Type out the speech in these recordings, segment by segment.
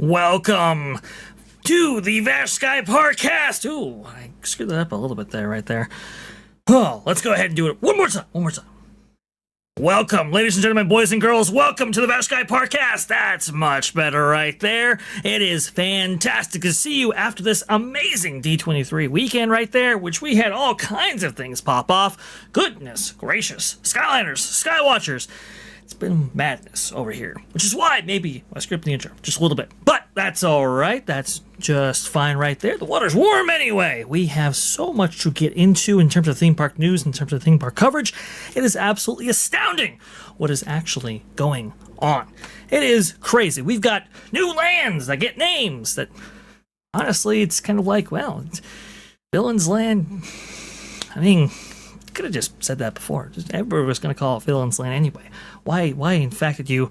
Welcome to the Vash Sky ParkCast. Ooh, I screwed that up a little bit there, right there. Oh, let's go ahead and do it one more time. Welcome, ladies and gentlemen, boys and girls. Welcome to the Vash Sky ParkCast. That's much better right there. It is fantastic to see you after this amazing D23 weekend right there, which we had all kinds of things pop off. Goodness gracious. Skyliners, Skywatchers. It's been madness over here, which is why maybe I skipped the intro just a little bit. But that's all right. That's just fine right there. The water's warm anyway. We have so much to get into in terms of theme park news, in terms of theme park coverage. It is absolutely astounding what is actually going on. It is crazy. We've got new lands that get names that, honestly, it's kind of like, well, it's Villain's Land. I mean, could have just said that before. Just everybody was going to call it Villain's Land anyway. Why in fact did you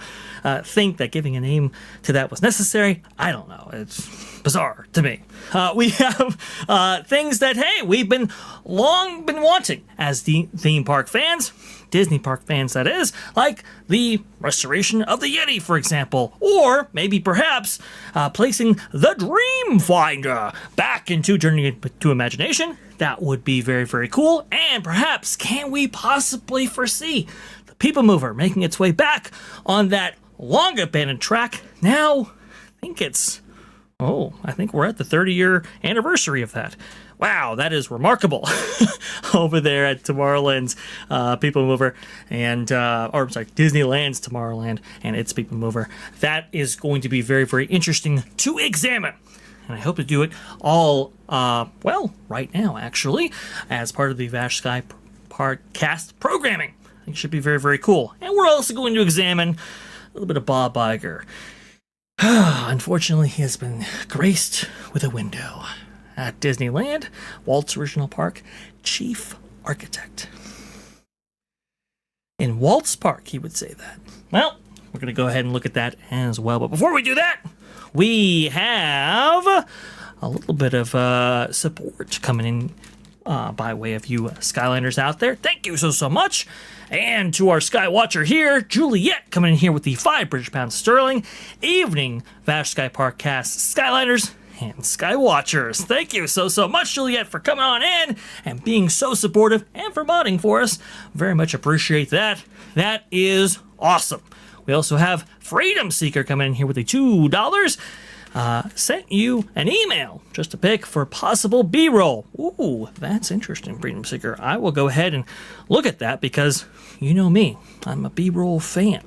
think that giving a name to that was necessary? I don't know. It's bizarre to me. We have things that, hey, we've long been wanting as the theme park fans, Disney park fans that is, like the restoration of the Yeti, for example, or maybe perhaps placing the Dream Finder back into Journey to Imagination. That would be very, very cool. And perhaps, can we possibly foresee the People Mover making its way back on that long abandoned track? Now, I think we're at the 30-year anniversary of that. Wow, that is remarkable over there at Tomorrowland's People Mover Disneyland's Tomorrowland and its People Mover. That is going to be very, very interesting to examine. And I hope to do it all, right now, actually, as part of the Vash Sky ParkCast programming. I think it should be very, very cool. And we're also going to examine a little bit of Bob Iger. Unfortunately, he has been graced with a window at Disneyland, Walt's original park, chief architect. In Walt's park, he would say that. Well, we're going to go ahead and look at that as well. But before we do that, we have a little bit of support coming in by way of you Skyliners out there. Thank you so much. And to our Sky Watcher here, Juliet, coming in here with the 5 British pounds sterling. Evening, Vash Sky ParkCast Skyliners and Sky Watchers. Thank you so much, Juliet, for coming on in and being so supportive and for modding for us. Very much appreciate that. That is awesome. We also have Freedom Seeker coming in here with the $2. Sent you an email just a pick for possible B-roll. Ooh, that's interesting, Freedom Seeker. I will go ahead and look at that because you know me, I'm a B-roll fan.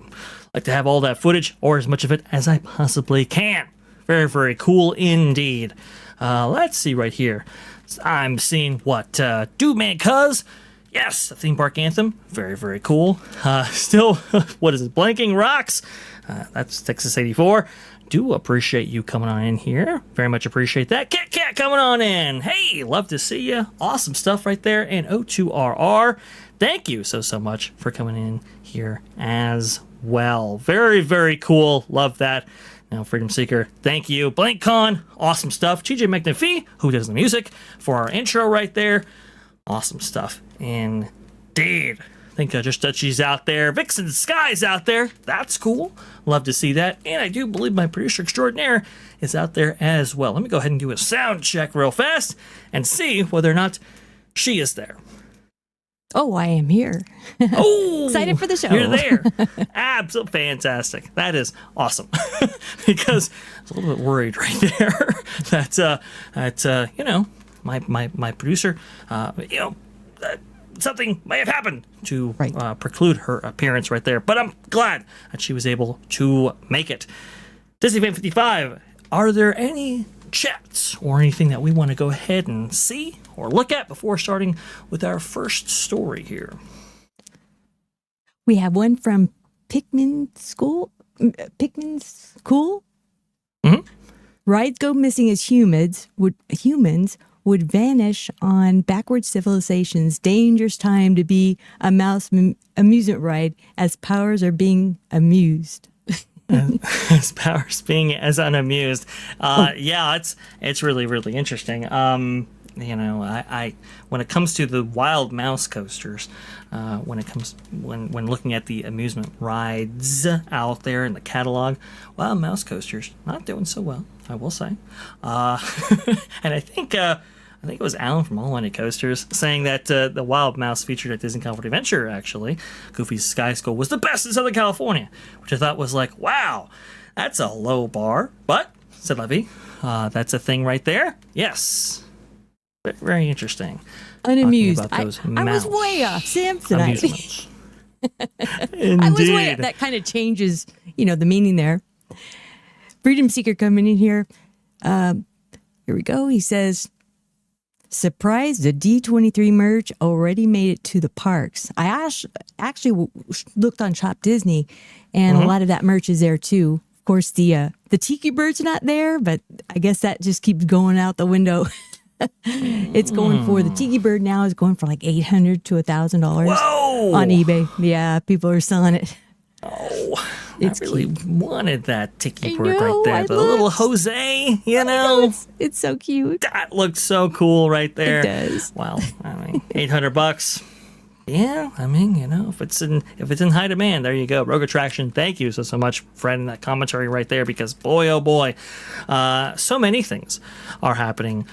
Like to have all that footage or as much of it as I possibly can. Very, very cool indeed. Let's see right here. I'm seeing what? Do Man Cuz? Yes, a theme park anthem. Very, very cool. Still, what is it? Blanking Rocks. That's Texas 84. Do appreciate you coming on in here. Very much appreciate that. Cat coming on in. Hey, love to see you. Awesome stuff right there. And O2RR, thank you so much for coming in here as well. Very, very cool. Love that. Now, Freedom Seeker, thank you. BlankCon, awesome stuff. TJ McNaphee, who does the music for our intro right there. Awesome stuff indeed. I think just that she's out there. Vixen Sky's out there. That's cool. Love to see that. And I do believe my producer extraordinaire is out there as well. Let me go ahead and do a sound check real fast and see whether or not she is there. Oh, I am here. Oh, excited for the show. You're there. Absolutely fantastic. That is awesome. Because I was a little bit worried right there that my producer, something may have happened to preclude her appearance right there. But I'm glad that she was able to make it. Disney Fan 55, are there any chats or anything that we want to go ahead and see or look at before starting with our first story here? We have one from Pikmin's School. Mm-hmm. Rides go missing as humans would vanish on backward civilizations. Dangerous time to be a mouse amusement ride as powers are being amused. As powers being as unamused. Yeah, it's really, really interesting. I when it comes to the wild mouse coasters, when looking at the amusement rides out there in the catalog, wild mouse coasters not doing so well, I will say. And I think it was Alan from All Money Coasters saying that the wild mouse featured at Disney California Adventure, actually, Goofy's Sky School, was the best in Southern California, which I thought was like, wow, that's a low bar. But, said Levy, that's a thing right there. Yes. Very interesting. Unamused. I was way off, Samson. I was way off. That kind of changes, the meaning there. Freedom Seeker coming in here. Here we go. He says, surprised the D23 merch already made it to the parks. I actually looked on Shop Disney, and a lot of that merch is there too. Of course, the Tiki Bird's not there, but I guess that just keeps going out the window. It's going for the Tiki Bird now is going for like $800 to $1,000 on eBay. Yeah, people are selling it. Oh, I really wanted that Tiki Bird right there. The little Jose, It's so cute. That looks so cool right there. It does. Well, $800. Yeah, if it's in high demand, there you go. Rogue Attraction, thank you so much, Fred, in that commentary right there, because boy, oh boy, so many things are happening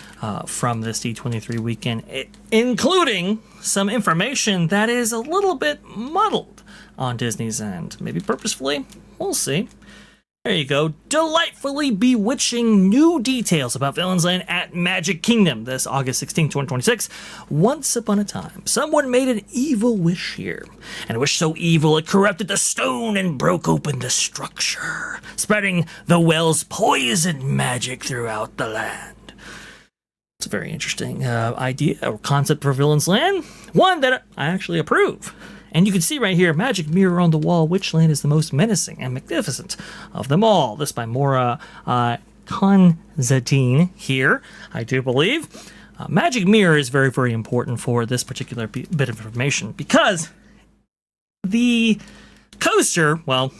from this D23 weekend, including some information that is a little bit muddled on Disney's end. Maybe purposefully, we'll see. There you go. Delightfully bewitching new details about Villains Land at Magic Kingdom this August 16, 2026. Once upon a time, someone made an evil wish here. And a wish so evil it corrupted the stone and broke open the structure, spreading the well's poison magic throughout the land. It's a very interesting idea or concept for Villains Land. One that I actually approve. And you can see right here, magic mirror on the wall, which land is the most menacing and magnificent of them all. This by Maura Konzatine here, I do believe. Magic mirror is very, very important for this particular bit of information because the coaster, well,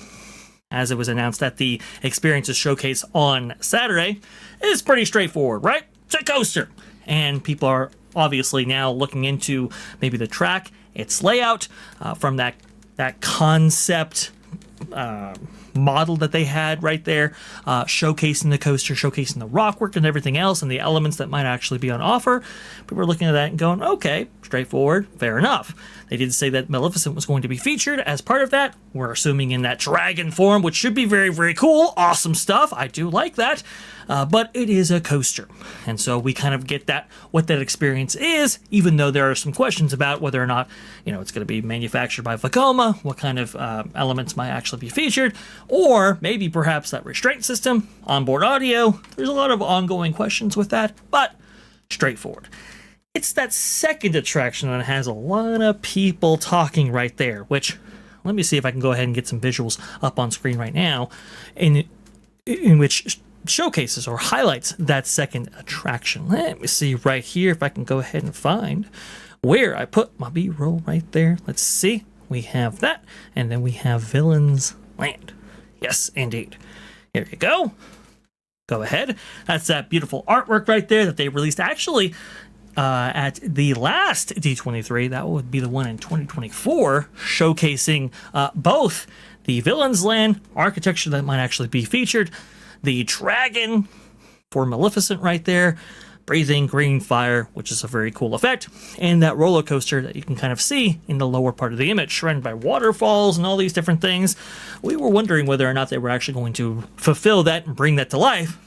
as it was announced at the Experiences Showcase on Saturday, is pretty straightforward, right? It's a coaster. And people are obviously now looking into maybe the track, its layout, from that concept model that they had right there, showcasing the coaster, showcasing the rockwork and everything else and the elements that might actually be on offer. People were looking at that and going, okay, straightforward, fair enough. They did say that Maleficent was going to be featured as part of that. We're assuming in that dragon form, which should be very, very cool. Awesome stuff. I do like that. But it is a coaster. And so we kind of get that, what that experience is, even though there are some questions about whether or not, it's going to be manufactured by Vekoma, what kind of elements might actually be featured, or maybe perhaps that restraint system, onboard audio. There's a lot of ongoing questions with that, but straightforward. It's that second attraction that has a lot of people talking right there, which, let me see if I can go ahead and get some visuals up on screen right now, in which showcases or highlights that second attraction. Let me see right here if I can go ahead and find where I put my B-roll right there. Let's see. We have that, and then we have Villains Land. Yes, indeed. Here you go. Go ahead. That's that beautiful artwork right there that they released actually at the last D23. That would be the one in 2024, showcasing both the Villains Land architecture that might actually be featured, the dragon for Maleficent right there, breathing green fire, which is a very cool effect, and that roller coaster that you can kind of see in the lower part of the image, surrounded by waterfalls and all these different things. We were wondering whether or not they were actually going to fulfill that and bring that to life.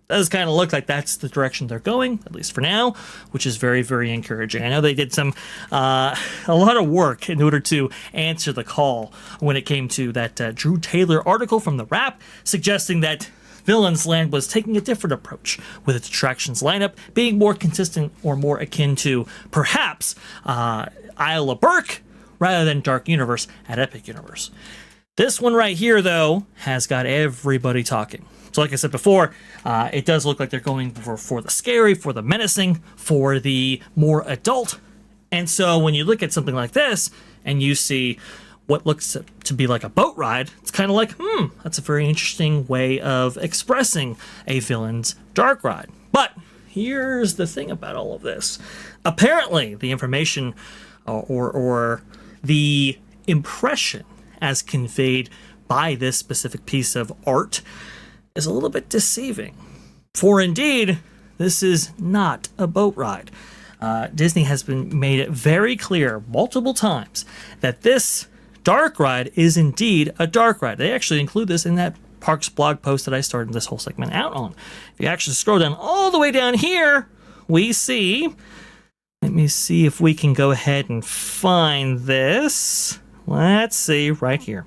Does kind of look like that's the direction they're going, at least for now, which is very, very encouraging. I know they did some a lot of work in order to answer the call when it came to that Drew Taylor article from The Wrap, suggesting that Villains Land was taking a different approach with its attractions lineup, being more consistent or more akin to perhaps Isle of Berk rather than Dark Universe at Epic Universe. This one right here, though, has got everybody talking. So like I said before, it does look like they're going for the scary, for the menacing, for the more adult. And so when you look at something like this and you see what looks to be like a boat ride, it's kind of like, that's a very interesting way of expressing a villain's dark ride. But here's the thing about all of this. Apparently, the information or the impression as conveyed by this specific piece of art is a little bit deceiving. For indeed, this is not a boat ride. Disney has made it very clear multiple times that this dark ride is indeed a dark ride. They actually include this in that Parks blog post that I started this whole segment out on. If you actually scroll down all the way down here, we see, let me see if we can go ahead and find this. Let's see, right here.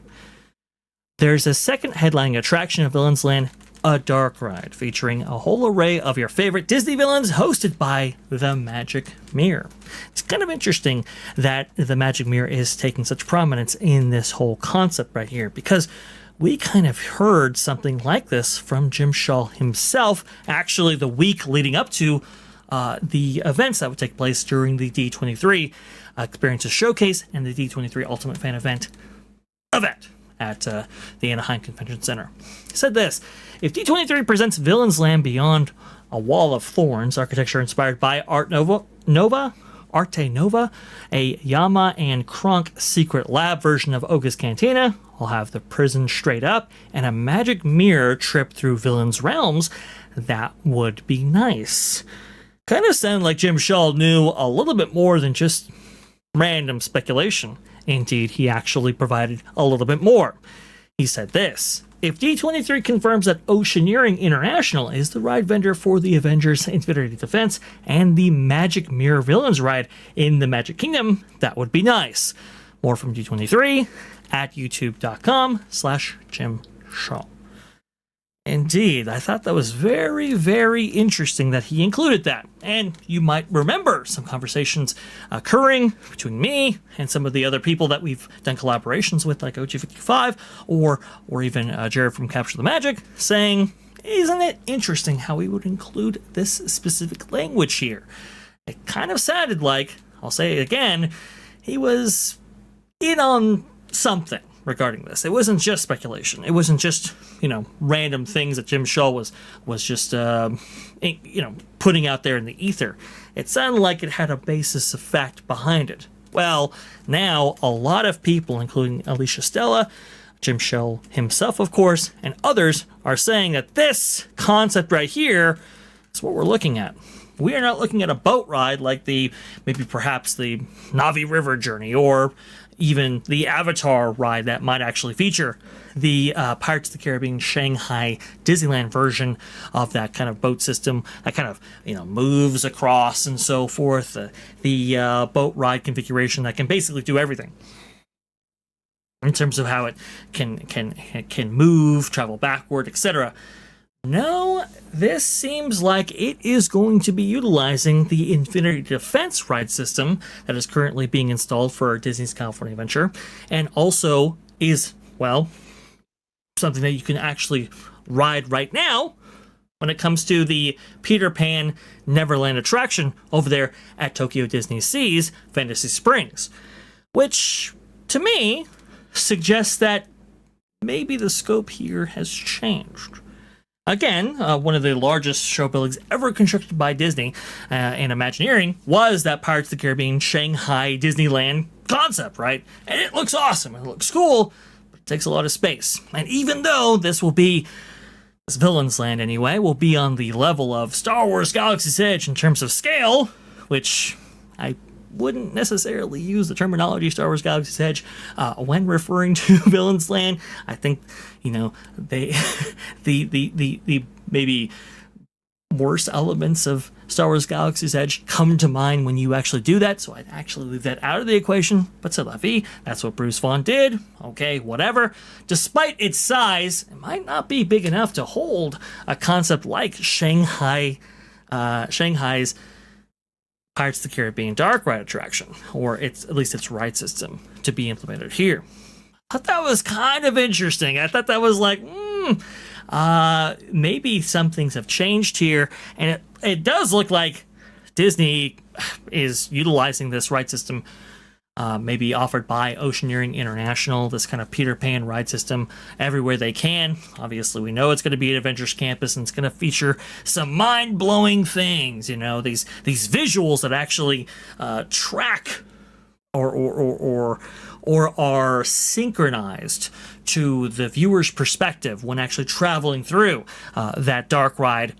There's a second headlining attraction of Villains Land, a dark ride, featuring a whole array of your favorite Disney villains, hosted by the Magic Mirror. It's kind of interesting that the Magic Mirror is taking such prominence in this whole concept right here, because we kind of heard something like this from Jim Shaw himself, actually the week leading up to the events that would take place during the D23 Experiences Showcase and the D23 Ultimate Fan Event at the Anaheim Convention Center. He said this: if D23 presents Villains Land beyond a wall of thorns, architecture inspired by Arte Nova, a Yama and Kronk secret lab version of Oga's Cantina, I'll have the prison straight up, and a magic mirror trip through villains' realms, that would be nice. Kind of sounded like Jim Shaw knew a little bit more than just random speculation. Indeed, he actually provided a little bit more. He said this: if D23 confirms that Oceaneering International is the ride vendor for the Avengers Infinity Defense and the Magic Mirror Villains ride in the Magic Kingdom, that would be nice. More from D23 at youtube.com/Jim Shaw. Indeed, I thought that was very, very interesting that he included that. And you might remember some conversations occurring between me and some of the other people that we've done collaborations with, like OG55 or even Jared from Capture the Magic, saying, isn't it interesting how we would include this specific language here? It kind of sounded like, I'll say it again, he was in on something regarding this. It wasn't just speculation. It wasn't just, random things that Jim Shaw was just, putting out there in the ether. It sounded like it had a basis of fact behind it. Well, now a lot of people, including Alicia Stella, Jim Shaw himself, of course, and others, are saying that this concept right here is what we're looking at. We are not looking at a boat ride like perhaps the Navi River journey, or even the Avatar ride that might actually feature the Pirates of the Caribbean Shanghai Disneyland version of that kind of boat system that kind of moves across and so forth. The boat ride configuration that can basically do everything in terms of how it can move, travel backward, etc. No, this seems like it is going to be utilizing the Infinity Defense ride system that is currently being installed for Disney's California Adventure, and also is, something that you can actually ride right now when it comes to the Peter Pan Neverland attraction over there at Tokyo Disney Sea's Fantasy Springs, which, to me, suggests that maybe the scope here has changed. Again, one of the largest show buildings ever constructed by Disney and Imagineering was that Pirates of the Caribbean Shanghai Disneyland concept, right? And it looks awesome, it looks cool, but it takes a lot of space. And even though this Villains Land anyway, will be on the level of Star Wars Galaxy's Edge in terms of scale, which I wouldn't necessarily use the terminology Star Wars Galaxy's Edge when referring to Villains Land. I think, they the maybe worst elements of Star Wars Galaxy's Edge come to mind when you actually do that, so I'd actually leave that out of the equation. But c'est la vie, that's what Bruce Vaughan did. Okay, whatever. Despite its size, it might not be big enough to hold a concept like Shanghai's Pirates of the Caribbean Dark Ride attraction, or at least its ride system, to be implemented here. I thought that was kind of interesting. I thought that was like, maybe some things have changed here, and it does look like Disney is utilizing this ride system maybe offered by Oceaneering International, this kind of Peter Pan ride system everywhere they can. Obviously, we know it's going to be at Adventures Campus, and it's going to feature some mind-blowing things, these visuals that actually track or are synchronized to the viewer's perspective when actually traveling through that dark ride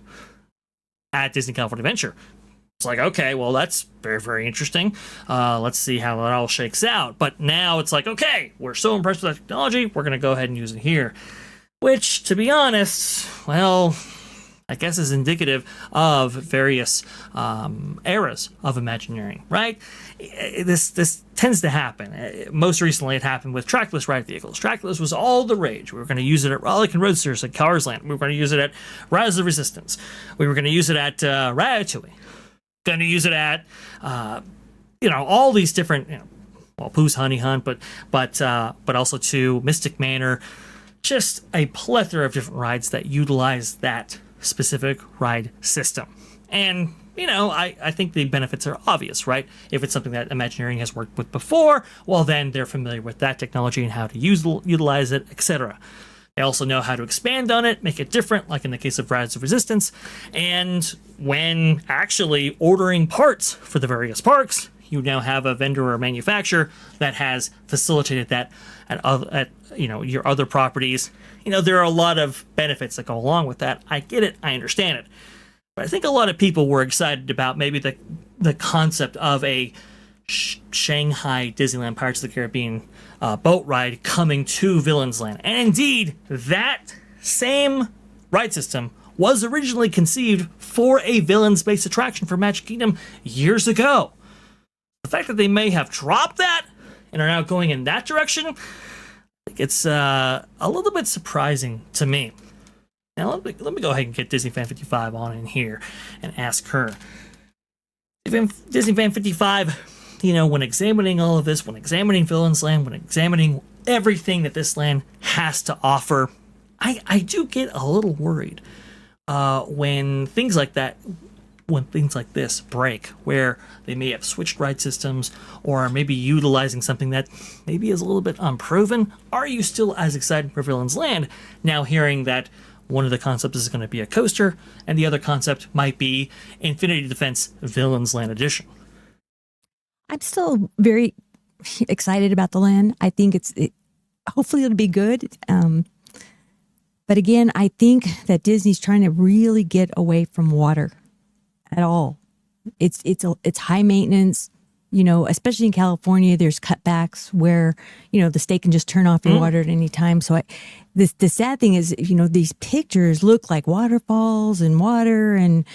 at Disney California Adventure. It's like, okay, well, that's very, very interesting. Let's see how that all shakes out. But now it's like, okay, we're so impressed with that technology, we're going to go ahead and use it here. Which, to be honest, well, I guess is indicative of various eras of Imagineering, right? This tends to happen. Most recently, it happened with trackless ride vehicles. Trackless was all the rage. We were going to use it at Rollickin' Roadsters at Cars Land. We were going to use it at Rise of the Resistance. We were going to use it at Ratatouille. Going to use it at, all these different, Pooh's Honey Hunt, but also to Mystic Manor. Just a plethora of different rides that utilize that specific ride system. And, I think the benefits are obvious, right? If it's something that Imagineering has worked with before, well, then they're familiar with that technology and how to utilize it, etc. They also know how to expand on it, make it different, like in the case of Rise of Resistance. And when actually ordering parts for the various parks, you now have a vendor or a manufacturer that has facilitated that at your other properties. There are a lot of benefits that go along with that. I get it. I understand it. But I think a lot of people were excited about maybe the concept of a Shanghai Disneyland Pirates of the Caribbean boat ride coming to Villains Land. And indeed, that same ride system was originally conceived for a villains-based attraction for Magic Kingdom years ago. The fact that they may have dropped that and are now going in that direction, it's a little bit surprising to me. Now, let me go ahead and get Disney Fan 55 on in here and ask her. Disney Fan 55, when examining all of this, when examining Villains Land, when examining everything that this land has to offer, I do get a little worried when things like this break, where they may have switched ride systems or maybe utilizing something that maybe is a little bit unproven. Are you still as excited for Villains Land now hearing that one of the concepts is going to be a coaster and the other concept might be Infinity Defense Villains Land Edition? I'm still very excited about the land. I think hopefully it'll be good. But again, I think that Disney's trying to really get away from water at all. It's high maintenance, especially in California. There's cutbacks where, the state can just turn off your water at any time. So the sad thing is, these pictures look like waterfalls and water and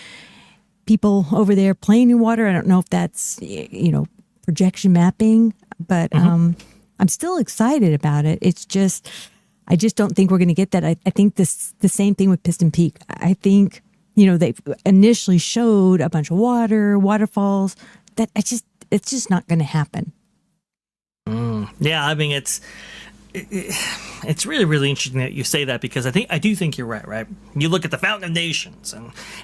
people over there playing in water. I don't know if that's, projection mapping, but I'm still excited about it. It's just, I just don't think we're going to get that. I think the same thing with Piston Peak. I think, they initially showed a bunch of waterfalls. That it's just not going to happen. Yeah, I mean, it's really, really interesting that you say that, because I do think you're right? You look at the Fountain of Nations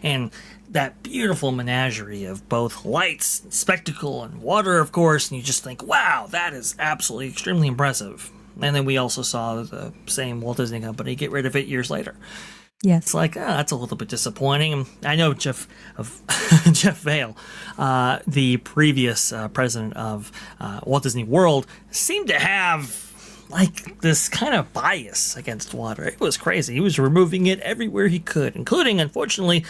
and that beautiful menagerie of both lights, spectacle, and water, of course, and you just think, wow, that is absolutely extremely impressive. And then we also saw the same Walt Disney Company get rid of it years later. Yes. It's like, that's a little bit disappointing. I know Jeff Vail, the previous president of Walt Disney World, seemed to have like this kind of bias against water. It was crazy. He was removing it everywhere he could, including, unfortunately,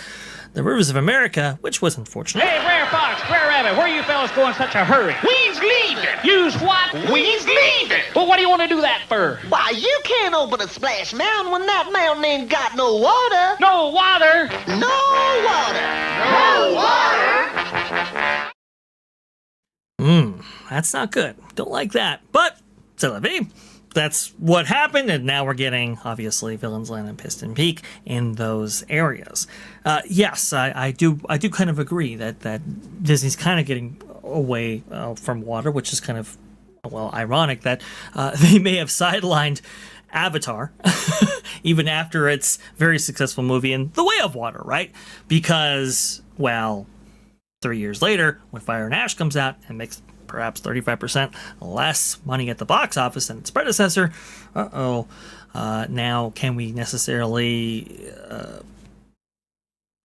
the rivers of America, which was unfortunate. Hey, Brer Fox, Brer Rabbit, where you fellas going such a hurry? We's leaving. Use what? We's leaving. Well, what do you want to do that for? Why, you can't open a splash mountain when that mountain ain't got no water. No water. No water. That's not good. Don't like that. But, c'est la vie. That's what happened, and now we're getting, obviously, Villains Land and Piston Peak in those areas. Yes, I do kind of agree that Disney's kind of getting away from water, which is kind of, ironic that they may have sidelined Avatar, even after its very successful movie in The Way of Water, right? Because, 3 years later, when Fire and Ash comes out and makes perhaps 35% less money at the box office than its predecessor. Now can we necessarily,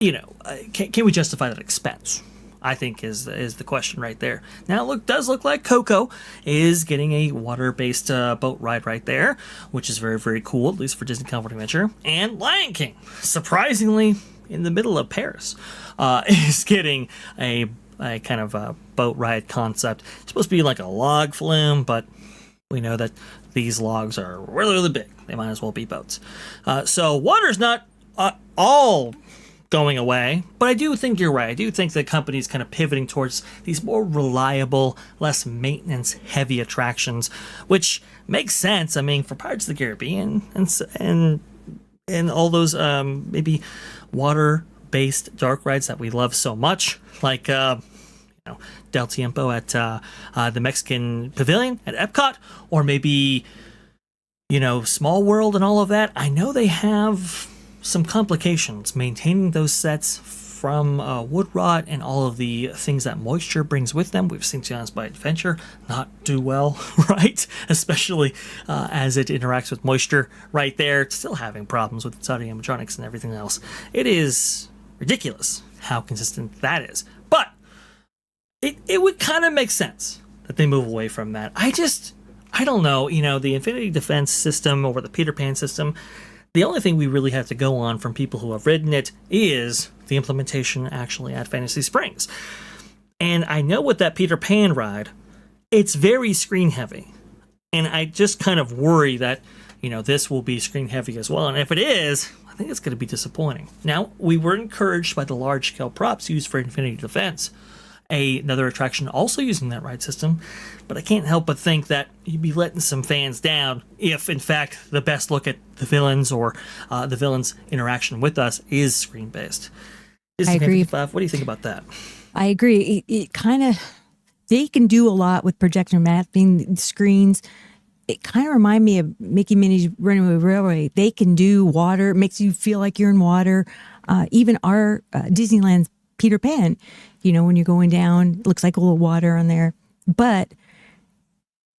can we justify that expense? I think is the question right there. Now it does look like Coco is getting a water-based boat ride right there, which is very, very cool, at least for Disney California Adventure. And Lion King, surprisingly, in the middle of Paris, is getting a kind of a boat ride concept. It's supposed to be like a log flume, but we know that these logs are really, really big. They might as well be boats. So water's not all going away, but I do think you're right. I do think the company's kind of pivoting towards these more reliable, less maintenance-heavy attractions, which makes sense. I mean, for Pirates of the Caribbean and all those maybe water-based dark rides that we love so much, like Del Tiempo at the Mexican Pavilion at Epcot, or maybe Small World and all of that. I know they have some complications maintaining those sets from wood rot and all of the things that moisture brings with them. We've seen Giants by Adventure not do well, right? Especially as it interacts with moisture right there. It's still having problems with its audio animatronics and everything else. It is ridiculous how consistent that is. But it would kind of make sense that they move away from that. I don't know. The Infinity Defense system or the Peter Pan system, the only thing we really have to go on from people who have ridden it is the implementation actually at Fantasy Springs. And I know with that Peter Pan ride, it's very screen heavy. And I just kind of worry that, this will be screen heavy as well. And if it is, I think it's going to be disappointing. Now, we were encouraged by the large scale props used for Infinity Defense, another attraction also using that ride system, but I can't help but think that you'd be letting some fans down if, in fact, the best look at the villains or the villains' interaction with us is screen-based. I agree. What do you think about that? I agree. It kind of, they can do a lot with projection mapping screens. It kind of reminds me of Mickey Minnie's Runaway Railway. They can do water, makes you feel like you're in water. Even our Disneyland's Peter Pan, when you're going down, it looks like a little water on there. But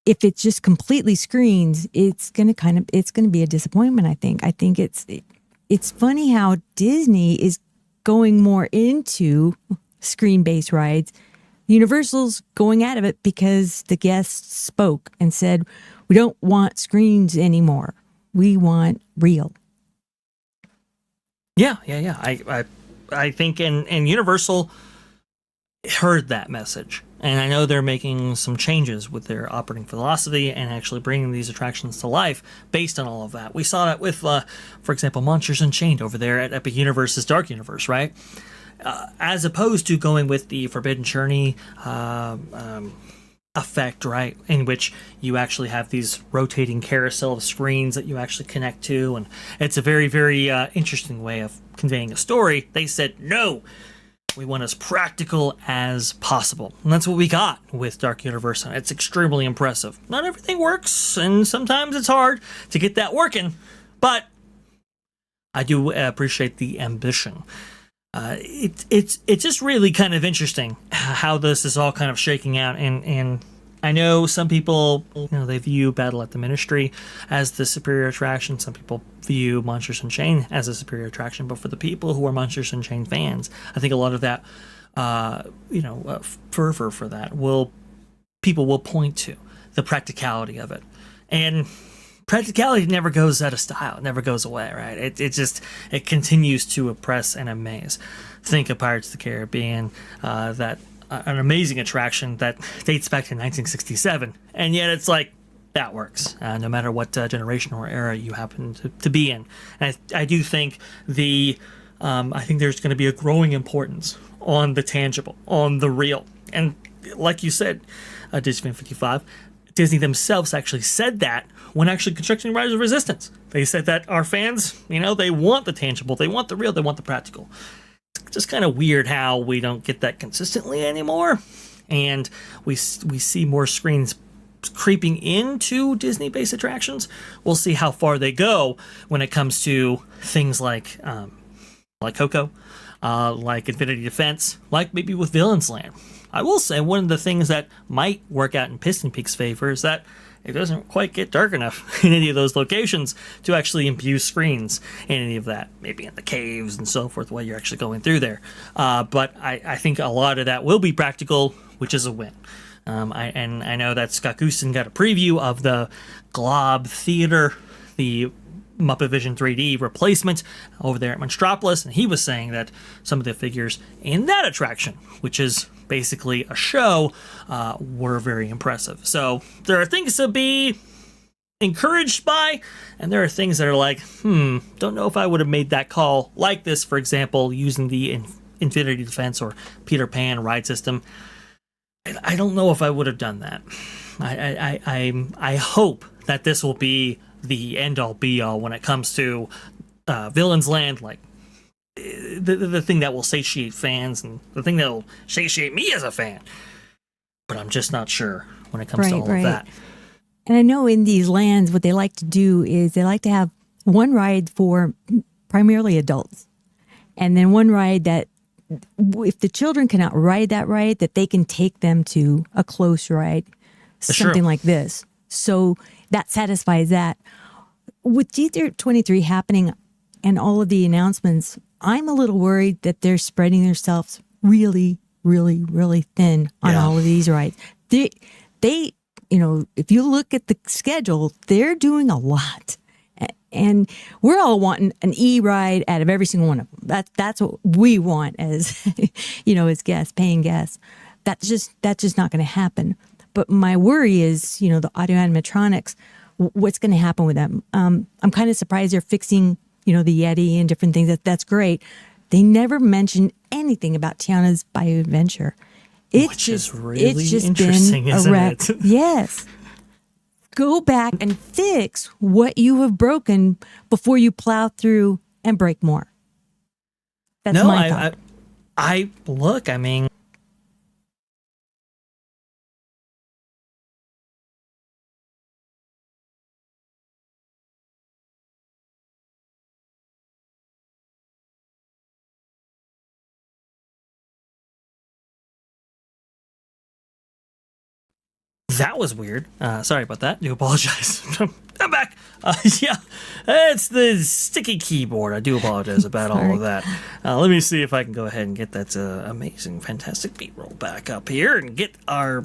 if it's just completely screens, it's going to be a disappointment, I think. I think it's funny how Disney is going more into screen-based rides. Universal's going out of it because the guests spoke and said, we don't want screens anymore. We want real. Yeah. I think and Universal heard that message, and I know they're making some changes with their operating philosophy and actually bringing these attractions to life based on all of that. We saw that with, for example, Monsters Unchained over there at Epic Universe's Dark Universe, right? As opposed to going with the Forbidden Journey effect, right, in which you actually have these rotating carousel of screens that you actually connect to, and it's a very, very interesting way of conveying a story. They said, no, we want as practical as possible, and that's what we got with Dark Universe, and it's extremely impressive. Not everything works, and sometimes it's hard to get that working, but I do appreciate the ambition. It's just really kind of interesting how this is all kind of shaking out, and I know some people, they view Battle at the Ministry as the superior attraction. Some people view Monsters Unchained as a superior attraction, but for the people who are Monsters Unchained fans, I think a lot of that, fervor for that people will point to the practicality of it, and practicality never goes out of style. It never goes away, right? It continues to impress and amaze. Think of Pirates of the Caribbean, that an amazing attraction that dates back to 1967, and yet it's like, that works, no matter what generation or era you happen to be in. And I do think I think there's going to be a growing importance on the tangible, on the real. And like you said, Disney 55, Disney themselves actually said that when actually constructing Rise of Resistance. They said that our fans, they want the tangible, they want the real, they want the practical. It's just kind of weird how we don't get that consistently anymore, and we see more screens creeping into Disney-based attractions. We'll see how far they go when it comes to things like Coco, like Infinity Defense, like maybe with Villains Land. I will say one of the things that might work out in Piston Peak's favor is that it doesn't quite get dark enough in any of those locations to actually imbue screens in any of that, maybe in the caves and so forth while you're actually going through there. But I think a lot of that will be practical, which is a win. I know that Scott Goosen got a preview of the Glob Theater, the Muppet Vision 3D replacement over there at Monstropolis, and he was saying that some of the figures in that attraction, which is basically a show, were very impressive. So there are things to be encouraged by, and there are things that are like, don't know if I would have made that call like this, for example, using the Infinity Defense or Peter Pan ride system. I don't know if I would have done that. I hope that this will be the end-all be-all when it comes to Villains Land, like the thing that will satiate fans and the thing that will satiate me as a fan. But I'm just not sure when it comes to all of that. And I know in these lands, what they like to do is they like to have one ride for primarily adults, and then one ride that if the children cannot ride that ride, that they can take them to a close ride, something like this. So that satisfies that. With D23 happening and all of the announcements, I'm a little worried that they're spreading themselves really, really, really thin on all of these rides. They, if you look at the schedule, they're doing a lot. And we're all wanting an E ride out of every single one of them. That's what we want as, as guests, paying guests. That's just not going to happen. But my worry is, the audio animatronics, what's going to happen with them? I'm kind of surprised they're fixing, the Yeti and different things. That's great. They never mentioned anything about Tiana's Bayou Adventure. Which is really interesting, isn't it? Yes. Go back and fix what you have broken before you plow through and break more. That's my thought. I mean, that was weird. Sorry about that. Do apologize. I'm back. It's the sticky keyboard. I do apologize about all of that. Let me see if I can go ahead and get that amazing, fantastic beat roll back up here and get our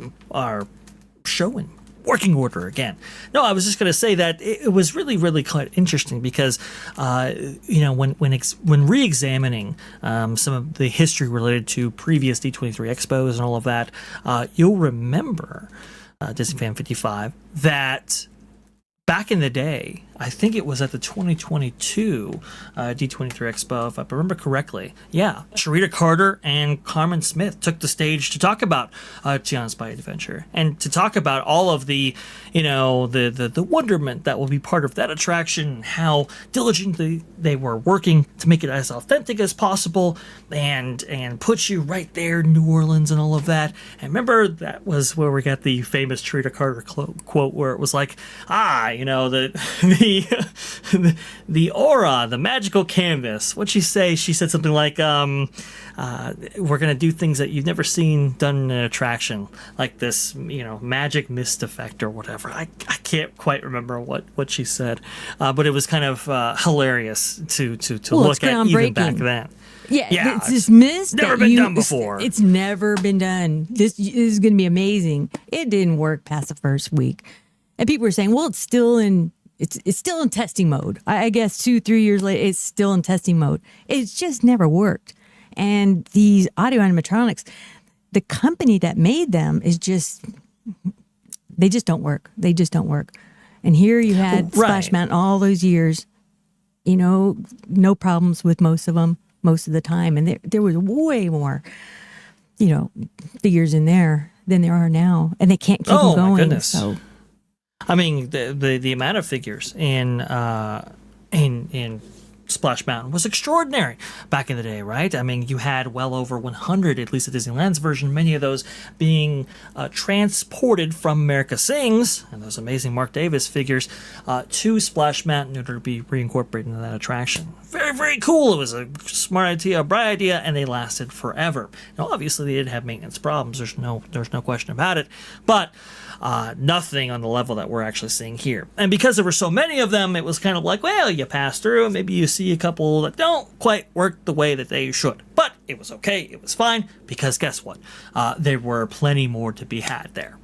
show in working order again. No, I was just going to say that it was really, really quite interesting because, when re-examining some of the history related to previous D23 expos and all of that, you'll remember Disney Fan 55 that back in the day, I think it was at the 2022 D23 Expo, if I remember correctly. Yeah, Sharita Carter and Carmen Smith took the stage to talk about Tiana's Bayou Adventure and to talk about all of the wonderment that will be part of that attraction, how diligently they were working to make it as authentic as possible and put you right there in New Orleans and all of that. And remember, that was where we got the famous Sharita Carter quote where it was like, the aura, the magical canvas. What'd she say? She said something like, we're going to do things that you've never seen done in an attraction, like this, magic mist effect or whatever. I can't quite remember what she said, but it was kind of hilarious to look at even back then. Yeah, it's this mist. Never been done before. It's never been done. This is going to be amazing. It didn't work past the first week. And people were saying, well, it's still in testing mode. I guess 2-3 years later, it's still in testing mode. It's just never worked. And these audio animatronics, the company that made them they just don't work. They just don't work. And here you had Splash Mountain all those years, no problems with most of them most of the time. And there was way more, figures in there than there are now. And they can't keep them going. My goodness. So. I mean, the amount of figures in Splash Mountain was extraordinary back in the day, right? I mean, you had well over 100, at least at Disneyland's version, many of those being transported from America Sings and those amazing Mark Davis figures to Splash Mountain in order to be reincorporated into that attraction. Very, very cool. It was a smart idea, a bright idea, and they lasted forever. Now, obviously, they did have maintenance problems. There's no question about it, but nothing on the level that we're actually seeing here. And because there were so many of them, it was kind of like, well, you pass through and maybe you see a couple that don't quite work the way that they should. But it was okay, it was fine, because guess what? There were plenty more to be had there.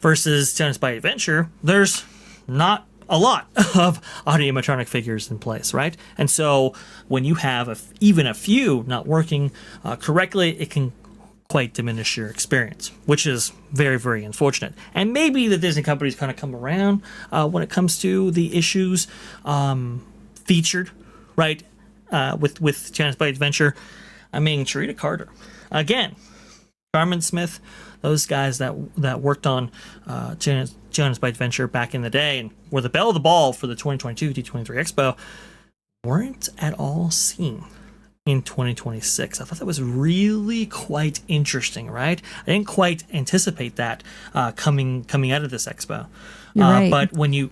Versus Tiana's By Adventure, there's not a lot of animatronic figures in place, right? And so when you have even a few not working correctly, it can quite diminish your experience, which is very, very unfortunate. And maybe the Disney company's kind of come around when it comes to the issues featured, right, with Tiana's By Adventure. I mean, Charita Carter, again, Carmen Smith, those guys that worked on Tiana's By Adventure back in the day and were the belle of the ball for the 2022 D23 Expo, weren't at all seen in 2026. I thought that was really quite interesting, right? I didn't quite anticipate that coming out of this expo. You're right. But when you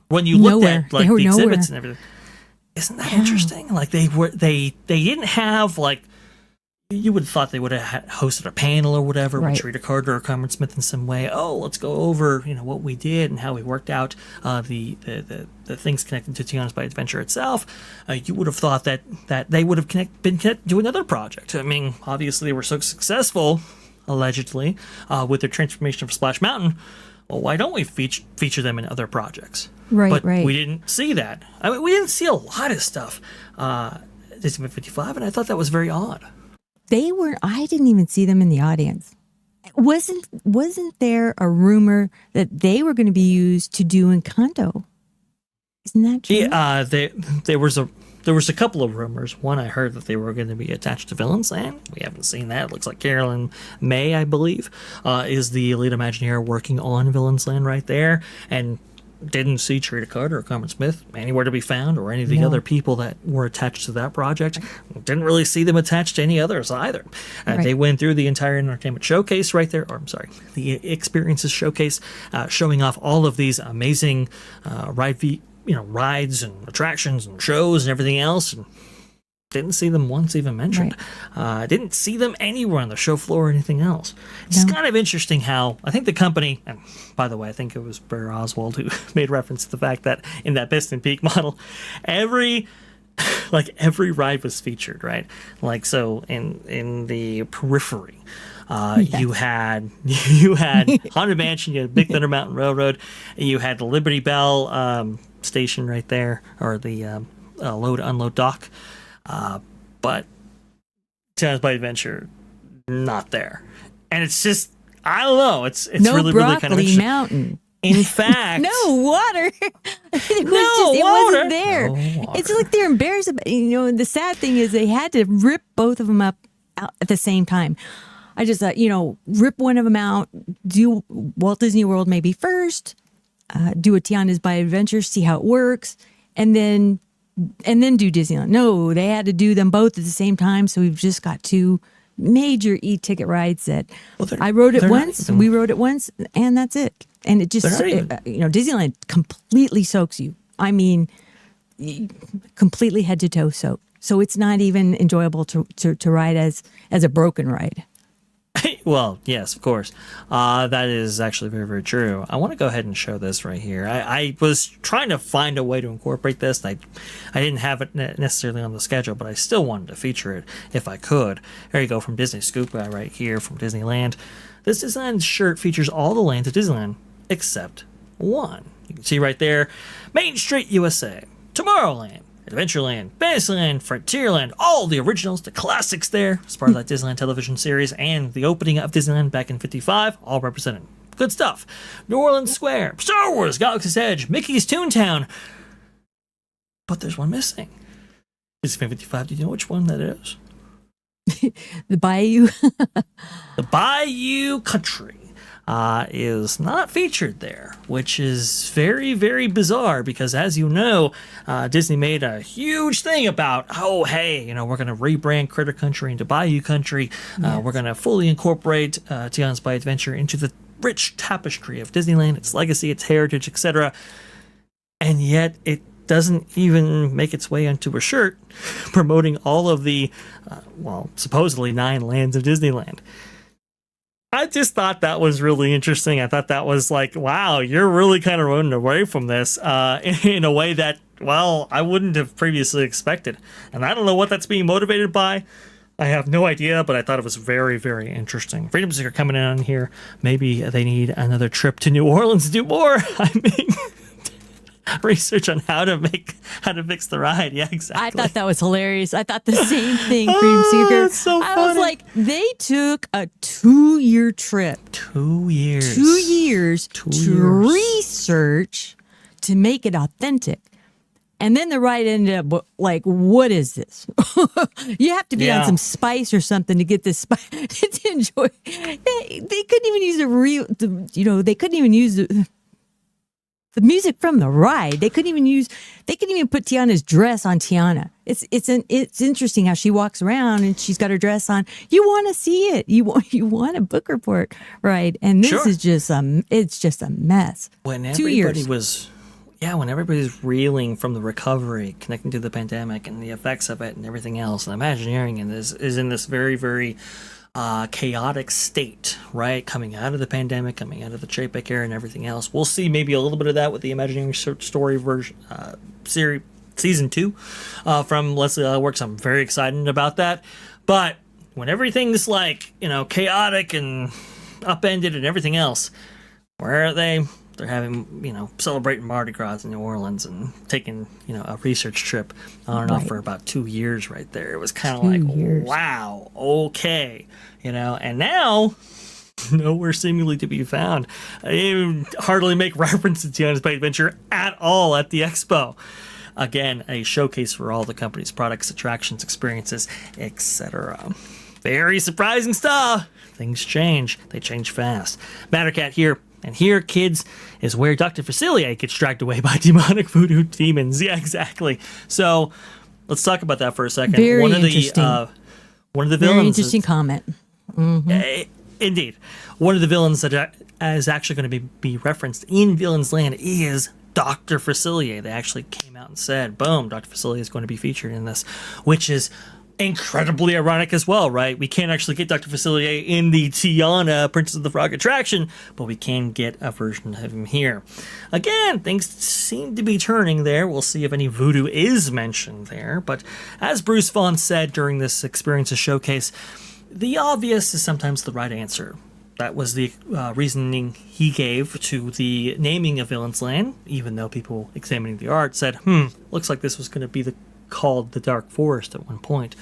looked at like the exhibits nowhere. and everything, isn't that interesting? Like they didn't have like, you would have thought they would have hosted a panel or whatever with Charita Carter or Cameron Smith in some way. Oh, let's go over what we did and how we worked out the things connected to Tiana's By Adventure itself. You would have thought that they would have been connected to another project. I mean, obviously they were so successful, allegedly, with their transformation of Splash Mountain. Well, why don't we feature them in other projects? But we didn't see that. I mean, we didn't see a lot of stuff at Disney 55, and I thought that was very odd. I didn't even see them in the audience. Wasn't there a rumor that they were going to be used to do Encanto? Isn't that true? Yeah, there was a couple of rumors. One, I heard that they were going to be attached to Villain's Land. We haven't seen that. It looks like Carolyn May, I believe, is the lead Imagineer working on Villain's Land right there, and didn't see Charita Carter or Cameron Smith anywhere to be found, or any of the other people that were attached to that project. Didn't really see them attached to any others either. They went through the entire entertainment showcase right there, or I'm sorry, the experiences showcase, showing off all of these amazing rides and attractions and shows and everything else, and didn't see them once even mentioned. Didn't see them anywhere on the show floor or anything else. It's kind of interesting how I think the company, and by the way, I think it was Brer Oswald who made reference to the fact that in that Piston Peak model, every ride was featured, right? Like, so in the periphery, you had Haunted Mansion, you had Big Thunder Mountain Railroad, you had the Liberty Bell station right there, or the load unload dock. But Tiana's By Adventure, not there. And it's just, I don't know, it's no really kind of interesting. Mountain. In fact, no water. It wasn't there. No water. It's like they're embarrassed about, and the sad thing is they had to rip both of them up out at the same time. I just thought, rip one of them out, do Walt Disney World maybe first, do a Tiana's By Adventure, see how it works, and then do Disneyland. No, they had to do them both at the same time. So we've just got two major e-ticket rides that I rode it once, we rode it once, and that's it. And it just, Disneyland completely soaks you. I mean, completely head to toe soak. So it's not even enjoyable to ride as a broken ride. Well, yes, of course. That is actually very, very true. I want to go ahead and show this right here. I was trying to find a way to incorporate this. I didn't have it necessarily on the schedule, but I still wanted to feature it if I could. There you go, from Disney Scoop right here from Disneyland. This Disneyland shirt features all the lands of Disneyland except one. You can see right there, Main Street, USA, Tomorrowland, Adventureland, Fantasyland, Frontierland, all the originals, the classics there as part of that Disneyland television series, and the opening of Disneyland back in 55, all represented. Good stuff. New Orleans Square, Star Wars, Galaxy's Edge, Mickey's Toontown. But there's one missing. Disneyland 55, do you know which one that is? The Bayou. The Bayou Country. is not featured there, which is very, very bizarre because, as you know, Disney made a huge thing about, oh, hey, we're going to rebrand Critter Country into Bayou Country. We're going to fully incorporate Tiana's Bay Adventure into the rich tapestry of Disneyland, its legacy, its heritage, etc. And yet it doesn't even make its way onto a shirt promoting all of the, supposedly 9 lands of Disneyland. I just thought that was really interesting. I thought that was like, wow, you're really kind of running away from this in a way that, I wouldn't have previously expected. And I don't know what that's being motivated by. I have no idea, but I thought it was very, very interesting. Freedom Seeker coming in on here. Maybe they need another trip to New Orleans to do more. Research on how to fix the ride. Yeah, exactly. I thought that was hilarious. I thought the same thing, Freedom Seeker. That's so I funny. was like, they took a 2-year trip. 2 years. 2 years to research to make it authentic. And then the ride ended up like, what is this? You have to be on some spice or something to get this spice to enjoy. They couldn't even use they couldn't even use the music from the ride. They couldn't even put Tiana's dress on Tiana. It's interesting how she walks around and she's got her dress on. You want to see it. You want a book report ride. And this is just it's just a mess. When 2 years. when everybody's reeling from the recovery, connecting to the pandemic and the effects of it and everything else, and Imagineering is in this very, very chaotic state, right? Coming out of the pandemic, coming out of the Chapek era and everything else. We'll see maybe a little bit of that with the Imagineering story version, series, season 2 from Leslie Works. I'm very excited about that. But when everything's like, chaotic and upended and everything else, where are they? They're having, celebrating Mardi Gras in New Orleans and taking, a research trip on and off for about 2 years right there. It was kind of like, wow, okay. And now, nowhere seemingly to be found. I hardly make reference to Tiana's Bay Adventure at all at the expo. Again, a showcase for all the company's products, attractions, experiences, etc. Very surprising stuff. Things change. They change fast. Mattercat here. And here, kids, is where Dr. Facilier gets dragged away by demonic voodoo demons. Yeah, exactly. So let's talk about that for a second. Very interesting. One of the villains. Very interesting comment. Mm-hmm. Indeed. One of the villains that is actually going to be referenced in Villains Land is Dr. Facilier. They actually came out and said, boom, Dr. Facilier is going to be featured in this, which is incredibly ironic as well, right? We can't actually get Dr. Facilier in the Tiana Princess of the Frog attraction, but we can get a version of him here. Again, things seem to be turning there. We'll see if any voodoo is mentioned there. But as Bruce Vaughn said during this Experiences Showcase, the obvious is sometimes the right answer. That was the reasoning he gave to the naming of Villains Land, even though people examining the art said, looks like this was going to be called the Dark Forest at one point.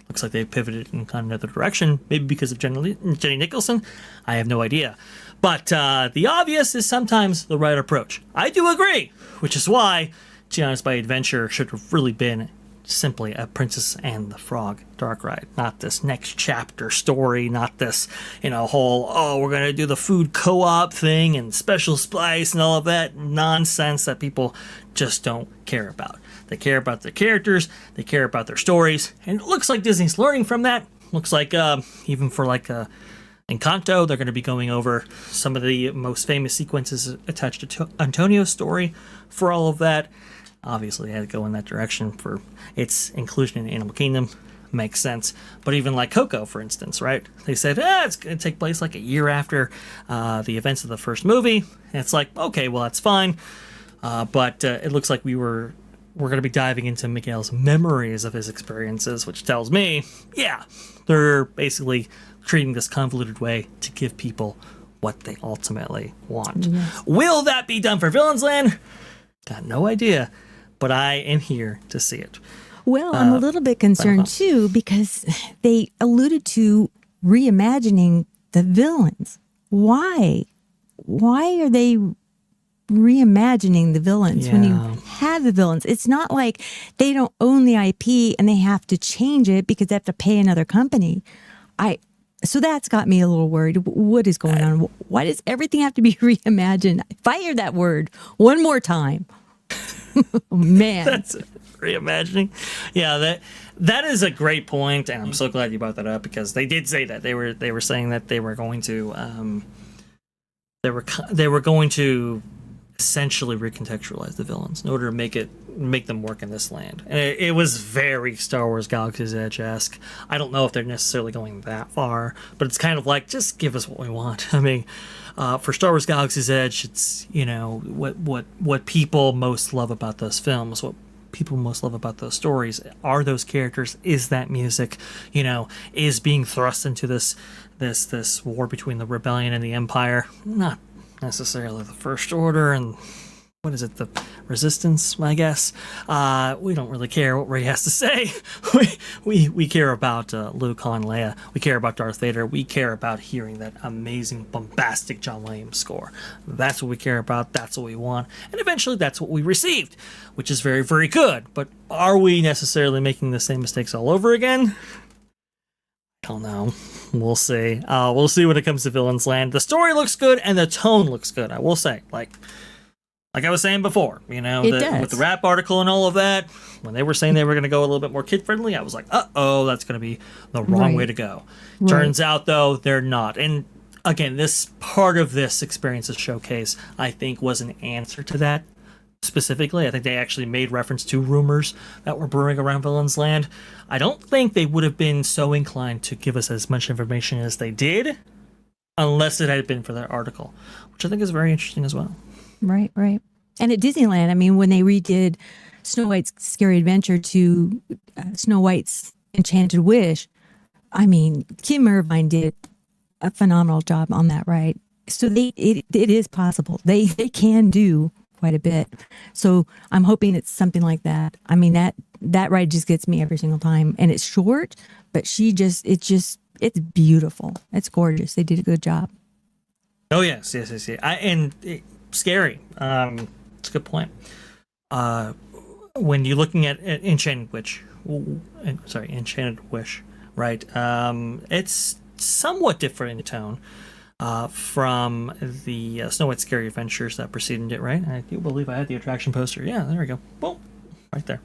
Looks like they pivoted in kind of another direction, maybe because of Jenny Nicholson. I have no idea. But the obvious is sometimes the right approach. I do agree, which is why Tiana's Bay Adventure should have really been simply a Princess and the Frog dark ride, not this next chapter story, not this, whole, we're going to do the food co-op thing and special spice and all of that nonsense that people just don't care about. They care about their characters, they care about their stories, and it looks like Disney's learning from that. Looks like even for Encanto, they're going to be going over some of the most famous sequences attached to Antonio's story for all of that. Obviously, they had to go in that direction for its inclusion in Animal Kingdom. Makes sense. But even like Coco, for instance, right? They said, it's going to take place like a year after the events of the first movie. And it's like, okay, well, that's fine. But it looks like we're going to be diving into Miguel's memories of his experiences, which tells me, they're basically treating this convoluted way to give people what they ultimately want. Yes. Will that be done for Villains Land? Got no idea, but I am here to see it. Well, I'm a little bit concerned too, because they alluded to reimagining the villains. Why? Why are they reimagining the villains when you have the villains? It's not like they don't own the IP and they have to change it because they have to pay another company. So that's got me a little worried. What is going on? Why does everything have to be reimagined? If I hear that word one more time, oh, man. That's reimagining. Yeah, that is a great point, and I'm so glad you brought that up because they did say that they were saying that they were going to they were going to essentially recontextualize the villains in order to make them work in this land. And it was very Star Wars Galaxy's Edge-esque. I don't know if they're necessarily going that far, but it's kind of like, just give us what we want. I mean, for Star Wars Galaxy's Edge, it's, what people most love about those films, what people most love about those stories are those characters, is that music, is being thrust into this war between the rebellion and the Empire, not necessarily the First Order and what is it, the Resistance, I guess. We don't really care what Rey has to say. We care about Luke, Han, Leia. We care about Darth Vader. We care about hearing that amazing, bombastic John Williams score. That's what we care about. That's what we want. And eventually that's what we received, which is very, very good. But are we necessarily making the same mistakes all over again? I don't know. We'll see. We'll see when it comes to Villains Land. The story looks good and the tone looks good, I will say. Like I was saying before, with the rap article and all of that, when they were saying they were going to go a little bit more kid-friendly, I was like, uh-oh, that's going to be the wrong way to go. Right. Turns out, though, they're not. And again, this part of this Experiences Showcase, I think, was an answer to that specifically. I think they actually made reference to rumors that were brewing around Villains Land. I don't think they would have been so inclined to give us as much information as they did unless it had been for that article, which I think is very interesting as well. Right. And at Disneyland, I mean, when they redid Snow White's Scary Adventure to Snow White's Enchanted Wish, I mean, Kim Irvine did a phenomenal job on that ride. So it is possible. They can do quite a bit. So I'm hoping it's something like that. I mean, that ride just gets me every single time. And it's short, but it's beautiful. It's gorgeous. They did a good job. Oh, yes. Scary. It's a good point. When you're looking at Enchanted Wish, right? It's somewhat different in tone from the Snow White Scary Adventures that preceded it, right? I do believe I had the attraction poster. Yeah, there we go. Boom. Right there.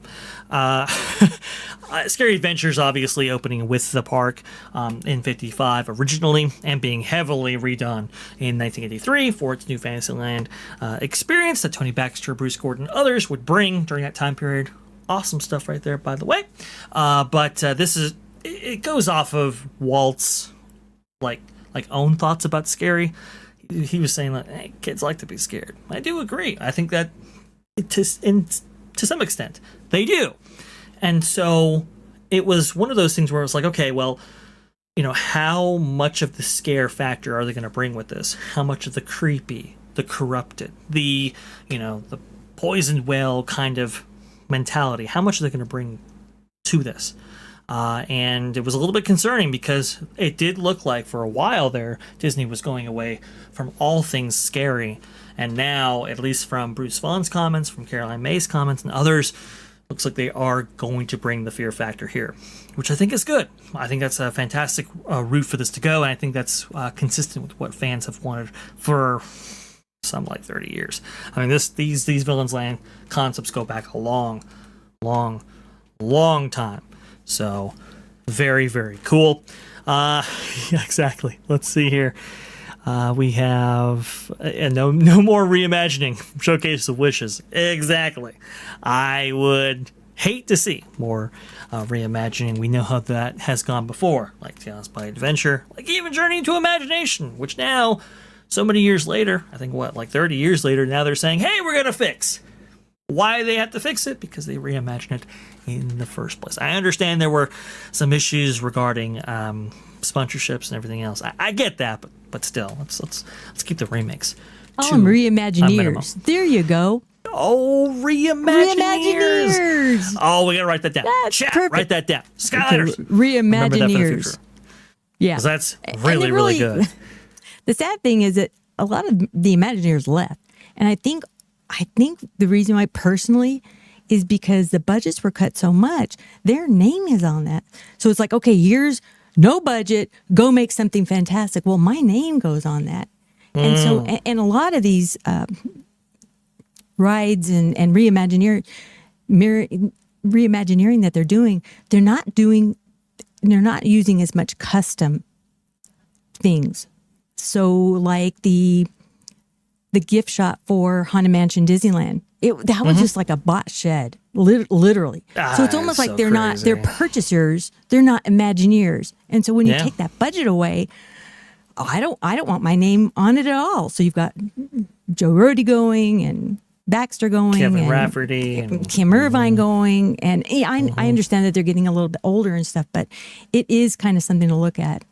Scary Adventures obviously opening with the park in 55 originally and being heavily redone in 1983 for its new Fantasyland experience that Tony Baxter, Bruce Gordon, and others would bring during that time period. Awesome stuff right there, by the way. But this is, it goes off of Walt's like own thoughts about scary. He was saying that, hey, kids like to be scared. I do agree. I think that to some extent, they do. And so it was one of those things where it was like, okay, well, how much of the scare factor are they going to bring with this? How much of the creepy, the corrupted, the poisoned well kind of mentality, how much are they going to bring to this? And it was a little bit concerning because it did look like for a while there, Disney was going away from all things scary. And now, at least from Bruce Vaughn's comments, from Caroline May's comments, and others, looks like they are going to bring the fear factor here, which I think is good. I think that's a fantastic route for this to go, and I think that's consistent with what fans have wanted for some like 30 years. I mean, these Villains Land concepts go back a long time. So, very, very cool. Yeah, exactly. Let's see here. We have no more reimagining Showcase of Wishes. Exactly. I would hate to see more reimagining. We know how that has gone before, like Tales by Adventure, like even Journey into Imagination, which now, so many years later, I think like 30 years later, now they're saying, hey, we're going to fix. Why do they have to fix it? Because they reimagined it in the first place. I understand there were some issues regarding sponsorships and everything else. I get that, but still, let's keep the remakes. Oh, Reimagineers. There you go. Oh, Reimagineers. Oh, we gotta write that down. That's Chat, perfect. Write that down. Skylanders. Reimagineers. Yeah, that's really good. The sad thing is that a lot of the Imagineers left, and I think the reason why personally is because the budgets were cut so much. Their name is on that, so it's like, okay, here's no budget, go make something fantastic. Well, my name goes on that. And so, and a lot of these rides and reimagineering that they're doing, they're not using as much custom things. So like the gift shop for Haunted Mansion Disneyland, that was just like a bot shed, literally. So it's almost like they're purchasers, they're not Imagineers. And so when you take that budget away, I don't want my name on it at all. So you've got Joe Rohde going and Baxter going, Kevin and Rafferty, and Kim Irvine going, and I understand that they're getting a little bit older and stuff, but it is kind of something to look at.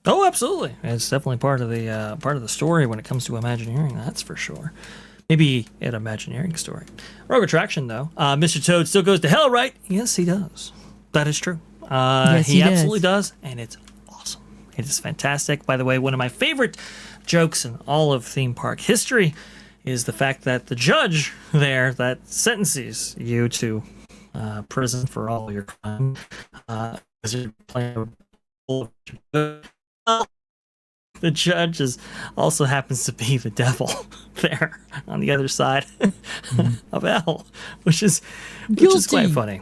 Oh, absolutely! It's definitely part of the story when it comes to Imagineering. That's for sure. Maybe an Imagineering story. Rogue Attraction, though. Mr. Toad still goes to hell, right? Yes, he does. That is true. Yes, he does. absolutely does, and it's awesome. It is fantastic. By the way, one of my favorite jokes in all of theme park history is the fact that the judge there that sentences you to prison for all your crime because you're playing the judge also happens to be the devil there on the other side of hell, which is quite funny.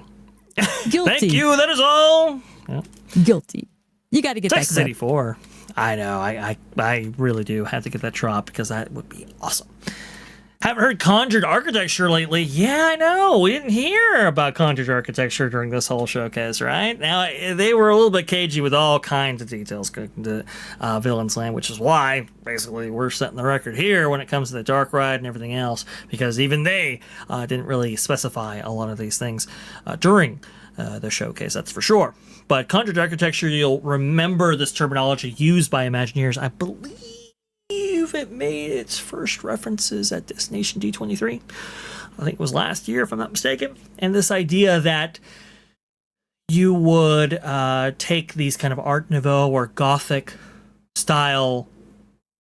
Guilty. Thank you. That is all. Yep. Guilty. You got to get Texas that. 84. I know. I really do have to get that drop because that would be awesome. Haven't heard conjured architecture lately. Yeah, I know. We didn't hear about conjured architecture during this whole showcase, right? Now, they were a little bit cagey with all kinds of details connected to Villains Land, which is why, basically, we're setting the record here when it comes to the dark ride and everything else, because even they didn't really specify a lot of these things during the showcase, that's for sure. But conjured architecture, you'll remember this terminology used by Imagineers, I believe it made its first references at Destination D23. I think it was last year, if I'm not mistaken. And this idea that you would take these kind of Art Nouveau or Gothic style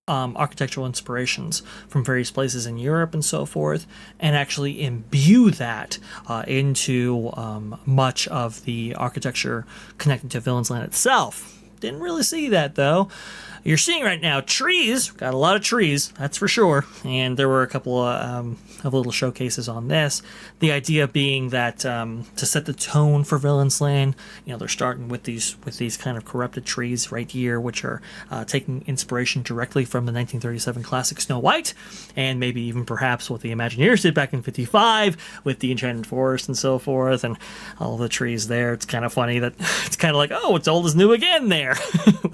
architectural inspirations from various places in Europe and so forth, and actually imbue that into much of the architecture connected to Villains Land itself. Didn't really see that, though. You're seeing right now trees. Got a lot of trees, that's for sure. And there were a couple of little showcases on this. The idea being that to set the tone for Villains Land, they're starting with these kind of corrupted trees right here, which are taking inspiration directly from the 1937 classic Snow White, and maybe even perhaps what the Imagineers did back in '55 with the Enchanted Forest and so forth, and all the trees there. It's kind of funny that it's kind of like, oh, it's old as new again there.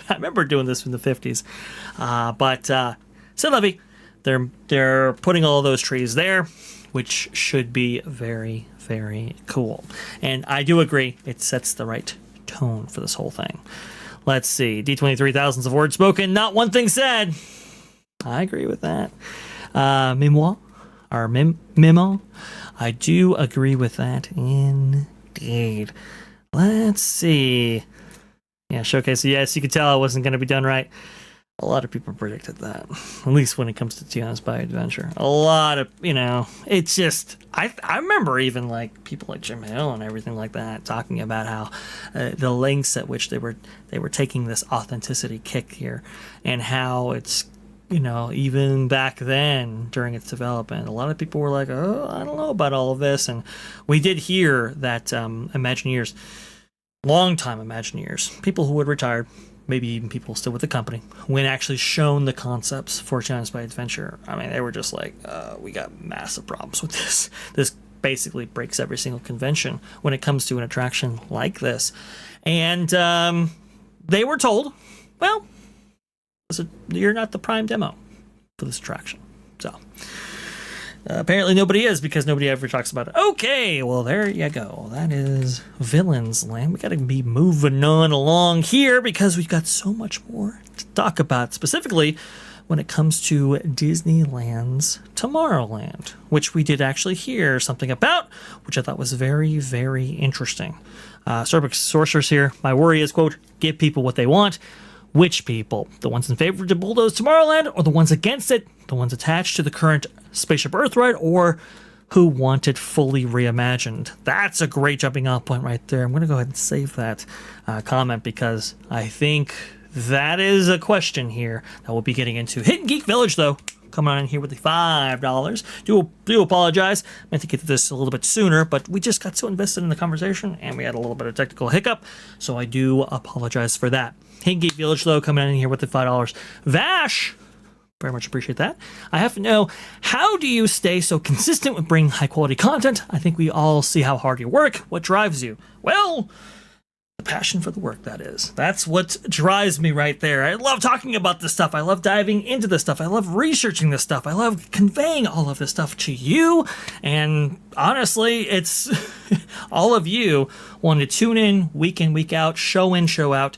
I remember doing this in the 50s. But c'est la vie. They're putting all those trees there, which should be very, very cool. And I do agree, it sets the right tone for this whole thing. Let's see. D23, thousands of words spoken, not one thing said. I agree with that. Memo. I do agree with that indeed. Let's see. Yeah, showcase. Yes, you could tell I wasn't going to be done right. A lot of people predicted that, at least when it comes to Tiana's by Adventure. A lot of, it's just, I remember even like people like Jim Hill and everything like that talking about how the lengths at which they were taking this authenticity kick here, and how it's, even back then during its development, a lot of people were like, oh, I don't know about all of this. And we did hear that Imagineers, longtime Imagineers, people who had retired, maybe even people still with the company, when actually shown the concepts for China's by Adventure, I mean, they were just like, we got massive problems with this. This basically breaks every single convention when it comes to an attraction like this. And they were told, well, you're not the prime demo for this attraction. So apparently nobody is, because nobody ever talks about it. Okay, well, there you go. That is Villains Land. We got to be moving on along here because we've got so much more to talk about, specifically when it comes to Disneyland's Tomorrowland, which we did actually hear something about, which I thought was very, very interesting. Starbucks Sorcerers here. My worry is, quote, give people what they want. Which people? The ones in favor to bulldoze Tomorrowland, or the ones against it? The ones attached to the current Spaceship Earth ride, or who want it fully reimagined. That's a great jumping off point right there. I'm going to go ahead and save that comment because I think that is a question here that we'll be getting into. Hidden Geek Village, though, coming on in here with the $5. Do apologize. I meant to get to this a little bit sooner, but we just got so invested in the conversation and we had a little bit of technical hiccup, so I do apologize for that. Hidden Geek Village, though, coming in here with the $5. Vash, very much appreciate that. I have to know, how do you stay so consistent with bringing high quality content? I think we all see how hard you work. What drives you? Well, the passion for the work, that is. That's what drives me right there. I love talking about this stuff. I love diving into this stuff. I love researching this stuff. I love conveying all of this stuff to you. And honestly, it's all of you wanting to tune in, week out, show in, show out,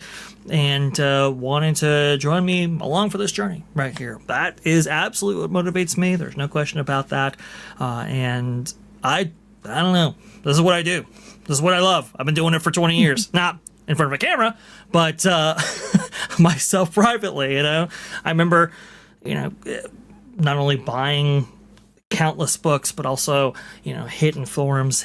and wanting to join me along for this journey right here. That is absolutely what motivates me. There's no question about that. And I don't know. This is what I do. This is what I love. I've been doing it for 20 years. Not in front of a camera, but myself privately, you know. I remember, you know, not only buying countless books, but also, you know, hitting forums,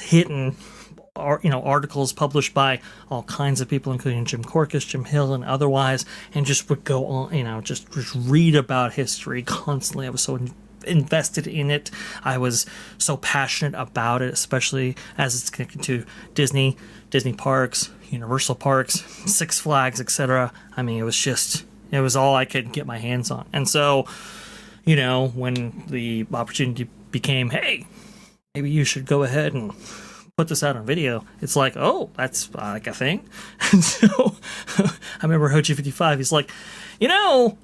articles published by all kinds of people, including Jim Corcus, Jim Hill, and otherwise, and just would go on, you know, just read about history constantly. I was so invested in it. I was so passionate about it, especially as it's connected to Disney parks, Universal parks, Six Flags, etc. I mean, it was all I could get my hands on. And so, you know, when the opportunity became, hey, maybe you should go ahead and put this out on video, it's like, oh, that's like a thing. And so I remember Hoji55, he's like, you know,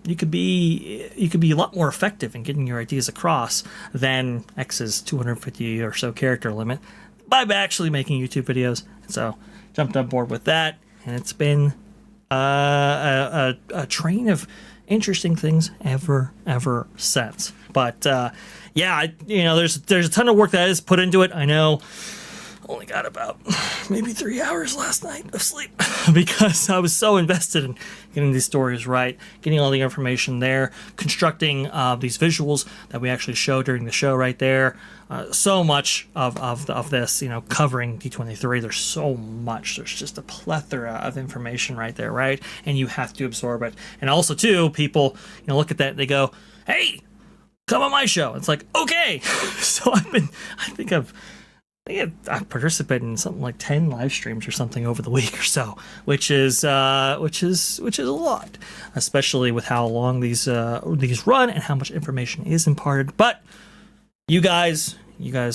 you could be a lot more effective in getting your ideas across than X's 250 or so character limit by actually making YouTube videos. And so jumped on board with that, and it's been a train of interesting things ever since. But yeah, there's a ton of work that is put into it. I know. Only got about maybe 3 hours last night of sleep because I was so invested in getting these stories right, getting all the information there, constructing these visuals that we actually show during the show right there. So much of this, you know, covering D23. There's so much. There's just a plethora of information right there, right? And you have to absorb it. And also, too, people, you know, look at that and they go, hey, come on my show. It's like, okay. So I've participated in something like 10 live streams or something over the week or so, which is a lot, especially with how long these run and how much information is imparted. But you guys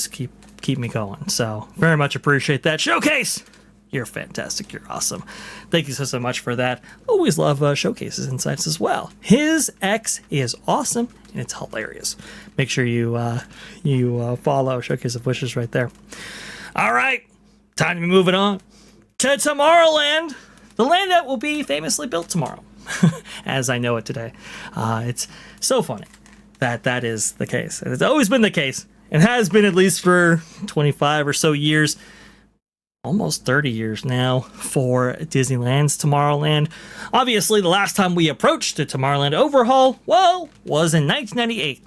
keep me going, so very much appreciate that. Showcase, you're fantastic. You're awesome. Thank you so much for that. Always love Showcase's insights as well. His X is awesome and it's hilarious. Make sure you follow Showcase of Wishes right there. All right, time to be moving on to Tomorrowland, the land that will be famously built tomorrow, as I know it today. It's so funny that is the case. It's always been the case. It has been at least for 25 or so years. Almost 30 years now for Disneyland's Tomorrowland. Obviously, the last time we approached a Tomorrowland overhaul, well, was in 1998.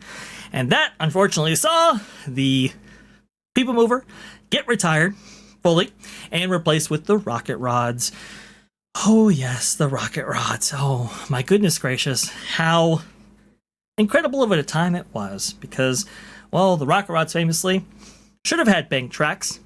And that, unfortunately, saw the People Mover get retired fully and replaced with the rocket rods. Oh, yes, the rocket rods. Oh, my goodness gracious. How incredible of a time it was. Because, well, the rocket rods famously should have had bank tracks.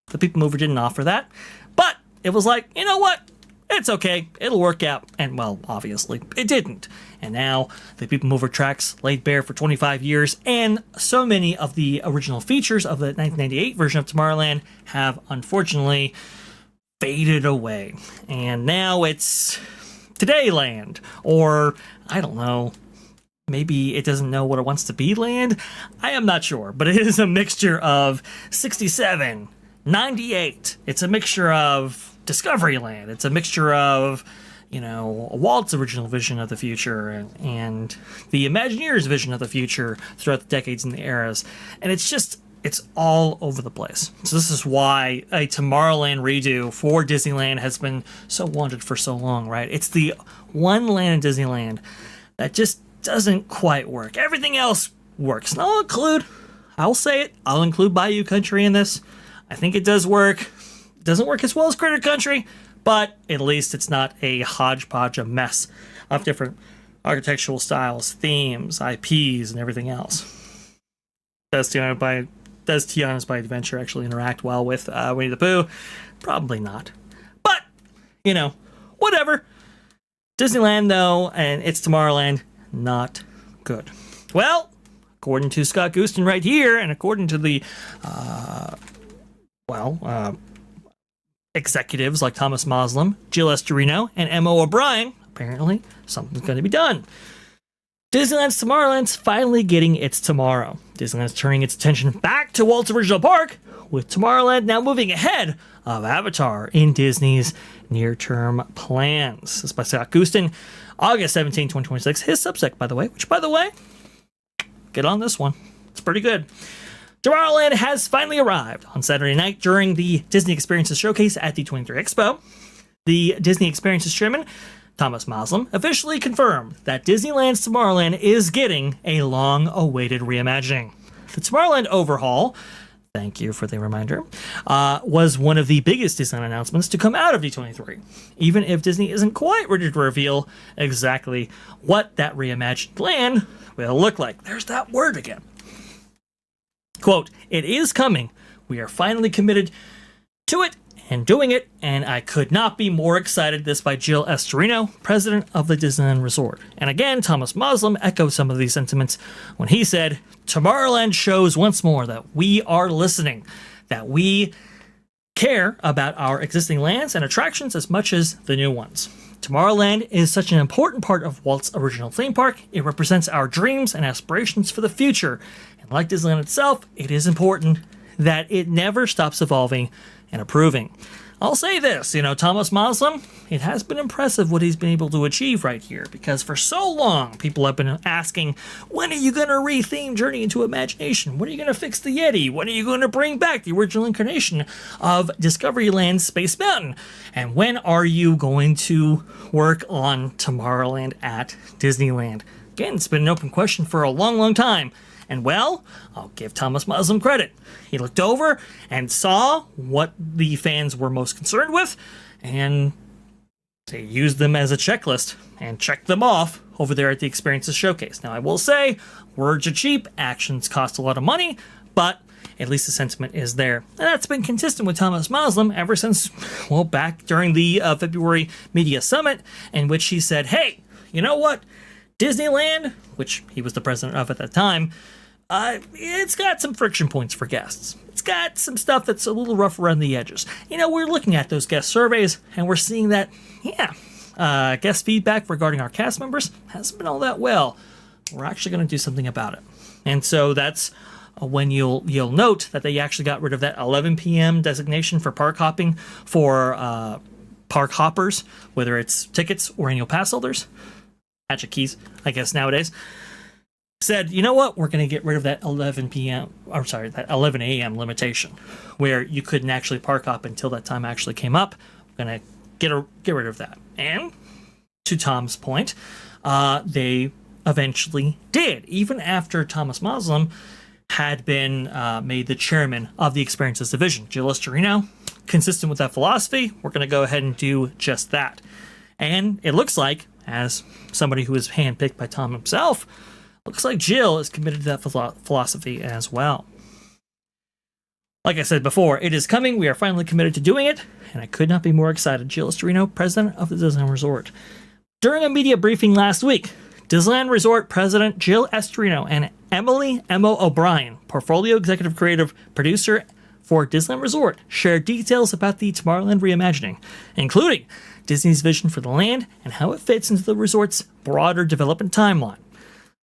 The People Mover didn't offer that, but it was like, you know what? It's okay. It'll work out. And, well, obviously, it didn't. And now the People Mover tracks laid bare for 25 years, and so many of the original features of the 1998 version of Tomorrowland have, unfortunately, faded away. And now it's Todayland, or, I don't know, maybe it doesn't know what it wants to be land? I am not sure, but it is a mixture of 67, 98. It's a mixture of Discoveryland. It's a mixture of, you know, Walt's original vision of the future and the Imagineer's vision of the future throughout the decades and the eras. And it's all over the place. So this is why a Tomorrowland redo for Disneyland has been so wanted for so long, right? It's the one land in Disneyland that just doesn't quite work. Everything else works. And I'll include I'll say it. I'll include Bayou Country in this. I think it does work. It doesn't work as well as Critter Country, but at least it's not a hodgepodge, a mess of different architectural styles, themes, IPs, and everything else. Does Tiana's by Adventure actually interact well with Winnie the Pooh? Probably not. But, whatever. Disneyland, though, and it's Tomorrowland, not good. Well, according to Scott Gooston right here, and according to the, executives like Thomas Moslem, Jill Estorino, and Emma O'Brien, apparently something's going to be done. Disneyland's Tomorrowland's finally getting its tomorrow. Disneyland's turning its attention back to Walt's original park, with Tomorrowland now moving ahead of Avatar in Disney's near-term plans. This is by Scott Gooston, August 17, 2026. His Substack, by the way, get on this one. It's pretty good. Tomorrowland has finally arrived on Saturday night during the Disney Experiences Showcase at D23 Expo. The Disney Experiences Chairman, Thomas Moslem, officially confirmed that Disneyland's Tomorrowland is getting a long-awaited reimagining. The Tomorrowland overhaul, thank you for the reminder, was one of the biggest Disneyland announcements to come out of D23, even if Disney isn't quite ready to reveal exactly what that reimagined land will look like. There's that word again. Quote, "It is coming. We are finally committed to it and doing it, and I could not be more excited." This by Jill Estorino, president of the Disneyland Resort. And again, Thomas Moslem echoed some of these sentiments when he said, "Tomorrowland shows once more that we are listening, that we care about our existing lands and attractions as much as the new ones. Tomorrowland is such an important part of Walt's original theme park. It represents our dreams and aspirations for the future. And like Disneyland itself, it is important that it never stops evolving and improving." I'll say this, Thomas Moslem, it has been impressive what he's been able to achieve right here, because for so long, people have been asking, when are you going to retheme Journey into Imagination? When are you going to fix the Yeti? When are you going to bring back the original incarnation of Discoveryland Space Mountain? And when are you going to work on Tomorrowland at Disneyland? Again, it's been an open question for a long, long time. And well, I'll give Thomas Moslem credit. He looked over and saw what the fans were most concerned with, and they used them as a checklist and checked them off over there at the Experiences Showcase. Now, I will say, words are cheap, actions cost a lot of money, but at least the sentiment is there. And that's been consistent with Thomas Moslem ever since, back during the February Media Summit, in which he said, hey, you know what? Disneyland, which he was the president of at that time, it's got some friction points for guests. It's got some stuff that's a little rough around the edges. We're looking at those guest surveys, and we're seeing that, guest feedback regarding our cast members hasn't been all that well. We're actually going to do something about it. And so that's when you'll note that they actually got rid of that 11 p.m. designation for park hopping for park hoppers, whether it's tickets or annual pass holders. Magic keys, I guess, nowadays. Said, you know what, we're going to get rid of that 11 a.m. limitation, where you couldn't actually park hop until that time actually came up. We're going to get rid of that. And to Tom's point, they eventually did, even after Thomas Moslem had been made the chairman of the Experiences Division. Jill Estorino, consistent with that philosophy, we're going to go ahead and do just that. And it looks like, as somebody who was handpicked by Tom himself, looks like Jill is committed to that philosophy as well. Like I said before, it is coming. We are finally committed to doing it, and I could not be more excited. Jill Estorino, president of the Disneyland Resort. During a media briefing last week, Disneyland Resort President Jill Estorino and Emma O'Brien, portfolio executive creative producer for Disneyland Resort, shared details about the Tomorrowland reimagining, including Disney's vision for the land and how it fits into the resort's broader development timeline.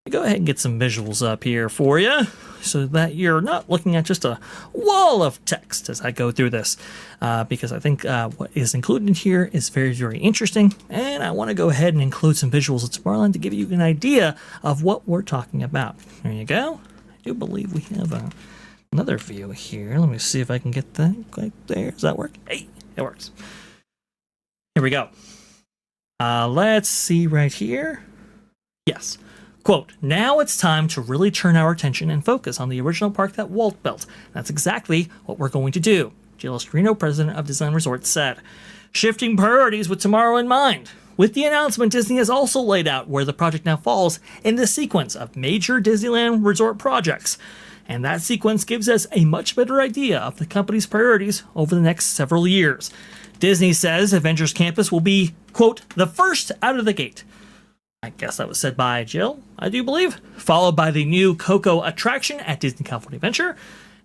Go ahead and get some visuals up here for you so that you're not looking at just a wall of text as I go through this, because I think what is included here is very, very interesting, and I want to go ahead and include some visuals of Tomorrowland to give you an idea of what we're talking about. There you go. I do believe we have another view here. Let me see if I can get that right there. Does that work? Hey, it works. Here we go. Let's see right here. Yes. Quote, now it's time to really turn our attention and focus on the original park that Walt built. That's exactly what we're going to do, Jill Estrino, president of Disneyland Resort, said. Shifting priorities with tomorrow in mind. With the announcement, Disney has also laid out where the project now falls in the sequence of major Disneyland Resort projects. And that sequence gives us a much better idea of the company's priorities over the next several years. Disney says Avengers Campus will be, quote, the first out of the gate. I guess that was said by Jill, I do believe, followed by the new Coco attraction at Disney California Adventure.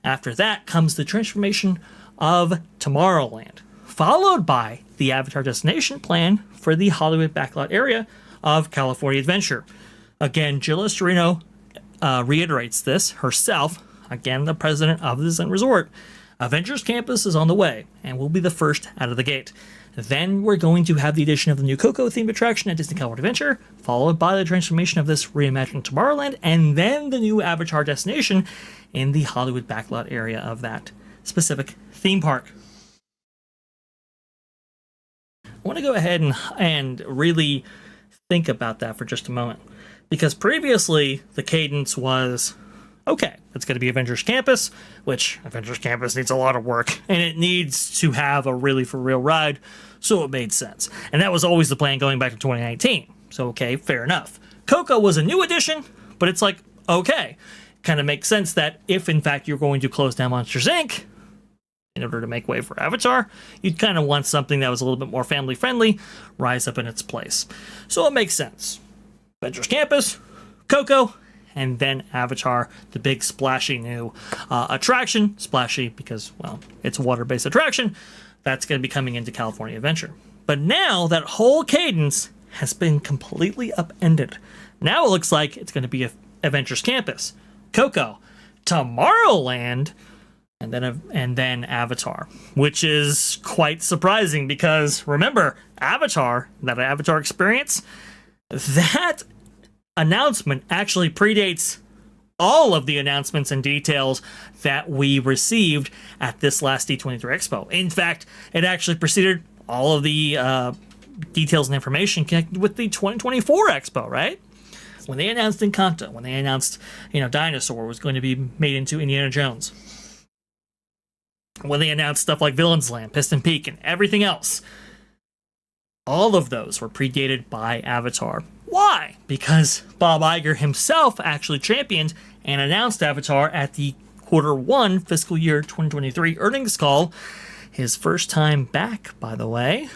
After that comes the transformation of Tomorrowland, followed by the Avatar destination plan for the Hollywood backlot area of California Adventure. Again, Jill Estrino reiterates this herself, again, the president of the Disneyland Resort. Avengers Campus is on the way and will be the first out of the gate. Then we're going to have the addition of the new Coco themed attraction at Disney California Adventure, followed by the transformation of this reimagined Tomorrowland, and then the new Avatar destination in the Hollywood backlot area of that specific theme park. I want to go ahead and really think about that for just a moment, because previously the cadence was, okay, it's going to be Avengers Campus, which Avengers Campus needs a lot of work, and it needs to have a really for real ride, so it made sense. And that was always the plan going back to 2019. So, okay, fair enough. Coco was a new addition, but it's like, okay, kind of makes sense that if, in fact, you're going to close down Monsters, Inc., in order to make way for Avatar, you'd kind of want something that was a little bit more family-friendly rise up in its place. So it makes sense. Avengers Campus, Coco, and then Avatar, the big splashy new attraction. Splashy because, well, it's a water-based attraction. That's going to be coming into California Adventure. But now that whole cadence has been completely upended. Now it looks like it's going to be Avengers Campus, Coco, Tomorrowland, and then Avatar, which is quite surprising because, remember, Avatar, that Avatar experience, that announcement actually predates all of the announcements and details that we received at this last D23 Expo. In fact, it actually preceded all of the details and information connected with the 2024 Expo, right? When they announced Encanto, when they announced, Dinosaur was going to be made into Indiana Jones, when they announced stuff like Villain's Land, Piston Peak, and everything else, all of those were predated by Avatar. Why? Because Bob Iger himself actually championed and announced Avatar at the Q1 fiscal year 2023 earnings call. His first time back, by the way,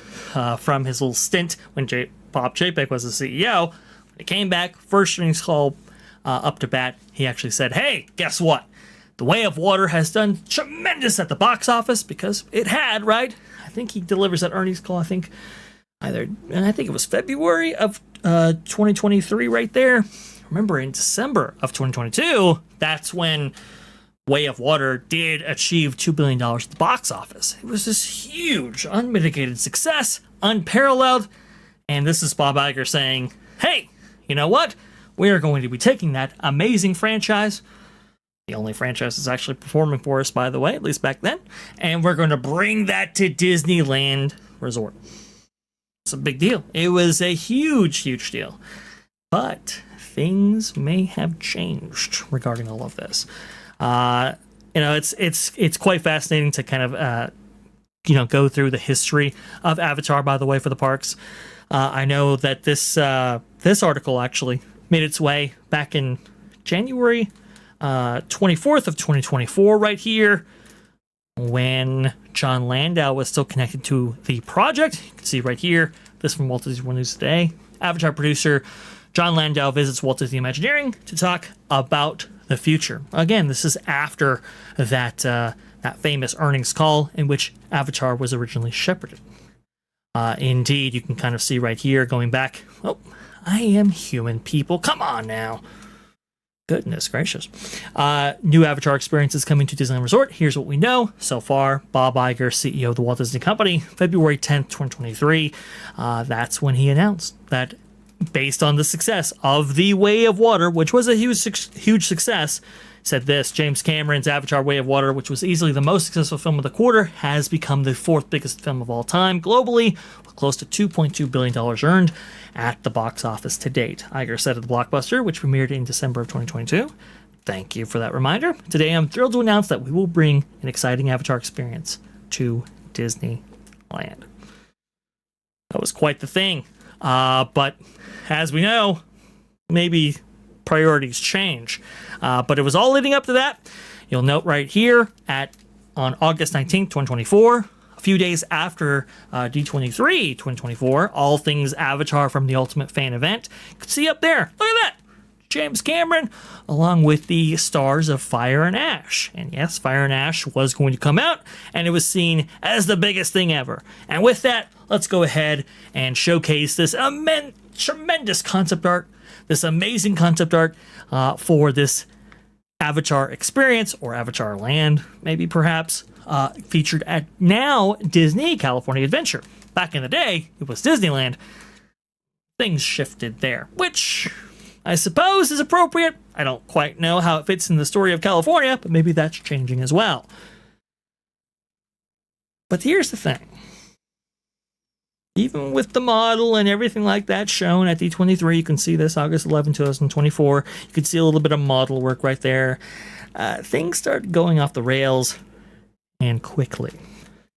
from his little stint when Bob Chapek was the CEO. When he came back, first earnings call up to bat, he actually said, hey, guess what? The Way of Water has done tremendous at the box office, because it had, right? I think he delivers that earnings call, I think it was February of 2023 right there. Remember, in December of 2022, that's when Way of Water did achieve $2 billion at the box office. It was this huge, unmitigated success, unparalleled. And this is Bob Iger saying, hey, you know what? We are going to be taking that amazing franchise, the only franchise that's actually performing for us, by the way, at least back then, and we're going to bring that to Disneyland Resort. It's a big deal. It was a huge, huge deal. But things may have changed regarding all of this. It's quite fascinating to kind of go through the history of Avatar, by the way, for the parks. I know that this article actually made its way back in January 24th of 2024 right here, when John Landau was still connected to the project. You can see right here, this from Walt Disney World News Today. Avatar producer John Landau visits Walt Disney Imagineering to talk about the future. Again, this is after that famous earnings call in which Avatar was originally shepherded. Indeed, you can kind of see right here, going back, oh, I am human, people. Come on now. Goodness gracious. New Avatar experience is coming to Disneyland Resort. Here's what we know so far. Bob Iger, CEO of the Walt Disney Company, February 10th, 2023. That's when he announced that based on the success of The Way of Water, which was a huge success, said this: James Cameron's Avatar Way of Water, which was easily the most successful film of the quarter, has become the fourth biggest film of all time globally, with close to $2.2 billion earned at the box office to date. Iger said of the blockbuster, which premiered in December of 2022. Thank you for that reminder. Today I'm thrilled to announce that we will bring an exciting Avatar experience to Disneyland. That was quite the thing. But as we know, maybe priorities change. But it was all leading up to that. You'll note right here on August 19th, 2024, a few days after D23 2024, all things Avatar from the Ultimate Fan event. You can see up there, look at that, James Cameron, along with the stars of Fire and Ash. And yes, Fire and Ash was going to come out, and it was seen as the biggest thing ever. And with that, let's go ahead and showcase this tremendous concept art, this amazing concept art for this Avatar experience, or Avatar Land, maybe perhaps, featured at now Disney California Adventure. Back in the day, it was Disneyland. Things shifted there, which I suppose is appropriate. I don't quite know how it fits in the story of California, but maybe that's changing as well. But here's the thing. Even with the model and everything like that shown at D23, you can see this August 11, 2024. You can see a little bit of model work right there. Things start going off the rails, and quickly.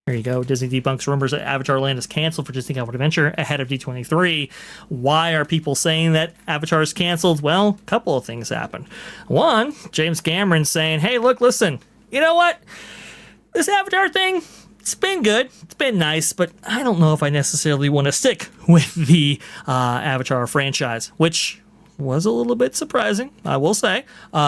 There you go. Disney debunks rumors that Avatar Land is canceled for Disney California Adventure ahead of D23. Why are people saying that Avatar is canceled? Well, a couple of things happened. One, James Cameron saying, hey, look, listen, you know what? This Avatar thing, it's been good. It's been nice, but I don't know if I necessarily want to stick with the Avatar franchise, which was a little bit surprising, I will say,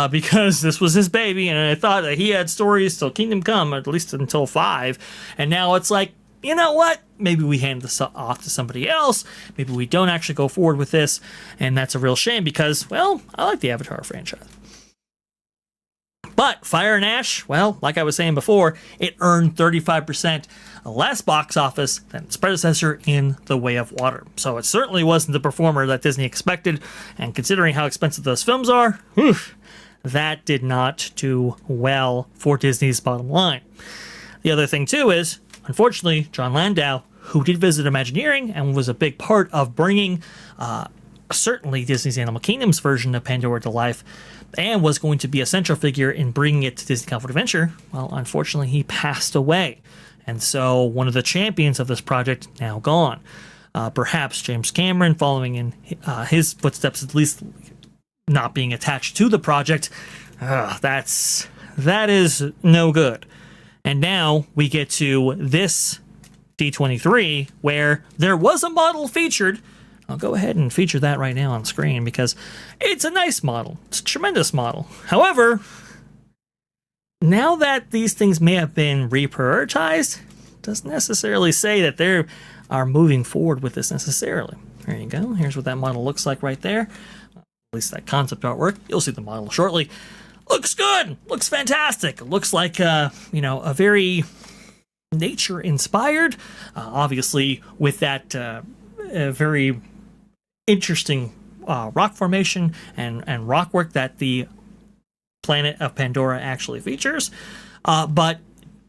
because this was his baby, and I thought that he had stories till Kingdom Come, at least until 5, and now it's like, you know what? Maybe we hand this off to somebody else. Maybe we don't actually go forward with this, and that's a real shame because, well, I like the Avatar franchise. But Fire and Ash, well, like I was saying before, it earned 35% less box office than its predecessor in The Way of Water. So it certainly wasn't the performer that Disney expected, and considering how expensive those films are, that did not do well for Disney's bottom line. The other thing, too, is, unfortunately, John Landau, who did visit Imagineering and was a big part of bringing certainly Disney's Animal Kingdom's version of Pandora to life, and was going to be a central figure in bringing it to Disney California Adventure, well, unfortunately, he passed away. And so one of the champions of this project now gone. Perhaps James Cameron, following in his footsteps, at least not being attached to the project, that is no good. And now we get to this D23, where there was a model featured. I'll go ahead and feature that right now on screen because it's a nice model. It's a tremendous model. However, now that these things may have been reprioritized, doesn't necessarily say that they are moving forward with this necessarily. There you go. Here's what that model looks like right there. At least that concept artwork. You'll see the model shortly. Looks good. Looks fantastic. Looks like a very nature-inspired, obviously with that very interesting rock formation and rock work that the planet of Pandora actually features, but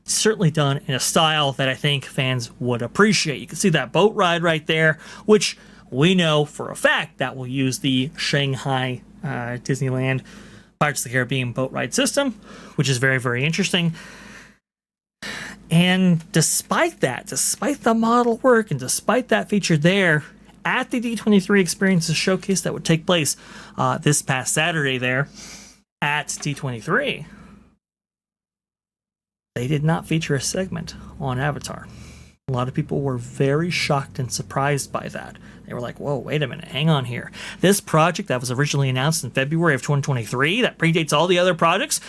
certainly done in a style that I think fans would appreciate. You can see that boat ride right there, which we know for a fact that will use the Shanghai Disneyland Pirates of the Caribbean boat ride system, which is very, very interesting. And despite the model work, and despite that feature there, at the D23 Experiences Showcase that would take place this past Saturday there at D23, they did not feature a segment on Avatar. A lot of people were very shocked and surprised by that. They were like, whoa, wait a minute, hang on here. This project that was originally announced in February of 2023, that predates all the other projects,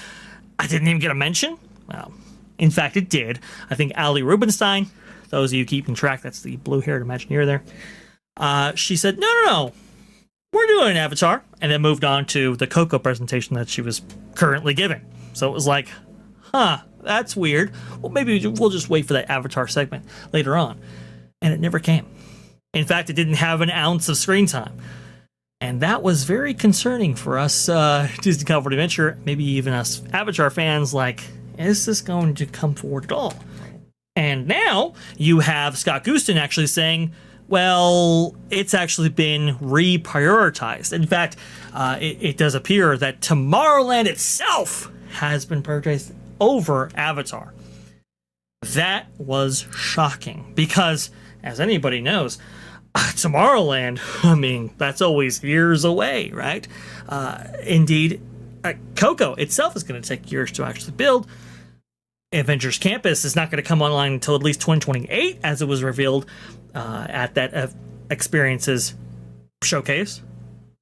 I didn't even get a mention? Well, in fact, it did. I think Ali Rubenstein, those of you keeping track, that's the blue-haired Imagineer there, she said, no, we're doing an Avatar, and then moved on to the Coco presentation that she was currently giving. So it was like, that's weird. Well, maybe we'll just wait for that Avatar segment later on. And it never came. In fact, it didn't have an ounce of screen time. And that was very concerning for us Disney California Adventure, maybe even us Avatar fans, like, is this going to come forward at all? And now you have Scott Gustin actually saying, well, it's actually been reprioritized. In fact, it does appear that Tomorrowland itself has been prioritized over Avatar. That was shocking because, as anybody knows, Tomorrowland, I mean, that's always years away, right? Indeed, Coco itself is going to take years to actually build. Avengers Campus is not going to come online until at least 2028, as it was revealed at that Experiences showcase.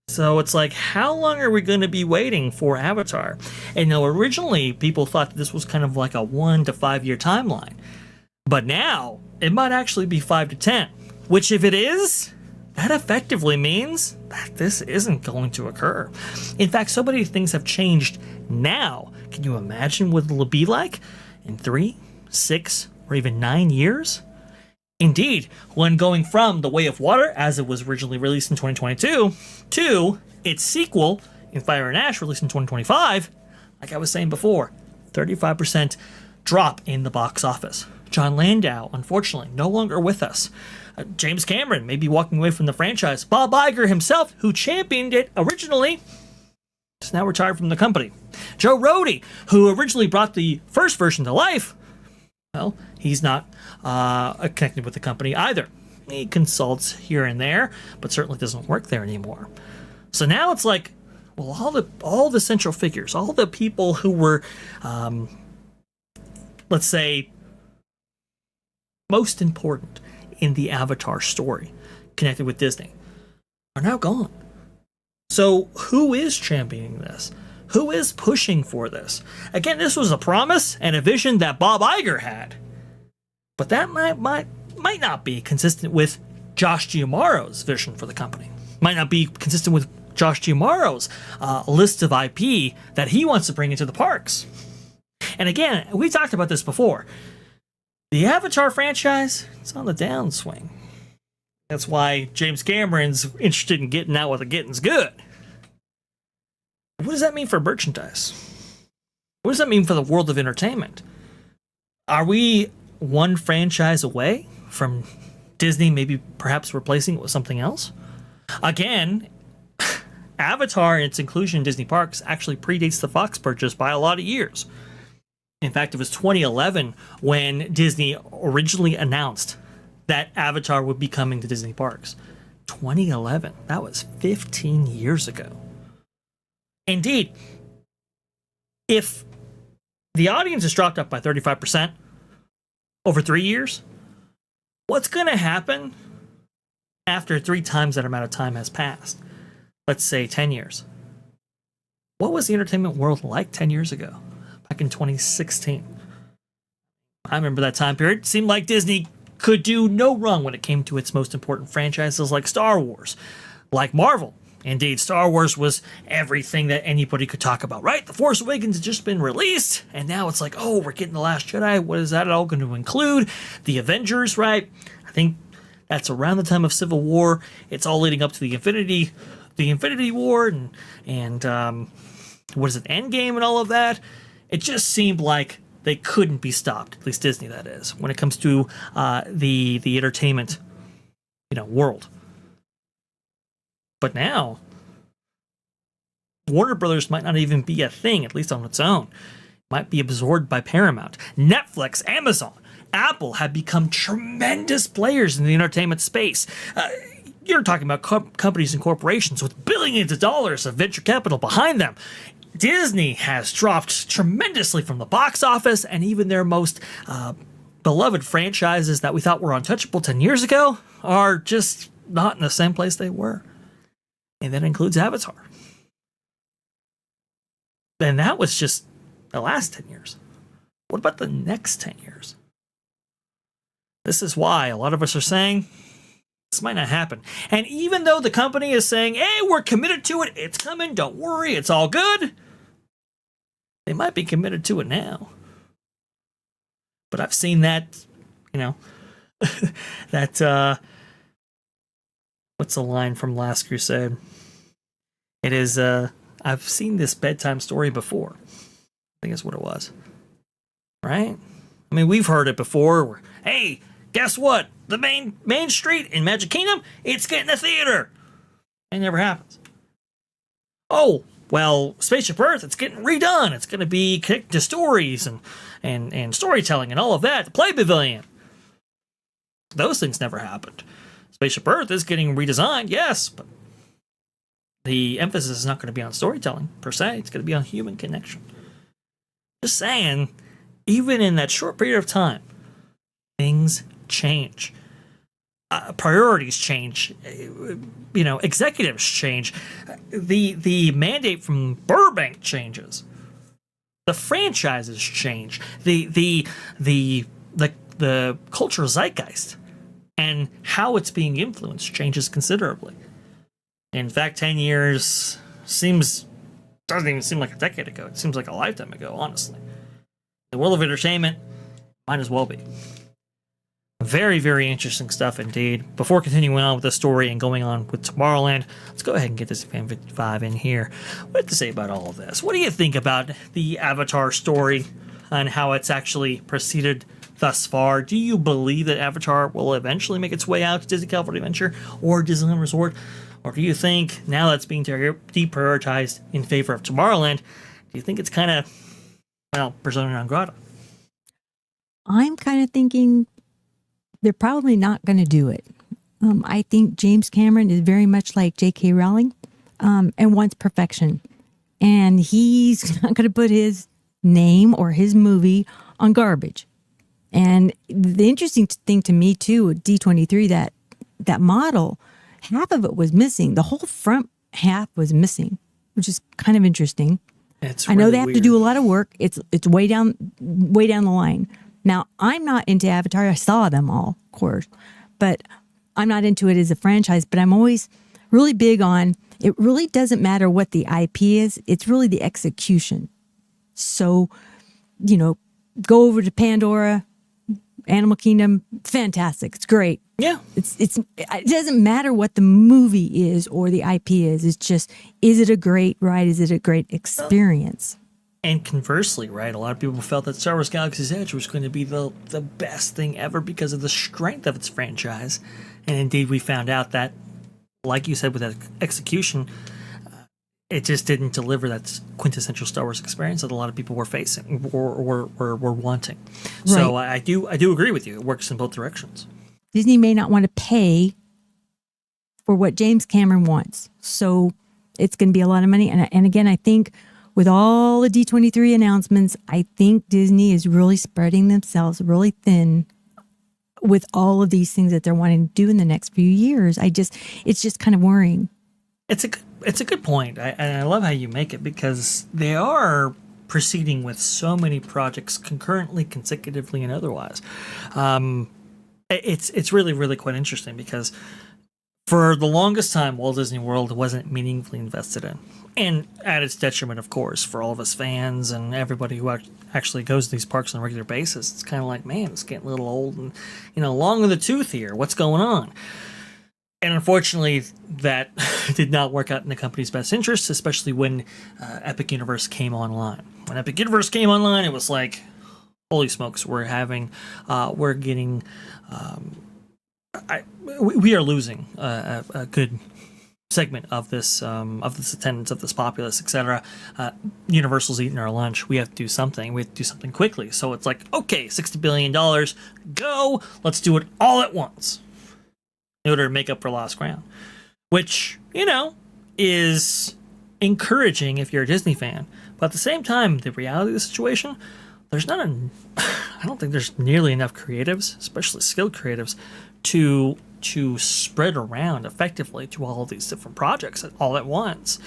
So it's like, how long are we going to be waiting for Avatar? And originally people thought that this was kind of like a 1 to 5 year timeline. But now it might actually be 5 to 10, which if it is, that effectively means that this isn't going to occur. In fact, so many things have changed now. Can you imagine what it'll be like in 3, 6, or even 9 years? Indeed, when going from The Way of Water, as it was originally released in 2022, to its sequel, In Fire and Ash, released in 2025, like I was saying before, 35% drop in the box office. John Landau, unfortunately, no longer with us. James Cameron may be walking away from the franchise. Bob Iger himself, who championed it originally, is now retired from the company. Joe Rohde, who originally brought the first version to life, well, he's not connected with the company either. He consults here and there, but certainly doesn't work there anymore. So now it's like, well, all the central figures, all the people who were, let's say, most important in the Avatar story connected with Disney are now gone. So who is championing this? Who is pushing for this? Again, this was a promise and a vision that Bob Iger had. But that might not be consistent with Josh Giammaro's vision for the company. Might not be consistent with Josh Giammaro's list of IP that he wants to bring into the parks. And again, we talked about this before. The Avatar franchise, it's on the downswing. That's why James Cameron's interested in getting out while the getting's good. What does that mean for merchandise? What does that mean for the world of entertainment? Are we one franchise away from Disney maybe perhaps replacing it with something else? Again, Avatar and its inclusion in Disney parks actually predates the Fox purchase by a lot of years. In fact, it was 2011 when Disney originally announced that Avatar would be coming to Disney parks. 2011. That was 15 years ago. Indeed, if the audience has dropped up by 35% over 3 years, what's going to happen after 3 times that amount of time has passed? Let's say 10 years. What was the entertainment world like 10 years ago? Back in 2016. I remember that time period. It seemed like Disney could do no wrong when it came to its most important franchises like Star Wars, like Marvel. Indeed, Star Wars was everything that anybody could talk about, right? The Force Awakens had just been released, and now it's like, oh, we're getting The Last Jedi. What is that all going to include? The Avengers, right? I think that's around the time of Civil War. It's all leading up to the Infinity War, and what is it, Endgame and all of that. It just seemed like they couldn't be stopped, at least Disney, that is, when it comes to the entertainment, world. But now, Warner Brothers might not even be a thing, at least on its own. It might be absorbed by Paramount. Netflix, Amazon, Apple have become tremendous players in the entertainment space. You're talking about companies and corporations with billions of dollars of venture capital behind them. Disney has dropped tremendously from the box office, and even their most beloved franchises that we thought were untouchable 10 years ago are just not in the same place they were. And that includes Avatar. And that was just the last 10 years. What about the next 10 years? This is why a lot of us are saying this might not happen. And even though the company is saying, hey, we're committed to it, it's coming, don't worry, it's all good, they might be committed to it now. But I've seen that, that, what's the line from Last Crusade? It is, I've seen this bedtime story before. I think that's what it was. Right? I mean, we've heard it before. Where, hey, guess what? The main street in Magic Kingdom, it's getting a theater. It never happens. Oh, well, Spaceship Earth, it's getting redone. It's going to be connected to stories and storytelling and all of that. The Play Pavilion. Those things never happened. Spaceship Earth is getting redesigned, yes, but the emphasis is not going to be on storytelling, per se. It's going to be on human connection. Just saying, even in that short period of time, things change. Priorities change. Executives change. The mandate from Burbank changes. The franchises change. The cultural zeitgeist and how it's being influenced changes considerably. In fact, 10 years doesn't even seem like a decade ago. It seems like a lifetime ago, honestly. The world of entertainment might as well be. Very, very interesting stuff indeed. Before continuing on with the story and going on with Tomorrowland, let's go ahead and get this Fan 55 in here. What do you have to say about all of this? What do you think about the Avatar story and how it's actually proceeded thus far? Do you believe that Avatar will eventually make its way out to Disney California Adventure or Disneyland Resort? Or do you think, now that's being deprioritized in favor of Tomorrowland, do you think it's kind of, persona non grata? I'm kind of thinking they're probably not going to do it. I think James Cameron is very much like J.K. Rowling and wants perfection. And he's not going to put his name or his movie on garbage. And the interesting thing to me, too, with D23, that model, half of it was missing. The whole front half was missing, which is kind of interesting. I know they have to do a lot of work. It's way down the line. Now, I'm not into Avatar. I saw them all, of course, but I'm not into it as a franchise. But I'm always really big on, it really doesn't matter what the IP is. It's really the execution. So, go over to Pandora, Animal Kingdom, fantastic. It's great. Yeah. It doesn't matter what the movie is or the IP is. It's just, is it a great ride? Is it a great experience? And conversely, right, a lot of people felt that Star Wars Galaxy's Edge was going to be the best thing ever because of the strength of its franchise. And indeed, we found out that, like you said, with that execution, it just didn't deliver that quintessential Star Wars experience that a lot of people were facing or were wanting. Right. So I do agree with you. It works in both directions. Disney may not want to pay for what James Cameron wants. So it's going to be a lot of money. And again, I think with all the D23 announcements, I think Disney is really spreading themselves really thin with all of these things that they're wanting to do in the next few years. It's just kind of worrying. It's a good point. I love how you make it because they are proceeding with so many projects concurrently, consecutively, and otherwise. It's really, really quite interesting because for the longest time, Walt Disney World wasn't meaningfully invested in. And at its detriment, of course, for all of us fans and everybody who actually goes to these parks on a regular basis. It's kind of like, man, it's getting a little old and, long in the tooth here. What's going on? And unfortunately, that did not work out in the company's best interests, especially when Epic Universe came online. When Epic Universe came online, it was like, holy smokes, we are losing a good segment of this attendance, of this populace, etc. Universal's eating our lunch. We have to do something. We have to do something quickly. So it's like, okay, $60 billion, go. Let's do it all at once in order to make up for lost ground, which, is encouraging if you're a Disney fan. But at the same time, the reality of the situation, I don't think there's nearly enough creatives, especially skilled creatives, to spread around effectively to all of these different projects all at once.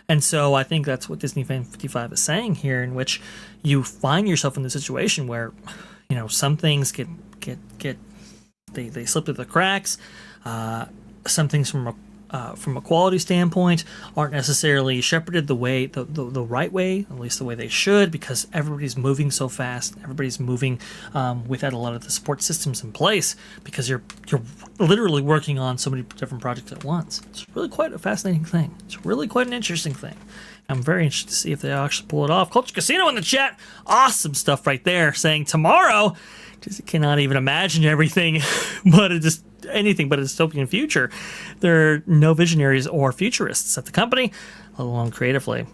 And so I think that's what Disney Fan 55 is saying here, in which you find yourself in the situation where, some things they slip through the cracks. Some things from from a quality standpoint, aren't necessarily shepherded the right way, at least the way they should, because everybody's moving so fast. Everybody's moving without a lot of the support systems in place, because you're literally working on so many different projects at once. It's really quite a fascinating thing. It's really quite an interesting thing. I'm very interested to see if they actually pull it off. Culture Casino in the chat, awesome stuff right there, saying tomorrow. Just cannot even imagine everything, but it just anything but a dystopian future. There are no visionaries or futurists at the company, let alone creatively.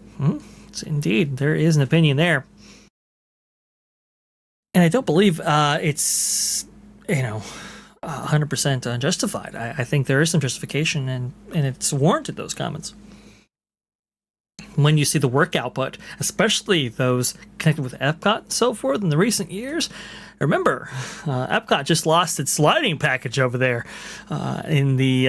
Indeed, there is an opinion there, and I don't believe it's 100% unjustified. I think there is some justification, and it's warranted, those comments. When you see the work output, especially those connected with Epcot and so forth in the recent years, remember, Epcot just lost its lighting package over there in the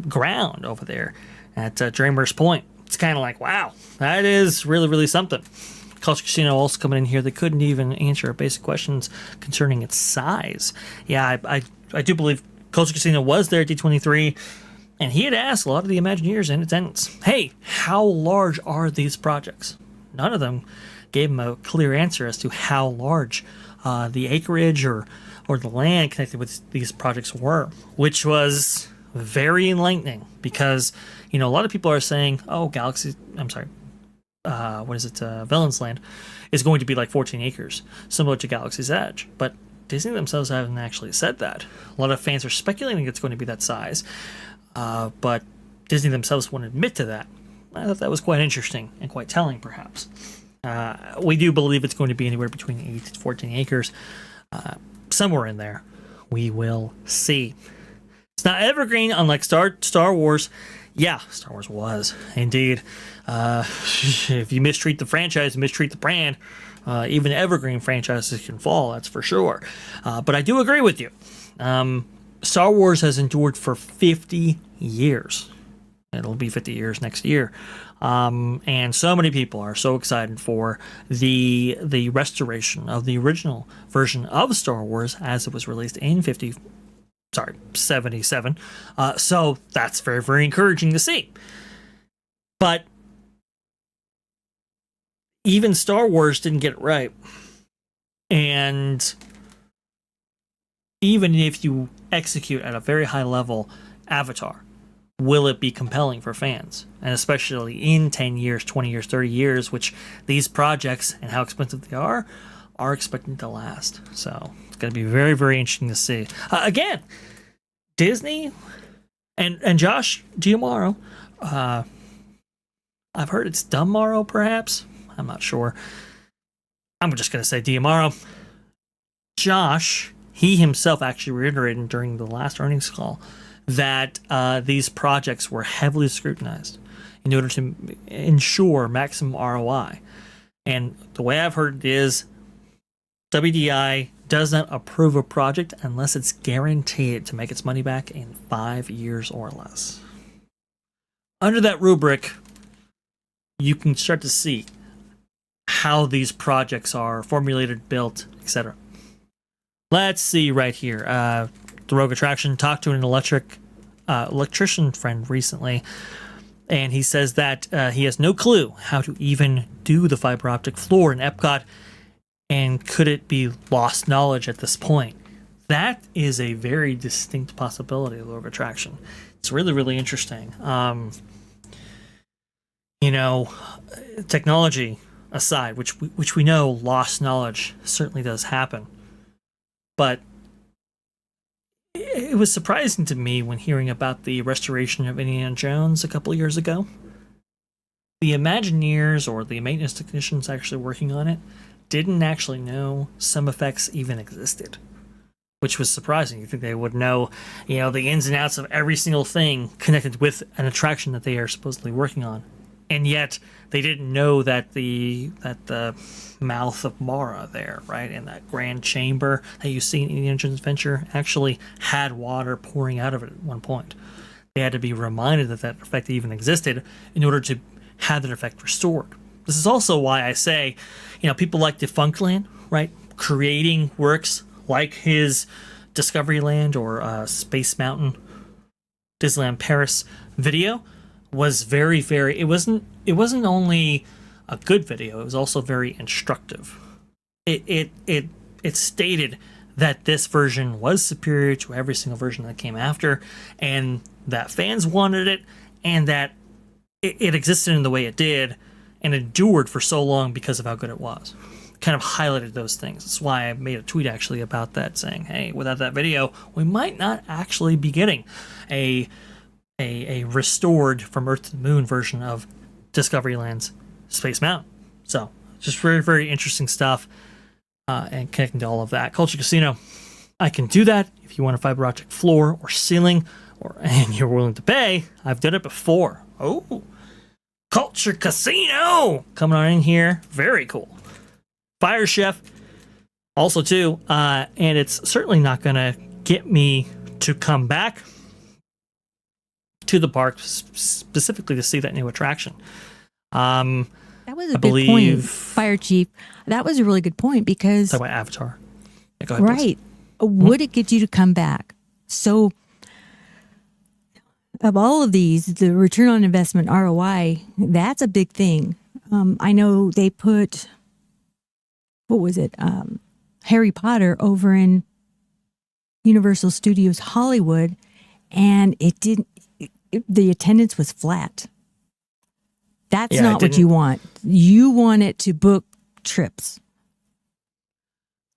ground over there at Dreamers Point. It's kind of like, wow, that is really, really something. Culture Casino also coming in here. They couldn't even answer basic questions concerning its size. Yeah, I do believe Culture Casino was there at D23. And he had asked a lot of the Imagineers in attendance, hey, how large are these projects? None of them gave him a clear answer as to how large the acreage or the land connected with these projects were, which was very enlightening, because, a lot of people are saying, oh, Villains Land is going to be like 14 acres, similar to Galaxy's Edge. But Disney themselves haven't actually said that. A lot of fans are speculating it's going to be that size. But Disney themselves won't admit to that. I thought that was quite interesting and quite telling, perhaps. We do believe it's going to be anywhere between 8 to 14 acres. Somewhere in there. We will see. It's not evergreen, unlike Star Wars. Yeah, Star Wars was, indeed. If you mistreat the franchise, mistreat the brand, even evergreen franchises can fall, that's for sure. But I do agree with you. Star Wars has endured for 50 years. It'll be 50 years next year. And so many people are so excited for the restoration of the original version of Star Wars as it was released in 77. So that's very, very encouraging to see. But even Star Wars didn't get it right. And even if you execute at a very high level Avatar, will it be compelling for fans? And especially in 10 years, 20 years, 30 years, which these projects and how expensive they are expected to last. So it's going to be very, very interesting to see. Again, Disney and Josh Giamaro, I've heard it's Dumaro, perhaps. I'm not sure. I'm just going to say Giamaro. Josh, he himself actually reiterated during the last earnings call that these projects were heavily scrutinized in order to ensure maximum ROI. And the way I've heard it is WDI does not approve a project unless it's guaranteed to make its money back in 5 years or less. Under that rubric, you can start to see how these projects are formulated, built, etc. Let's see right here. The Rogue Attraction talked to an electrician friend recently, and he says that he has no clue how to even do the fiber optic floor in Epcot, and could it be lost knowledge at this point? That is a very distinct possibility of the Rogue Attraction. It's really, really interesting. Technology aside, which we know lost knowledge certainly does happen, but it was surprising to me when hearing about the restoration of Indiana Jones a couple of years ago. The Imagineers, or the maintenance technicians actually working on it, didn't actually know some effects even existed, which was surprising. You think they would know, the ins and outs of every single thing connected with an attraction that they are supposedly working on, and yet they didn't know that the mouth of Mara there, right, in that grand chamber that you see in Indiana Jones Adventure, actually had water pouring out of it at one point. They had to be reminded that effect even existed in order to have that effect restored. This is also why I say, people like Defunctland, right, creating works like his Discoveryland or Space Mountain, Disneyland Paris video was very, very. It wasn't only a good video. It was also very instructive. It stated that this version was superior to every single version that came after, and that fans wanted it, and that it existed in the way it did, and endured for so long because of how good it was. Kind of highlighted those things. That's why I made a tweet actually about that, saying, hey, without that video, we might not actually be getting a restored from Earth to the Moon version of Discoveryland's Space Mountain. So, just very, very interesting stuff, and connecting to all of that. Culture Casino, I can do that if you want a fiber optic floor or ceiling, and you're willing to pay. I've done it before. Oh, Culture Casino coming on in here. Very cool. Fire Chef also too, and it's certainly not going to get me to come back to the park specifically to see that new attraction. That was a good point, Fire Chief. That was a really good point because... Talk about Avatar. Yeah, go ahead, right. Would it get you to come back? So, of all of these, the return on investment, ROI, that's a big thing. I know they put, what was it? Harry Potter over in Universal Studios Hollywood, and the attendance was flat. That's not what you want. You want it to book trips.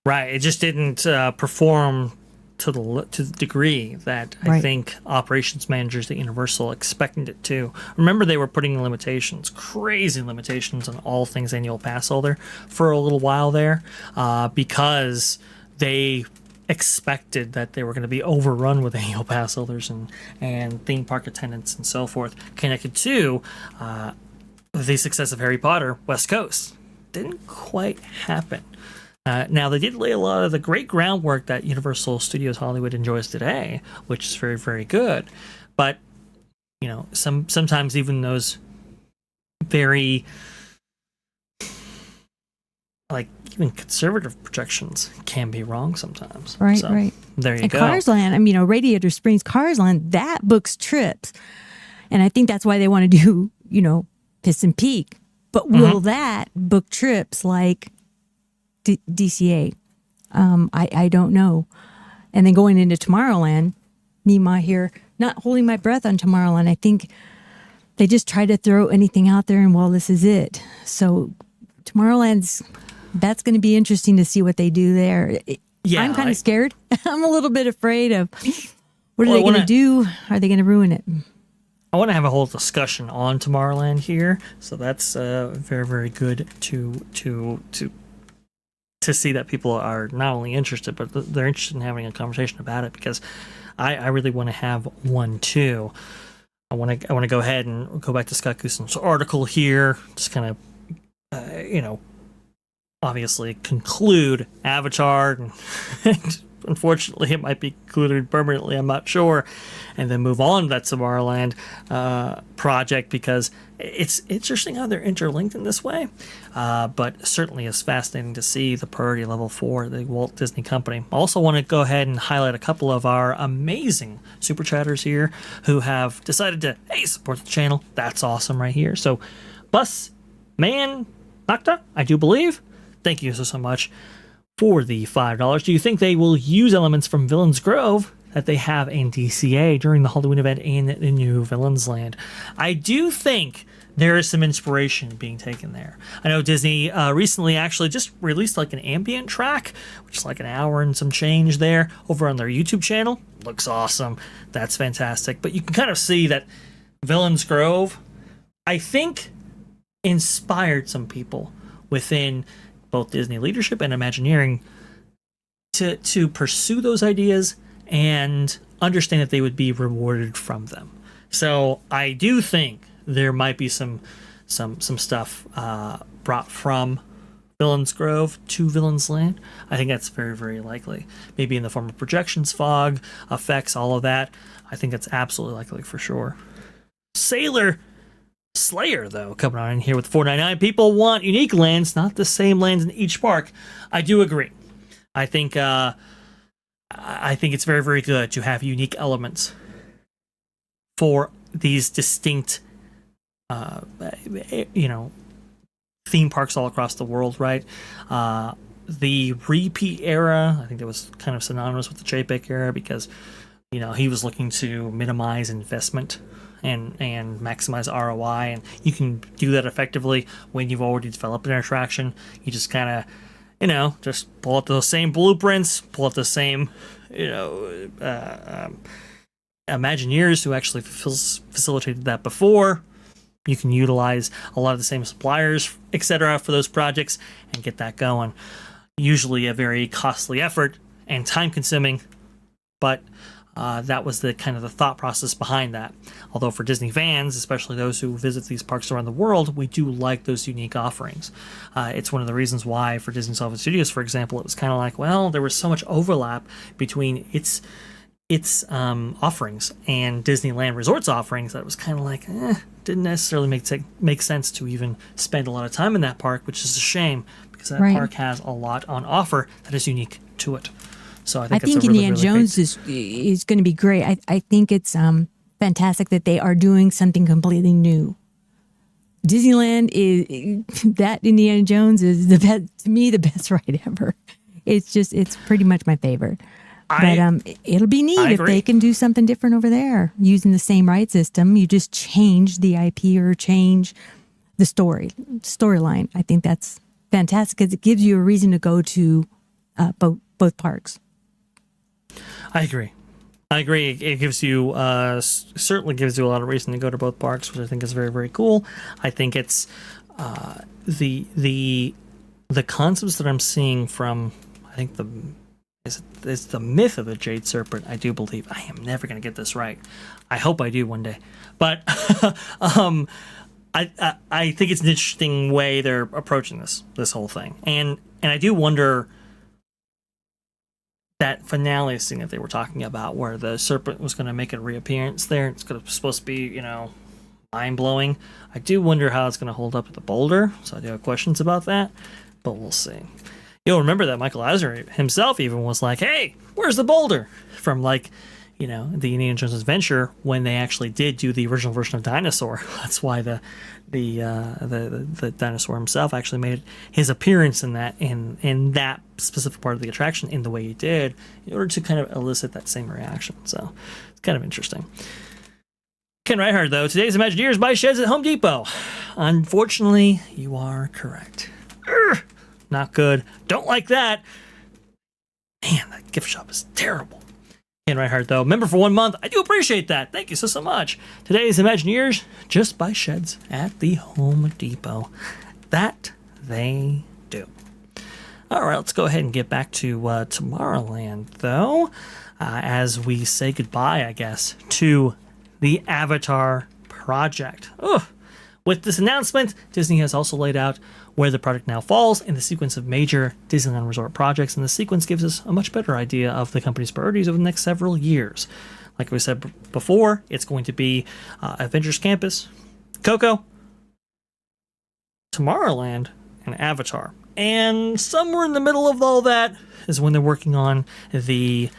Right. It just didn't perform to the degree that I think operations managers at Universal expected it to. Remember, they were putting limitations, crazy limitations on all things annual pass holder for a little while there, because they expected that they were going to be overrun with annual pass holders and theme park attendants and so forth, connected to the success of Harry Potter West Coast. Didn't quite happen. Now, they did lay a lot of the great groundwork that Universal Studios Hollywood enjoys today, which is very, very good. But, you know, sometimes even those very, like, even conservative projections can be wrong sometimes. Right, so, right. There you and go. Cars Land, I mean, Radiator Springs Cars Land, that books trips. And I think that's why they want to do, Piston Peak. But will that book trips like DCA? I don't know. And then going into Tomorrowland, Nima here, not holding my breath on Tomorrowland. I think they just try to throw anything out there and, well, this is it. So that's going to be interesting to see what they do there. Yeah, I'm kind of scared. I'm a little bit afraid of what are they going to do? Are they going to ruin it? I want to have a whole discussion on Tomorrowland here, so that's very, very good to see that people are not only interested, but they're interested in having a conversation about it, because I really want to have one too. I want to go ahead and go back to Scott Gooson's article here, just kind of, obviously conclude Avatar, and unfortunately it might be concluded permanently, I'm not sure, and then move on to that Tomorrowland project, because it's interesting how they're interlinked in this way, but certainly it's fascinating to see the priority level for the Walt Disney Company. I also want to go ahead and highlight a couple of our amazing super chatters here who have decided to, support the channel. That's awesome right here. So Bus Man Nakta, I do believe, thank you so much for the $5. Do you think they will use elements from Villains Grove that they have in DCA during the Halloween event in the new Villains Land? I do think there is some inspiration being taken there. I know Disney recently actually just released like an ambient track, which is like an hour and some change there over on their YouTube channel. Looks awesome. That's fantastic. But you can kind of see that Villains Grove, I think, inspired some people within both Disney leadership and Imagineering to pursue those ideas and understand that they would be rewarded from them. So I do think there might be some stuff brought from Villains Grove to Villains Land. I think that's very, very likely. Maybe in the form of projections, fog, effects, all of that. I think that's absolutely likely for sure. Sailor Slayer, though, coming on in here with $4.99. People want unique lands, not the same lands in each park. I do agree. I think it's very, very good to have unique elements for these distinct, theme parks all across the world, right? The repeat era, I think that was kind of synonymous with the Chapek era because, he was looking to minimize investment and maximize ROI, and you can do that effectively when you've already developed an attraction. You just kind of, just pull up those same blueprints, pull up the same, Imagineers who actually facilitated that before. You can utilize a lot of the same suppliers, etc., for those projects and get that going. Usually a very costly effort and time-consuming, but that was the kind of the thought process behind that. Although for Disney fans, especially those who visit these parks around the world, we do like those unique offerings. It's one of the reasons why for Disney Hollywood Studios, for example, it was kind of like, well, there was so much overlap between its offerings and Disneyland Resort's offerings that it was kind of like, didn't necessarily make sense to even spend a lot of time in that park, which is a shame because that park has a lot on offer that is unique to it. So I think Indiana Jones is going to be great. I think it's fantastic that they are doing something completely new. Disneyland that Indiana Jones is the best, to me, the best ride ever. It's pretty much my favorite. But it'll be neat if they can do something different over there using the same ride system. You just change the IP or change the storyline. I think that's fantastic because it gives you a reason to go to both parks. I agree. It gives you certainly gives you a lot of reason to go to both parks, which I think is very, very cool. I think it's the concepts that I'm seeing from it's the myth of the Jade Serpent. I do believe I am never going to get this right. I hope I do one day, but I think it's an interesting way they're approaching this whole thing, and I do wonder. That finale scene that they were talking about where the serpent was going to make a reappearance there, it's supposed to be, mind-blowing. I do wonder how it's going to hold up at the boulder, so I do have questions about that, but we'll see. You'll remember that Michael Eisner himself even was like, hey, where's the boulder? From the Indiana Jones Adventure when they actually did do the original version of Dinosaur. That's why the dinosaur himself actually made his appearance in that specific part of the attraction in the way he did in order to kind of elicit that same reaction. So it's kind of interesting. Ken Reinhardt, though, today's Imagineers buy sheds at Home Depot. Unfortunately, you are correct. Not good. Don't like that. Man, that gift shop is terrible. Ken Reinhardt, though, member for 1 month. I do appreciate that. Thank you so much. Today's Imagineers just buy sheds at the Home Depot. That they do. All right, let's go ahead and get back to Tomorrowland, though, as we say goodbye, I guess, to the Avatar project. With this announcement, Disney has also laid out where the project now falls in the sequence of major Disneyland Resort projects, and the sequence gives us a much better idea of the company's priorities over the next several years. Like we said before, it's going to be Avengers Campus, Coco, Tomorrowland, and Avatar. And somewhere in the middle of all that is when they're working on the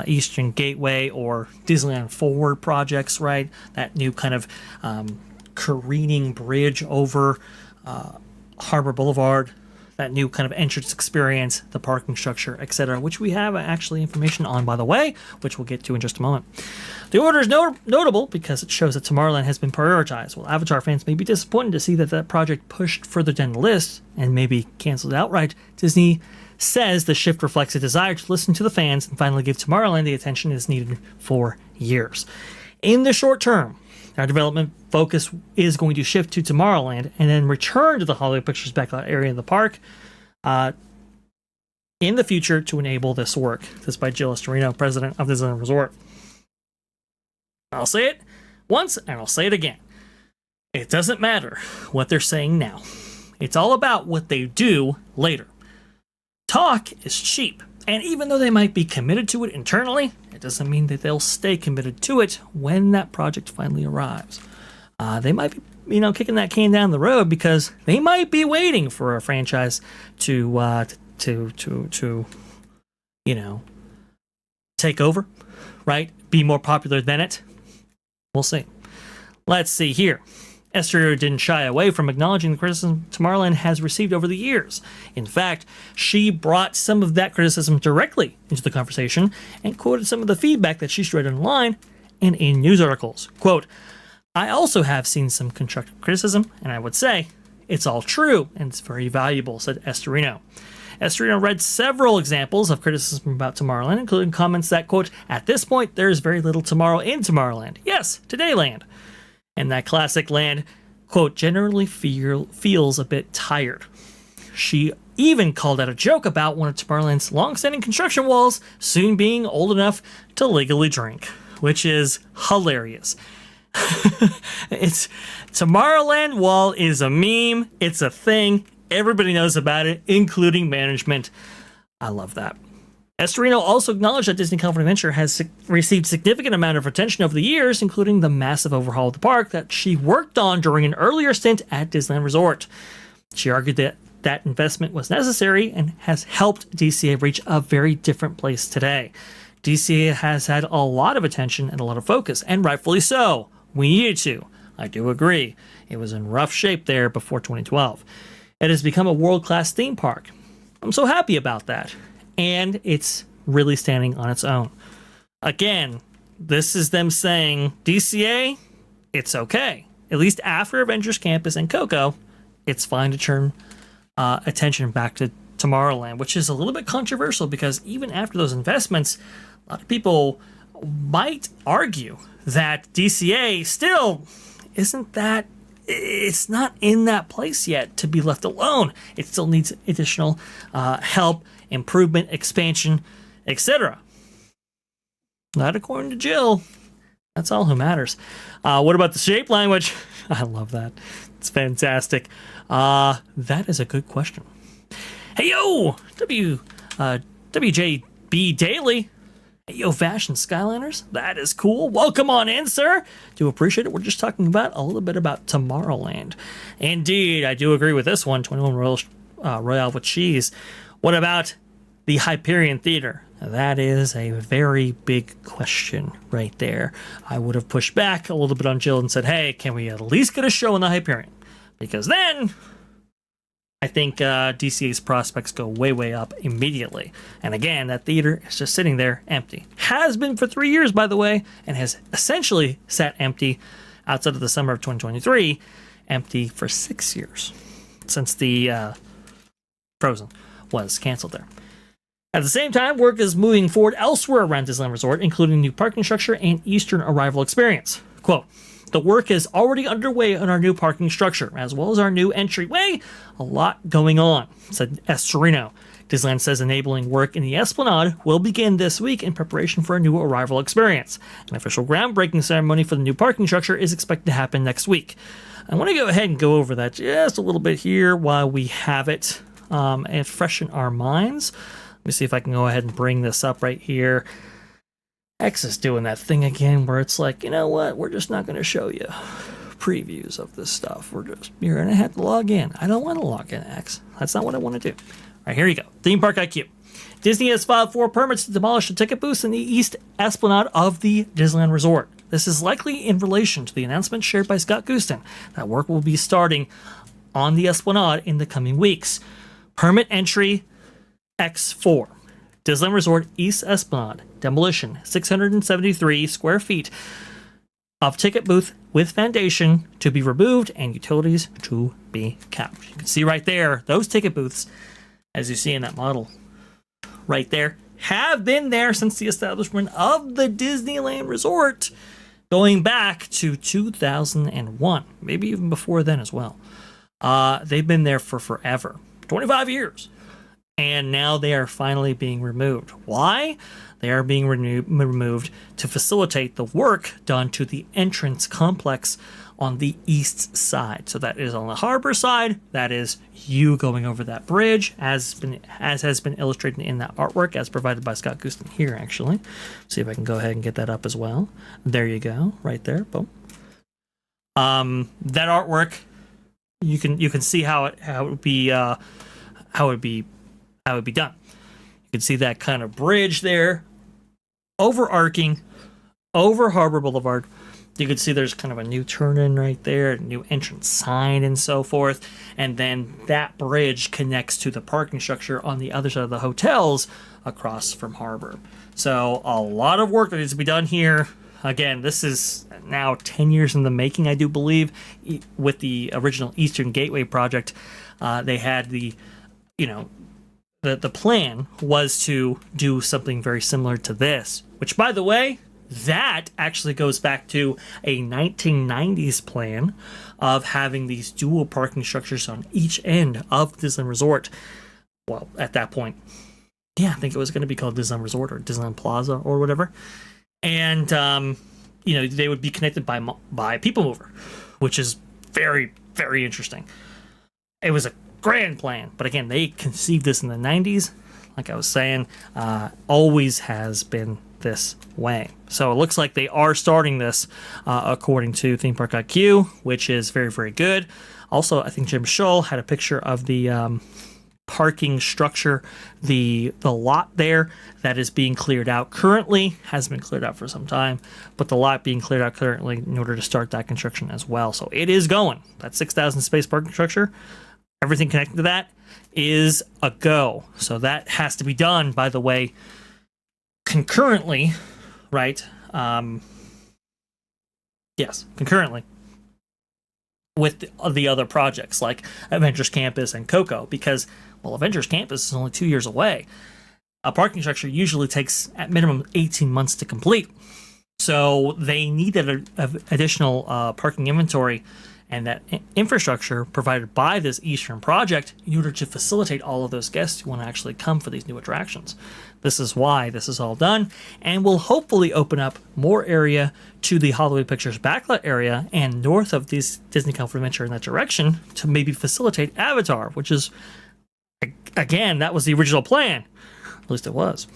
Eastern Gateway or Disneyland Forward projects, right? That new kind of careening bridge over Harbor Boulevard, that new kind of entrance experience, the parking structure, etc., which we have actually information on, by the way, which we'll get to in just a moment. The order is notable because it shows that Tomorrowland has been prioritized. While Avatar fans may be disappointed to see that project pushed further down the list and maybe canceled outright, Disney says the shift reflects a desire to listen to the fans and finally give Tomorrowland the attention it has needed for years. In the short term, our development focus is going to shift to Tomorrowland and then return to the Hollywood Pictures backlot area of the park in the future to enable this work. This is by Jill Estorino, president of Disneyland Resort. I'll say it once and I'll say it again. It doesn't matter what they're saying now. It's all about what they do later. Talk is cheap, and even though they might be committed to it internally, it doesn't mean that they'll stay committed to it when that project finally arrives. They might be, kicking that can down the road because they might be waiting for a franchise to take over, right? Be more popular than it. We'll see. Let's see here. Estorino didn't shy away from acknowledging the criticism Tomorrowland has received over the years. In fact, she brought some of that criticism directly into the conversation and quoted some of the feedback that she's read online and in news articles. Quote, I also have seen some constructive criticism, and I would say it's all true and it's very valuable, said Estorino. Estorino read several examples of criticism about Tomorrowland, including comments that, quote, at this point, there is very little tomorrow in Tomorrowland. Yes, Todayland. And that classic land, quote, generally feels a bit tired. She even called out a joke about one of Tomorrowland's long-standing construction walls soon being old enough to legally drink, which is hilarious. It's Tomorrowland wall is a meme. It's a thing. Everybody knows about it, including management. I love that. Estorino also acknowledged that Disney California Adventure has received significant amount of attention over the years, including the massive overhaul of the park that she worked on during an earlier stint at Disneyland Resort. She argued that that investment was necessary and has helped DCA reach a very different place today. DCA has had a lot of attention and a lot of focus, and rightfully so. We needed to. I do agree. It was in rough shape there before 2012. It has become a world-class theme park. I'm so happy about that. And it's really standing on its own. Again, this is them saying, DCA, it's okay. At least after Avengers Campus and Coco, it's fine to turn attention back to Tomorrowland, which is a little bit controversial because even after those investments, a lot of people might argue that DCA still isn't that, it's not in that place yet to be left alone. It still needs additional help, improvement, expansion, etc. Not according to Jill. That's all who matters. What about the shape language? I love that. It's fantastic. That is a good question. Hey, yo! WJB Daily. Hey, yo, Vash and Skyliners. That is cool. Welcome on in, sir. Do appreciate it. We're just talking about a little bit about Tomorrowland. Indeed, I do agree with this one. 21 Royale with cheese. What about the Hyperion Theater? That is a very big question right there. I would have pushed back a little bit on Jill and said, hey, can we at least get a show in the Hyperion? Because then I think DCA's prospects go way, way up immediately. And again, that theater is just sitting there empty. Has been for 3 years, by the way, and has essentially sat empty outside of the summer of 2023, empty for 6 years since the Frozen was canceled there. At the same time, work is moving forward elsewhere around Disneyland Resort, including new parking structure and Eastern arrival experience. Quote, the work is already underway on our new parking structure, as well as our new entryway. A lot going on, said Estorino. Disneyland says enabling work in the Esplanade will begin this week in preparation for a new arrival experience. An official groundbreaking ceremony for the new parking structure is expected to happen next week. I want to go ahead and go over that just a little bit here while we have it and freshen our minds. Let me see if I can go ahead and bring this up right here. X is doing that thing again where it's like, you know what? We're just not going to show you previews of this stuff. You're going to have to log in. I don't want to log in, X. That's not what I want to do. All right, here you go. Theme Park IQ. Disney has filed 4 permits to demolish the ticket booths in the East Esplanade of the Disneyland Resort. This is likely in relation to the announcement shared by Scott Gustin that work will be starting on the Esplanade in the coming weeks. Permit entry X4. Disneyland Resort East Esplanade. Demolition 673 square feet of ticket booth with foundation to be removed and utilities to be kept. You can see right there, those ticket booths, as you see in that model right there, have been there since the establishment of the Disneyland Resort going back to 2001, maybe even before then as well. They've been there for forever, 25 years. And now they are finally being removed. Why? They are being removed to facilitate the work done to the entrance complex on the east side. So that is on the harbor side. That is you going over that bridge, as has been illustrated in that artwork, as provided by Scott Gustin here, actually. See if I can go ahead and get that up as well. There you go, right there. Boom. That artwork, you can see how it would be done. You can see that kind of bridge there, overarching over Harbor Boulevard, You can see there's kind of a new turn-in right there, a new entrance sign and so forth. And then that bridge connects to the parking structure on the other side of the hotels across from Harbor. So a lot of work that needs to be done here. Again, this is now 10 years in the making, I do believe. With the original Eastern Gateway project, they had the plan was to do something very similar to this, which, by the way, that actually goes back to a 1990s plan of having these dual parking structures on each end of Disneyland Resort. Well, at that point, yeah, I think it was going to be called Disneyland Resort or Disneyland Plaza or whatever. And, they would be connected by People Mover, which is very, very interesting. It was a grand plan, but again, they conceived this in the 90s. Like I was saying, always has been this way. So it looks like they are starting this according to Theme Park IQ, which is very, very good. Also, I think Jim Shull had a picture of the parking structure, the lot there that is being cleared out currently. Hasn't been cleared out for some time, but the lot being cleared out currently in order to start that construction as well. So it is going. That 6,000 space parking structure, everything connected to that is a go. So that has to be done, by the way, concurrently, right? Yes, concurrently with the other projects like Avengers Campus and Coco, because, well, Avengers Campus is only 2 years away. A parking structure usually takes at minimum 18 months to complete. So they needed an additional parking inventory and that infrastructure provided by this Eastern project in order to facilitate all of those guests who want to actually come for these new attractions. This is why this is all done, and will hopefully open up more area to the Hollywood Pictures backlit area and north of this Disney California Adventure in that direction to maybe facilitate Avatar, which is, again, that was the original plan. At least it was.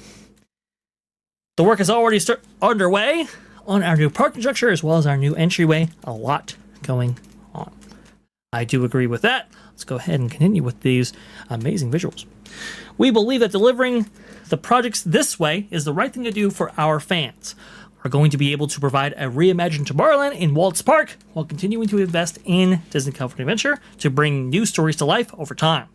The work is already underway on our new parking structure as well as our new entryway. A lot going on. I do agree with that. Let's go ahead and continue with these amazing visuals. We believe that delivering the projects this way is the right thing to do for our fans. We're going to be able to provide a reimagined Tomorrowland in Walt's Park while continuing to invest in Disney California Adventure to bring new stories to life over time.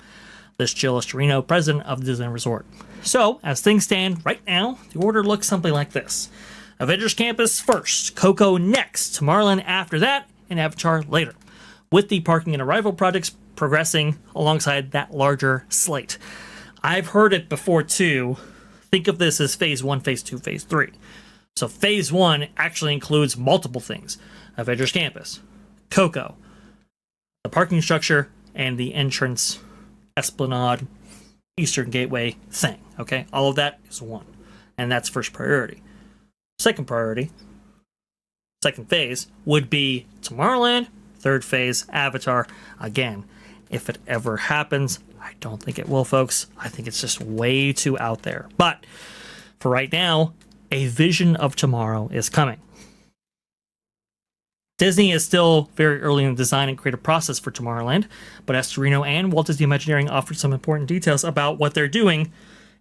This Jill Estorino, president of the Disneyland Resort. So, as things stand right now, the order looks something like this. Avengers Campus first, Coco next, Tomorrowland after that, and Avatar later, with the parking and arrival projects progressing alongside that larger slate. I've heard it before too. Think of this as phase 1, phase 2, phase 3. So phase 1 actually includes multiple things. Avengers Campus, Coco, the parking structure, and the entrance, Esplanade, Eastern Gateway thing. Okay, all of that is one. And that's first priority. Second priority, second phase, would be Tomorrowland. Third phase, Avatar. Again, if it ever happens, I don't think it will, folks. I think it's just way too out there. But for right now, a vision of tomorrow is coming. Disney is still very early in the design and creative process for Tomorrowland, but Estorino and Walt Disney Imagineering offered some important details about what they're doing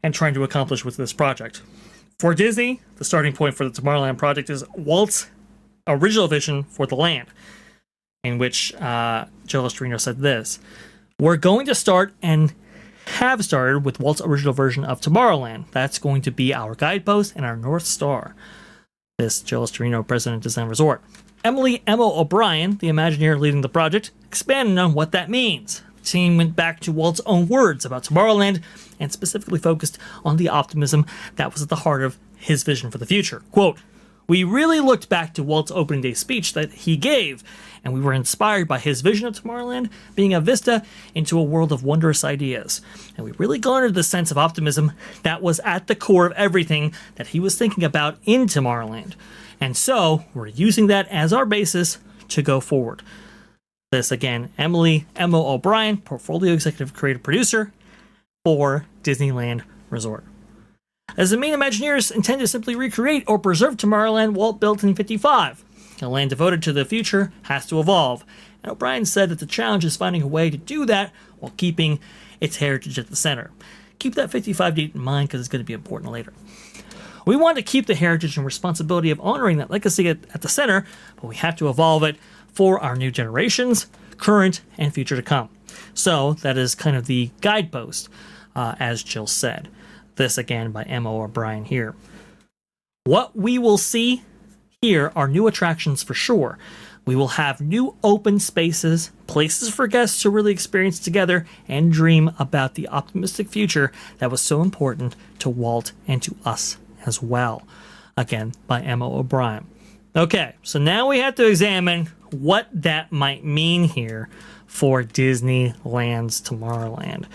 and trying to accomplish with this project. For Disney, the starting point for the Tomorrowland project is Walt's original vision for the land, in which Joe Estorino said this: "We're going to start and have started with Walt's original version of Tomorrowland. That's going to be our guidepost and our North Star." This Joe Estorino, president of Disneyland Resort. Emily O'Brien, the Imagineer leading the project, expanded on what that means. The team went back to Walt's own words about Tomorrowland and specifically focused on the optimism that was at the heart of his vision for the future. Quote, "We really looked back to Walt's opening day speech that he gave, and we were inspired by his vision of Tomorrowland being a vista into a world of wondrous ideas. And we really garnered the sense of optimism that was at the core of everything that he was thinking about in Tomorrowland. And so, we're using that as our basis to go forward." This again, Emily O'Brien, Portfolio Executive Creative Producer for Disneyland Resort. As the main Imagineers intend to simply recreate or preserve Tomorrowland Walt built in 55. A land devoted to the future has to evolve, and O'Brien said that the challenge is finding a way to do that while keeping its heritage at the center. Keep that 55 date in mind because it's going to be important later. We want to keep the heritage and responsibility of honoring that legacy at the center, but we have to evolve it for our new generations, current and future to come. So that is kind of the guidepost, as Jill said. This again by M.O. O'Brien here. What we will see here are new attractions for sure. We will have new open spaces, places for guests to really experience together and dream about the optimistic future that was so important to Walt and to us as well. Again, by M.O. O'Brien. Okay, so now we have to examine what that might mean here for Disneyland's Tomorrowland.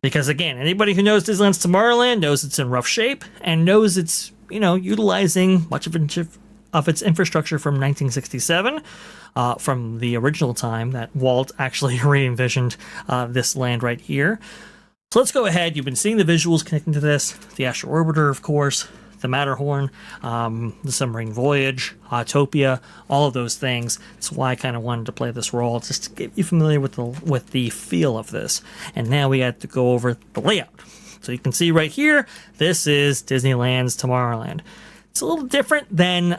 Because again, anybody who knows Disneyland's Tomorrowland knows it's in rough shape and knows it's, utilizing much of its infrastructure from 1967, from the original time that Walt actually re-envisioned this land right here. So let's go ahead. You've been seeing the visuals connecting to this. The Astro Orbiter, of course, the Matterhorn, the Submarine Voyage, Autopia, all of those things. That's why I kind of wanted to play this role, just to get you familiar with the feel of this. And now we have to go over the layout. So you can see right here, this is Disneyland's Tomorrowland. It's a little different than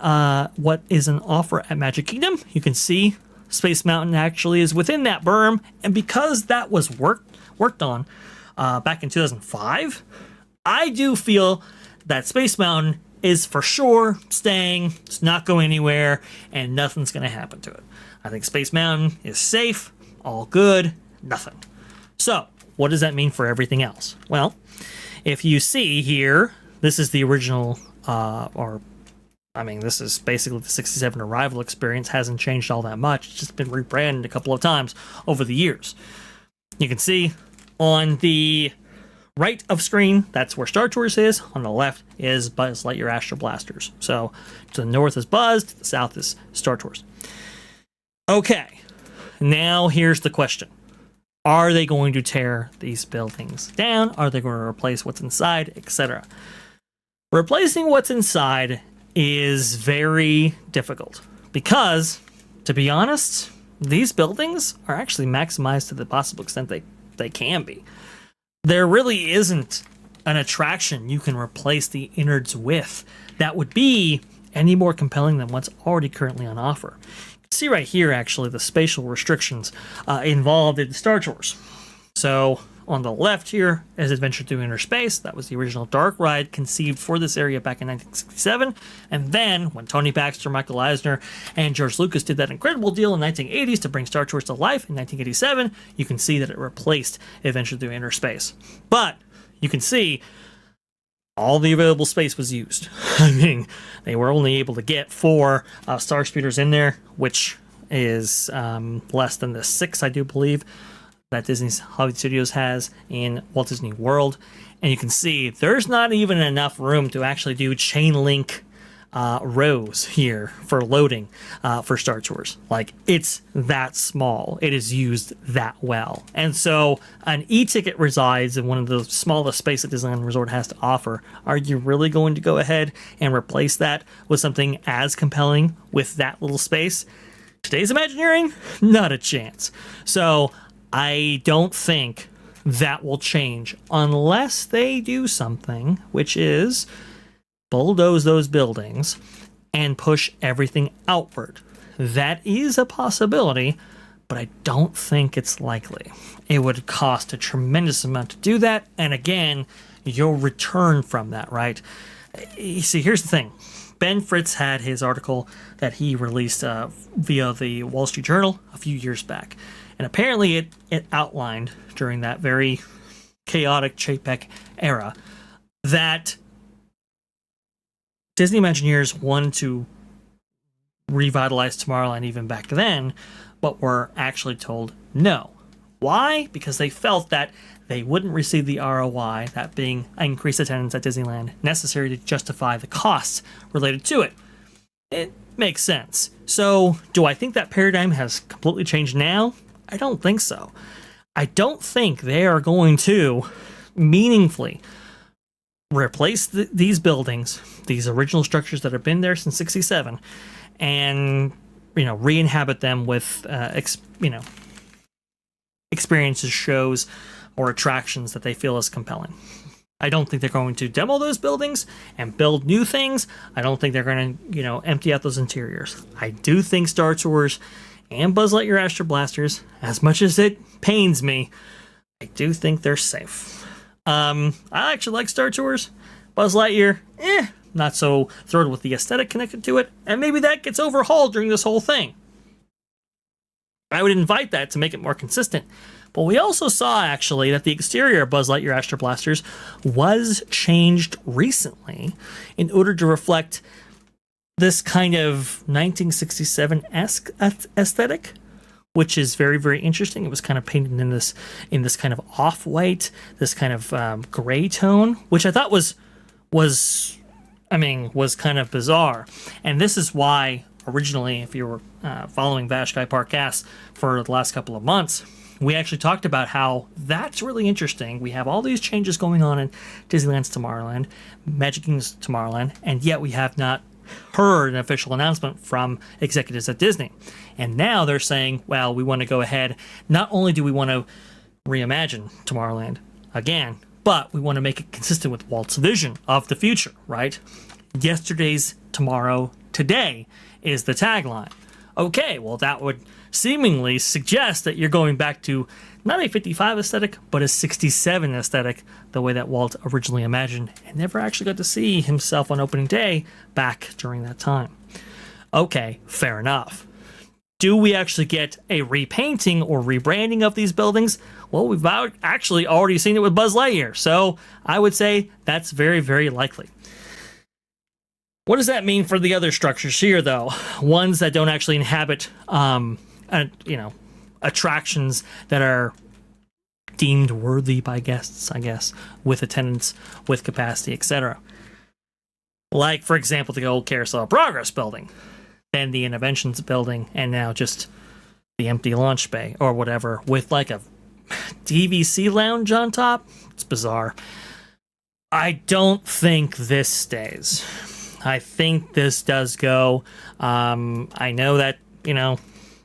what is an offer at Magic Kingdom. You can see Space Mountain actually is within that berm, and because that was worked on back in 2005, I do feel that Space Mountain is for sure staying. It's not going anywhere, and nothing's going to happen to it. I think Space Mountain is safe, all good, nothing. So, what does that mean for everything else? Well, if you see here, this is the original, this is basically the 67 arrival experience. Hasn't changed all that much. It's just been rebranded a couple of times over the years. You can see on the right of screen, that's where Star Tours is. On the left is Buzz Lightyear Astro Blasters. So to the north is Buzz, to the south is Star Tours. Okay, now here's the question. Are they going to tear these buildings down? Are they going to replace what's inside, etc.? Replacing what's inside is very difficult because, to be honest, these buildings are actually maximized to the possible extent they can be. There really isn't an attraction you can replace the innards with that would be any more compelling than what's already currently on offer. You can see right here, actually, the spatial restrictions involved in Star Tours. So on the left here is Adventure Through Inner Space. That was the original dark ride conceived for this area back in 1967. And then when Tony Baxter, Michael Eisner, and George Lucas did that incredible deal in the 1980s to bring Star Tours to life in 1987, you can see that it replaced Adventure Through Inner Space. But you can see all the available space was used. I mean, they were only able to get 4 Star Speeders in there, which is less than the 6, I do believe, that Disney's Hollywood Studios has in Walt Disney World. And you can see there's not even enough room to actually do chain link rows here for loading for Star Tours. Like, it's that small. It is used that well. And so an e-ticket resides in one of the smallest space that Disneyland Resort has to offer. Are you really going to go ahead and replace that with something as compelling with that little space? Today's Imagineering? Not a chance. So I don't think that will change unless they do something, which is bulldoze those buildings and push everything outward. That is a possibility, but I don't think it's likely. It would cost a tremendous amount to do that, and again, you'll return from that, right? You see, here's the thing. Ben Fritz had his article that he released via the Wall Street Journal a few years back. And apparently it outlined during that very chaotic Chapek era that Disney Imagineers wanted to revitalize Tomorrowland even back then, but were actually told no. Why? Because they felt that they wouldn't receive the ROI, that being increased attendance at Disneyland, necessary to justify the costs related to it. It makes sense. So, do I think that paradigm has completely changed now? I don't think so. I don't think they are going to meaningfully replace these buildings, these original structures that have been there since '67, and re-inhabit them with experiences, shows, or attractions that they feel is compelling. I don't think they're going to demo those buildings and build new things. I don't think they're going to, empty out those interiors. I do think Star Tours and Buzz Lightyear Astro Blasters, as much as it pains me, I do think they're safe. I actually like Star Tours. Buzz Lightyear, not so thrilled with the aesthetic connected to it, and maybe that gets overhauled during this whole thing. I would invite that to make it more consistent. But we also saw, actually, that the exterior of Buzz Lightyear Astro Blasters was changed recently in order to reflect this kind of 1967-esque aesthetic, which is very, very interesting. It was kind of painted in this kind of off-white, this kind of gray tone, which I thought was kind of bizarre. And this is why, originally, if you were following Vash Sky ParkCast for the last couple of months, we actually talked about how that's really interesting. We have all these changes going on in Disneyland's Tomorrowland, Magic Kingdom's Tomorrowland, and yet we have not heard an official announcement from executives at Disney. And now they're saying, well, we want to go ahead. Not only do we want to reimagine Tomorrowland again, but we want to make it consistent with Walt's vision of the future, right? Yesterday's tomorrow, today is the tagline. Okay, well, that would seemingly suggest that you're going back to not a 55 aesthetic, but a 67 aesthetic, the way that Walt originally imagined and never actually got to see himself on opening day back during that time. Okay, fair enough. Do we actually get a repainting or rebranding of these buildings? Well, we've actually already seen it with Buzz Lightyear, so I would say that's very, very likely. What does that mean for the other structures here, though? Ones that don't actually inhabit, attractions that are deemed worthy by guests, I guess, with attendance, with capacity, etc. Like, for example, the old Carousel of Progress building, then the Interventions building, and now just the empty launch bay or whatever with like a DVC lounge on top. It's bizarre. I don't think this stays. I think this does go. I know that,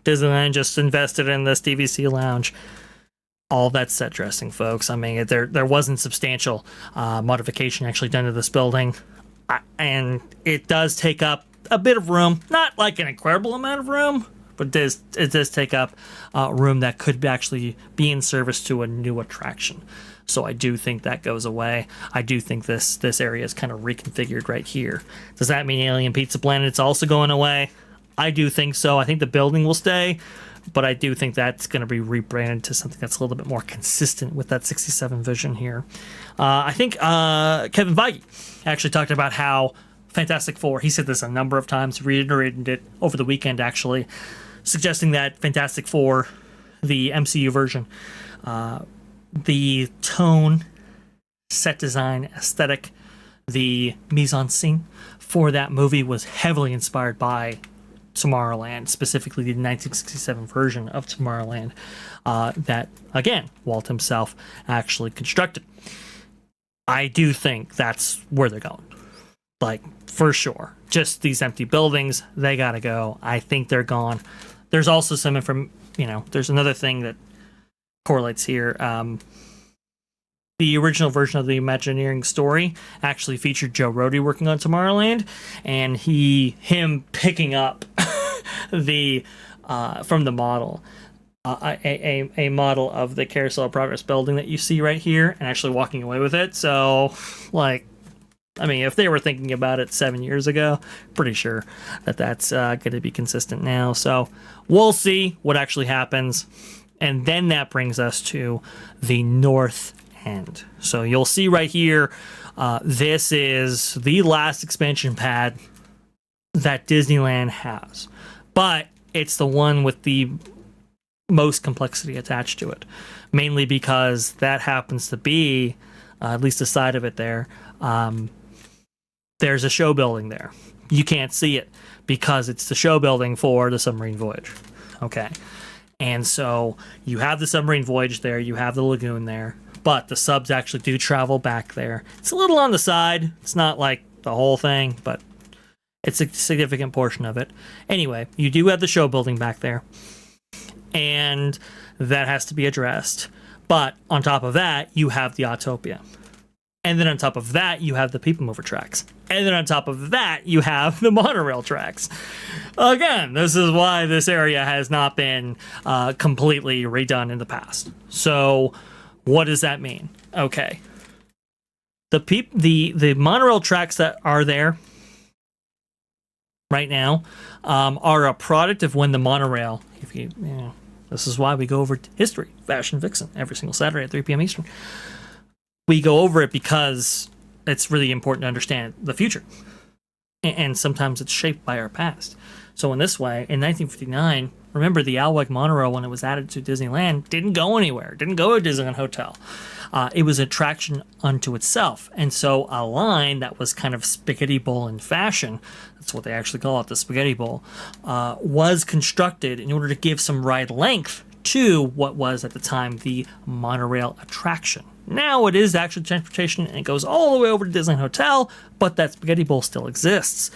Disneyland just invested in this DVC lounge. All that set dressing, folks. I mean, there wasn't substantial modification actually done to this building. And it does take up a bit of room. Not like an incredible amount of room, but it does take up room that could actually be in service to a new attraction. So I do think that goes away. I do think this area is kind of reconfigured right here. Does that mean Alien Pizza Planet's also going away? I do think so. I think the building will stay, but I do think that's going to be rebranded to something that's a little bit more consistent with that 67 vision here. I think Kevin Feige actually talked about how Fantastic Four, he said this a number of times, reiterated it over the weekend actually, suggesting that Fantastic Four, the MCU version, the tone, set design, aesthetic, the mise-en-scene for that movie was heavily inspired by Tomorrowland, specifically the 1967 version of Tomorrowland that, again, Walt himself actually constructed. I do think that's where they're going. Like, for sure. Just these empty buildings, they gotta go. I think they're gone. There's also some there's another thing that correlates here. The original version of the Imagineering story actually featured Joe Rohde working on Tomorrowland, and him picking up the from the model a model of the Carousel of Progress building that you see right here, and actually walking away with it. So, if they were thinking about it 7 years ago, pretty sure that's going to be consistent now. So we'll see what actually happens. And then that brings us to the north end. So you'll see right here, this is the last expansion pad that Disneyland has. But it's the one with the most complexity attached to it. Mainly because that happens to be, at least the side of it there, there's a show building there. You can't see it because it's the show building for the submarine voyage. Okay. And so you have the submarine voyage there, you have the lagoon there, but the subs actually do travel back there. It's a little on the side. It's not like the whole thing, but it's a significant portion of it. Anyway, you do have the show building back there, and that has to be addressed. But on top of that, you have the Autopia. And then on top of that, you have the People Mover tracks. And then on top of that, you have the monorail tracks. Again, this is why this area has not been completely redone in the past. So what does that mean? Okay. The monorail tracks that are there right now are a product of when the monorail, this is why we go over history, Fashion Vixen, every single Saturday at 3 p.m. Eastern. We go over it because it's really important to understand the future. And sometimes it's shaped by our past. So in this way, in 1959, remember the Alweg monorail, when it was added to Disneyland, didn't go anywhere. Didn't go to Disneyland Hotel. It was an attraction unto itself. And so a line that was kind of spaghetti bowl in fashion, that's what they actually call it, the spaghetti bowl, was constructed in order to give some ride length to what was at the time the monorail attraction. Now it is actually transportation and it goes all the way over to Disneyland Hotel, but that spaghetti bowl still exists.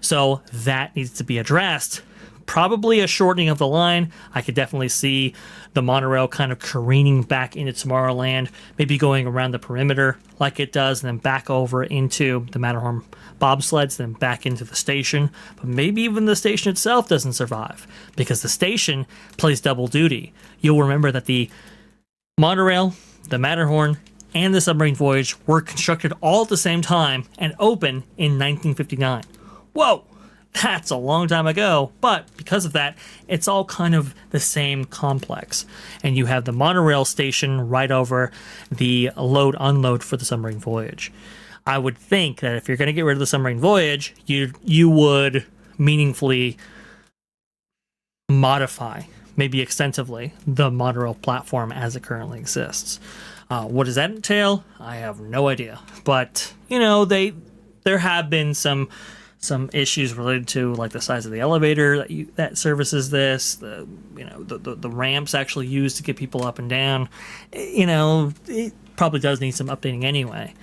So that needs to be addressed. Probably a shortening of the line. I could definitely see the monorail kind of careening back into Tomorrowland, maybe going around the perimeter like it does, and then back over into the Matterhorn bobsleds, then back into the station. But maybe even the station itself doesn't survive, because the station plays double duty. You'll remember that the monorail, the Matterhorn, and the submarine voyage were constructed all at the same time and open in 1959. Whoa! That's a long time ago, but because of that, it's all kind of the same complex. And you have the monorail station right over the load-unload for the submarine voyage. I would think that if you're going to get rid of the submarine voyage, you would meaningfully modify, maybe extensively, the monorail platform as it currently exists. What does that entail? I have no idea. But, there have been some issues related to, like, the size of the elevator that services this, the ramps actually used to get people up and down. It probably does need some updating anyway.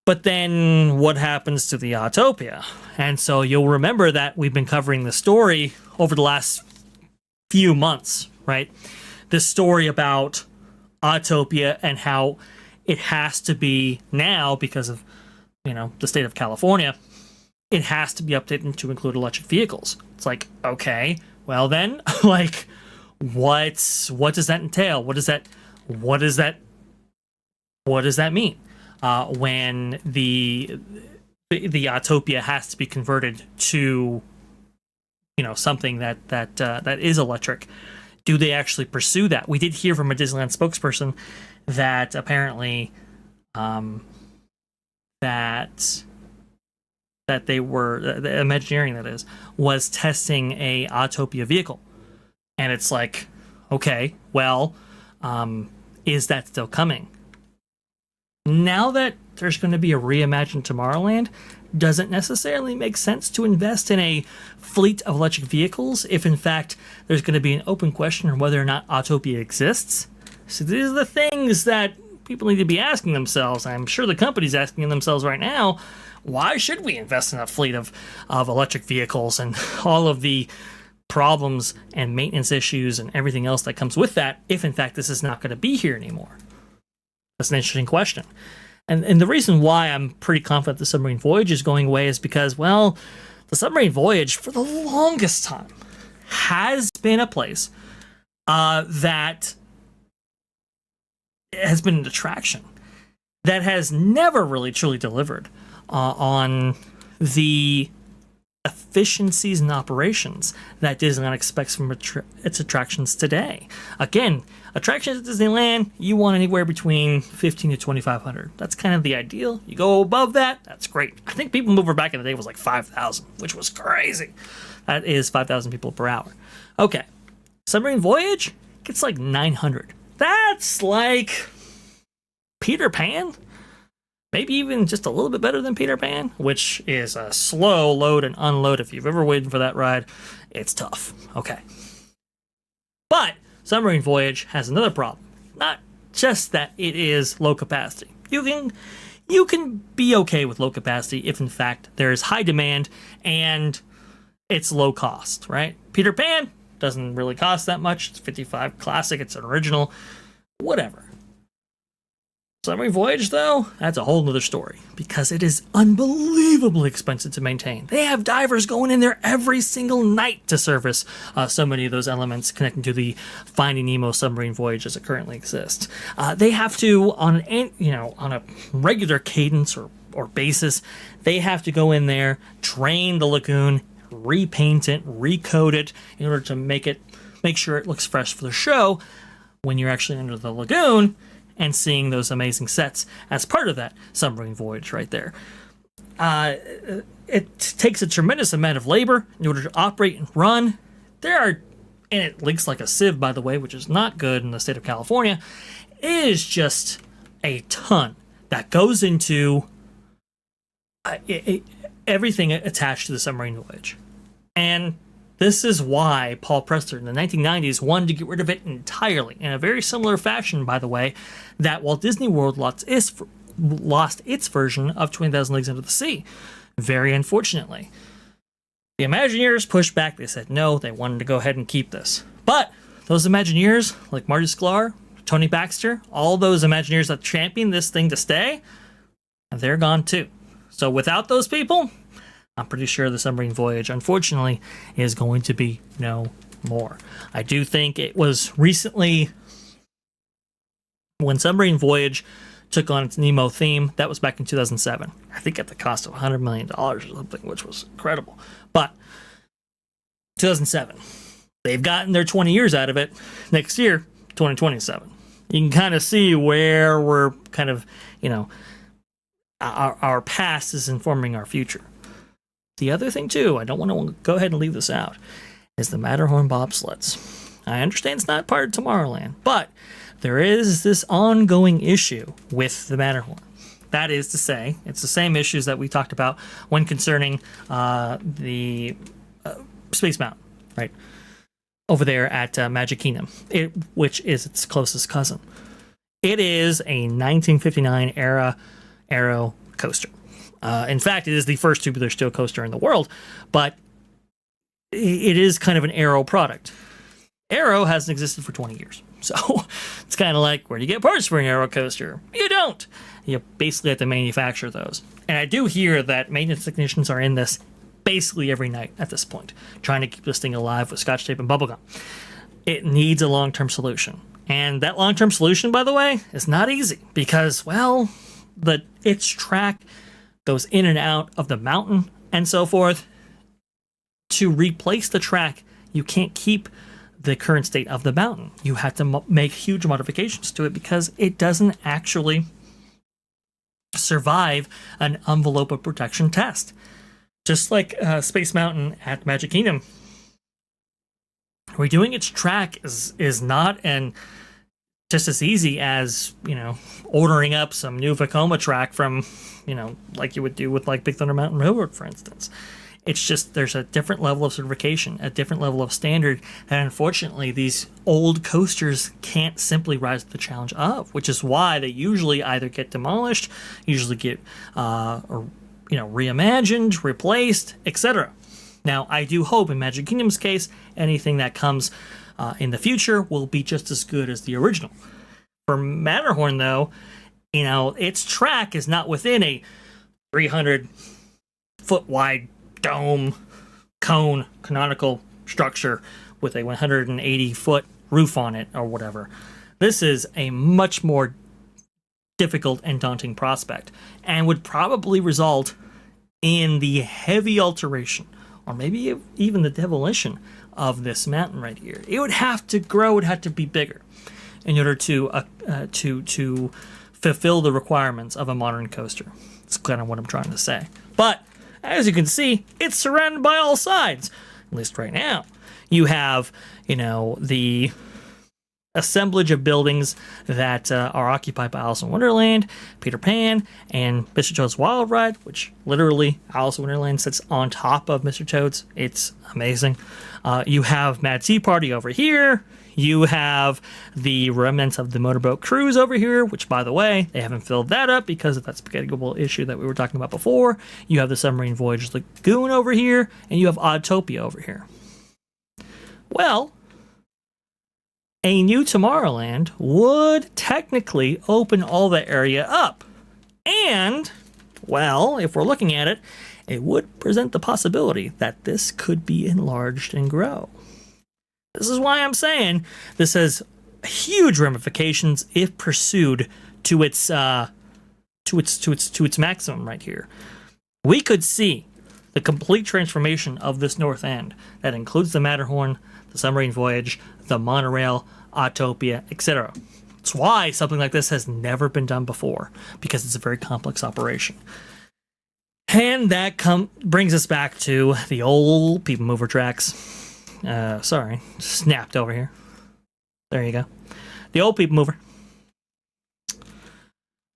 But then what happens to the Autopia? And so you'll remember that we've been covering the story over the last few months, right? This story about Autopia and how it has to be now, because of, the state of California, it has to be updated to include electric vehicles. It's like, okay, well then, like, what does that entail? What does that mean? When the Autopia has to be converted to, something that is electric. Do they actually pursue that? We did hear from a Disneyland spokesperson that apparently that they were, the Imagineering that is, was testing a Autopia vehicle. And it's like, okay, well, is that still coming? Now that there's going to be a reimagined Tomorrowland, doesn't necessarily make sense to invest in a fleet of electric vehicles if, in fact, there's going to be an open question on whether or not Autopia exists. So these are the things that people need to be asking themselves. I'm sure the company's asking themselves right now, why should we invest in a fleet of electric vehicles and all of the problems and maintenance issues and everything else that comes with that if, in fact, this is not going to be here anymore? That's an interesting question. And the reason why I'm pretty confident the submarine voyage is going away is because, well, the submarine voyage, for the longest time, has been a place that has been an attraction that has never really truly delivered on the efficiencies and operations that Disneyland expects from its attractions today. Again, attractions at Disneyland, you want anywhere between 15 to 2,500. That's kind of the ideal. You go above that, that's great. I think People Mover back in the day was like 5,000, which was crazy. That is 5,000 people per hour. Okay, submarine voyage gets like 900. That's like Peter Pan? Maybe even just a little bit better than Peter Pan, which is a slow load and unload. If you've ever waited for that ride, it's tough. Okay. But Submarine Voyage has another problem. Not just that it is low capacity. You can be okay with low capacity if, in fact, there is high demand and it's low cost, right? Peter Pan doesn't really cost that much. It's $55 classic. It's an original. Whatever. Submarine Voyage, though, that's a whole nother story because it is unbelievably expensive to maintain. They have divers going in there every single night to service so many of those elements connecting to the Finding Nemo submarine voyage as it currently exists. They have to, on a regular cadence or basis, they have to go in there, drain the lagoon, repaint it, recoat it in order to make sure it looks fresh for the show when you're actually under the lagoon and seeing those amazing sets as part of that submarine voyage right there. It takes a tremendous amount of labor in order to operate and run. And it leaks like a sieve, by the way, which is not good in the state of California. It is just a ton that goes into everything attached to the submarine voyage. And this is why Paul Pressler in the 1990s wanted to get rid of it entirely, in a very similar fashion, by the way, that Walt Disney World lost its version of 20,000 Leagues Under the Sea. Very unfortunately. The Imagineers pushed back. They said no, they wanted to go ahead and keep this. But those Imagineers, like Marty Sklar, Tony Baxter, all those Imagineers that championed this thing to stay, they're gone too. So without those people, I'm pretty sure the submarine voyage, unfortunately, is going to be no more. I do think it was recently, when submarine voyage took on its Nemo theme, that was back in 2007. I think at the cost of $100 million or something, which was incredible. But 2007, they've gotten their 20 years out of it. Next year, 2027. You can kind of see where we're kind of, our past is informing our future. The other thing, too, I don't want to go ahead and leave this out, is the Matterhorn bobsleds. I understand it's not part of Tomorrowland, but there is this ongoing issue with the Matterhorn. That is to say, it's the same issues that we talked about when concerning the Space Mountain, right? Over there at Magic Kingdom, which is its closest cousin. It is a 1959 era Aero coaster. In fact, it is the first tubular steel coaster in the world, but it is kind of an Aero product. Aero hasn't existed for 20 years. So it's kind of like, where do you get parts for an Aero coaster? You don't. You basically have to manufacture those. And I do hear that maintenance technicians are in this basically every night at this point, trying to keep this thing alive with Scotch tape and bubblegum. It needs a long-term solution. And that long-term solution, by the way, is not easy because, well, its track goes in and out of the mountain and so forth. To replace the track, you can't keep the current state of the mountain. You have to make huge modifications to it because it doesn't actually survive an envelope of protection test. Just like Space Mountain at Magic Kingdom. Redoing its track is not just as easy as, ordering up some new Vekoma track from, like you would do with like Big Thunder Mountain Railroad, for instance. It's just there's a different level of certification, a different level of standard that unfortunately these old coasters can't simply rise to the challenge of, which is why they usually either get demolished, usually get reimagined, replaced, etc. Now, I do hope in Magic Kingdom's case, anything that comes in the future will be just as good as the original. For Matterhorn, though, its track is not within a 300-foot wide dome, cone, canonical structure with a 180-foot roof on it or whatever. This is a much more difficult and daunting prospect and would probably result in the heavy alteration or maybe even the demolition of this mountain right here. It would have to grow, it would have to be bigger in order to fulfill the requirements of a modern coaster. That's kind of what I'm trying to say. But as you can see, it's surrounded by all sides, at least right now. You have, the assemblage of buildings that are occupied by Alice in Wonderland, Peter Pan, and Mr. Toad's Wild Ride, which literally Alice in Wonderland sits on top of Mr. Toad's. It's amazing. You have Mad Sea Party over here. You have the remnants of the Motorboat Cruise over here, which, by the way, they haven't filled that up because of that spaghetti bowl issue that we were talking about before. You have the Submarine Voyage Lagoon over here, and you have Oddtopia over here. Well, a new Tomorrowland would technically open all the area up. And, well, if we're looking at it, it would present the possibility that this could be enlarged and grow. This is why I'm saying this has huge ramifications if pursued to its maximum right here. We could see the complete transformation of this north end that includes the Matterhorn, the submarine voyage, the monorail, Autopia, etc. That's why something like this has never been done before, because it's a very complex operation. And that brings us back to the old people mover tracks. Sorry, snapped over here. There you go. The old people mover.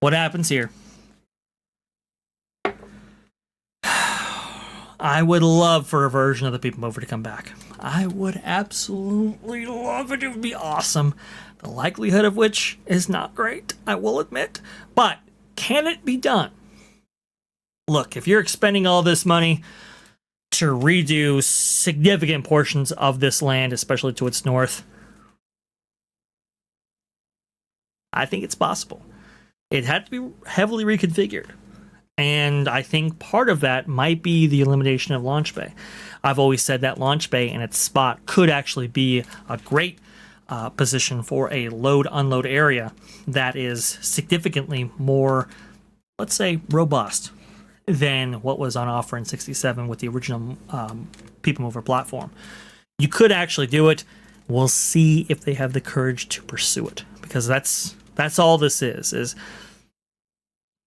What happens here? I would love for a version of the people mover to come back. I would absolutely love it. It would be awesome. The likelihood of which is not great, I will admit. But can it be done? Look, if you're expending all this money to redo significant portions of this land, especially to its north, I think it's possible. It had to be heavily reconfigured. And I think part of that might be the elimination of Launch Bay. I've always said that Launch Bay in its spot could actually be a great position for a load-unload area that is significantly more, let's say, robust than what was on offer in 67 with the original People Mover platform. You could actually do it. We'll see if they have the courage to pursue it, because that's all this is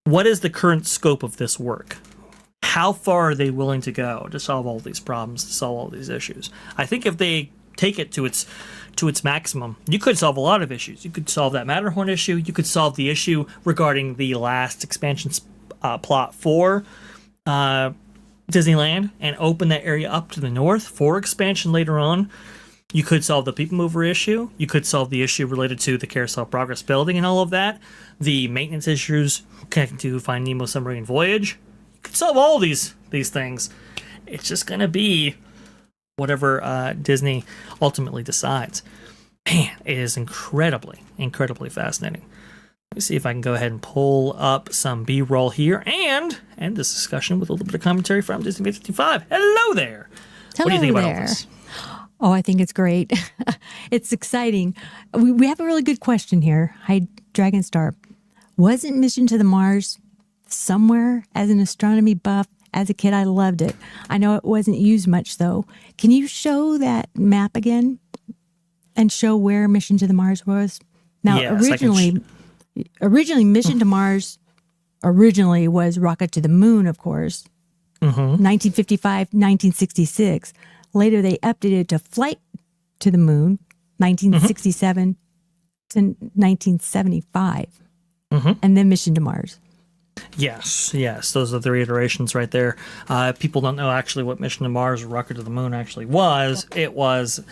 what is the current scope of this work? How far are they willing to go to solve all these problems, to solve all these issues? I think if they take it to its maximum, you could solve a lot of issues. You could solve that Matterhorn issue. You could solve the issue regarding the last expansion plot for Disneyland and open that area up to the north for expansion later on. You could solve the People Mover issue. You could solve the issue related to the Carousel Progress building and all of that. The maintenance issues connecting to Find Nemo Submarine Voyage. You could solve all these things. It's just going to be whatever Disney ultimately decides. Man, it is incredibly, incredibly fascinating. Let me see if I can go ahead and pull up some B-roll here and end this discussion with a little bit of commentary from Disney 55. Hello there. Hello what do you think about all there. this? Oh, I think it's great. It's exciting. We have a really good question here. Hi, Dragonstar. Wasn't Mission to the Mars somewhere as an astronomy buff? As a kid, I loved it. I know it wasn't used much, though. Can you show that map again and show where Mission to the Mars was? Now, Yes, originally, Mission to Mars originally was Rocket to the Moon, of course. 1955, 1966. Later, they updated it to Flight to the Moon, 1967 to 1975, and then Mission to Mars. Yes, those are the iterations right there. People don't know actually what Mission to Mars or Rocket to the Moon actually was. It was,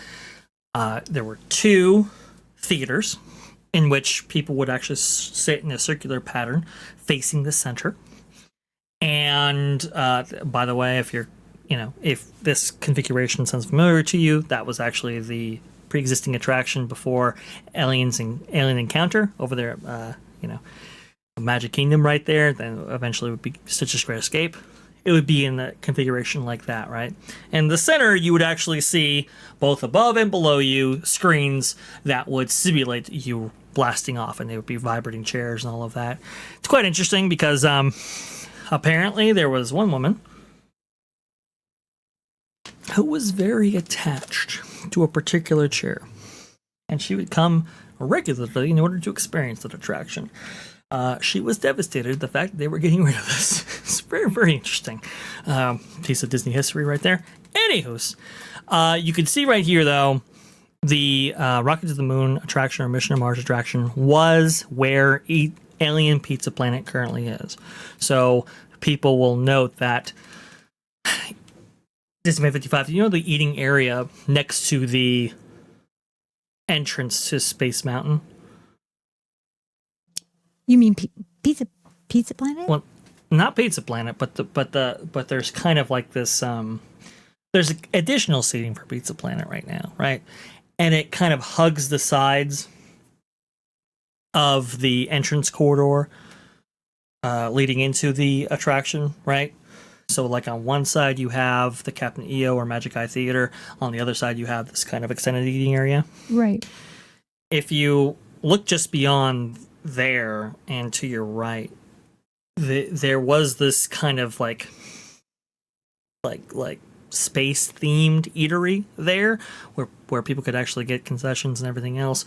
there were two theaters in which people would actually sit in a circular pattern facing the center. And by the way, if this configuration sounds familiar to you, that was actually the pre-existing attraction before Alien Encounter over there, Magic Kingdom right there. Then eventually would be Stitch's Great Escape. It would be in the configuration like that, right? In the center, you would actually see both above and below you screens that would simulate you blasting off, and they would be vibrating chairs and all of that. It's quite interesting because apparently there was one woman who was very attached to a particular chair, and she would come regularly in order to experience that attraction. She was devastated at the fact that they were getting rid of this. It's very, very interesting piece of Disney history right there. Anywho's, you can see right here, though, the Rocket to the Moon attraction or Mission to Mars attraction was where Alien Pizza Planet currently is. So people will note that Disney 55, the eating area next to the entrance to Space Mountain? You mean Pizza Planet? Well, not Pizza Planet, but there's kind of like this. There's additional seating for Pizza Planet right now, right? and it kind of hugs the sides of the entrance corridor leading into the attraction, right? So, like, on one side, you have the Captain EO or Magic Eye Theater. On the other side, you have this kind of extended eating area. Right. If you look just beyond there and to your right, there was this kind of like space themed eatery there where people could actually get concessions and everything else.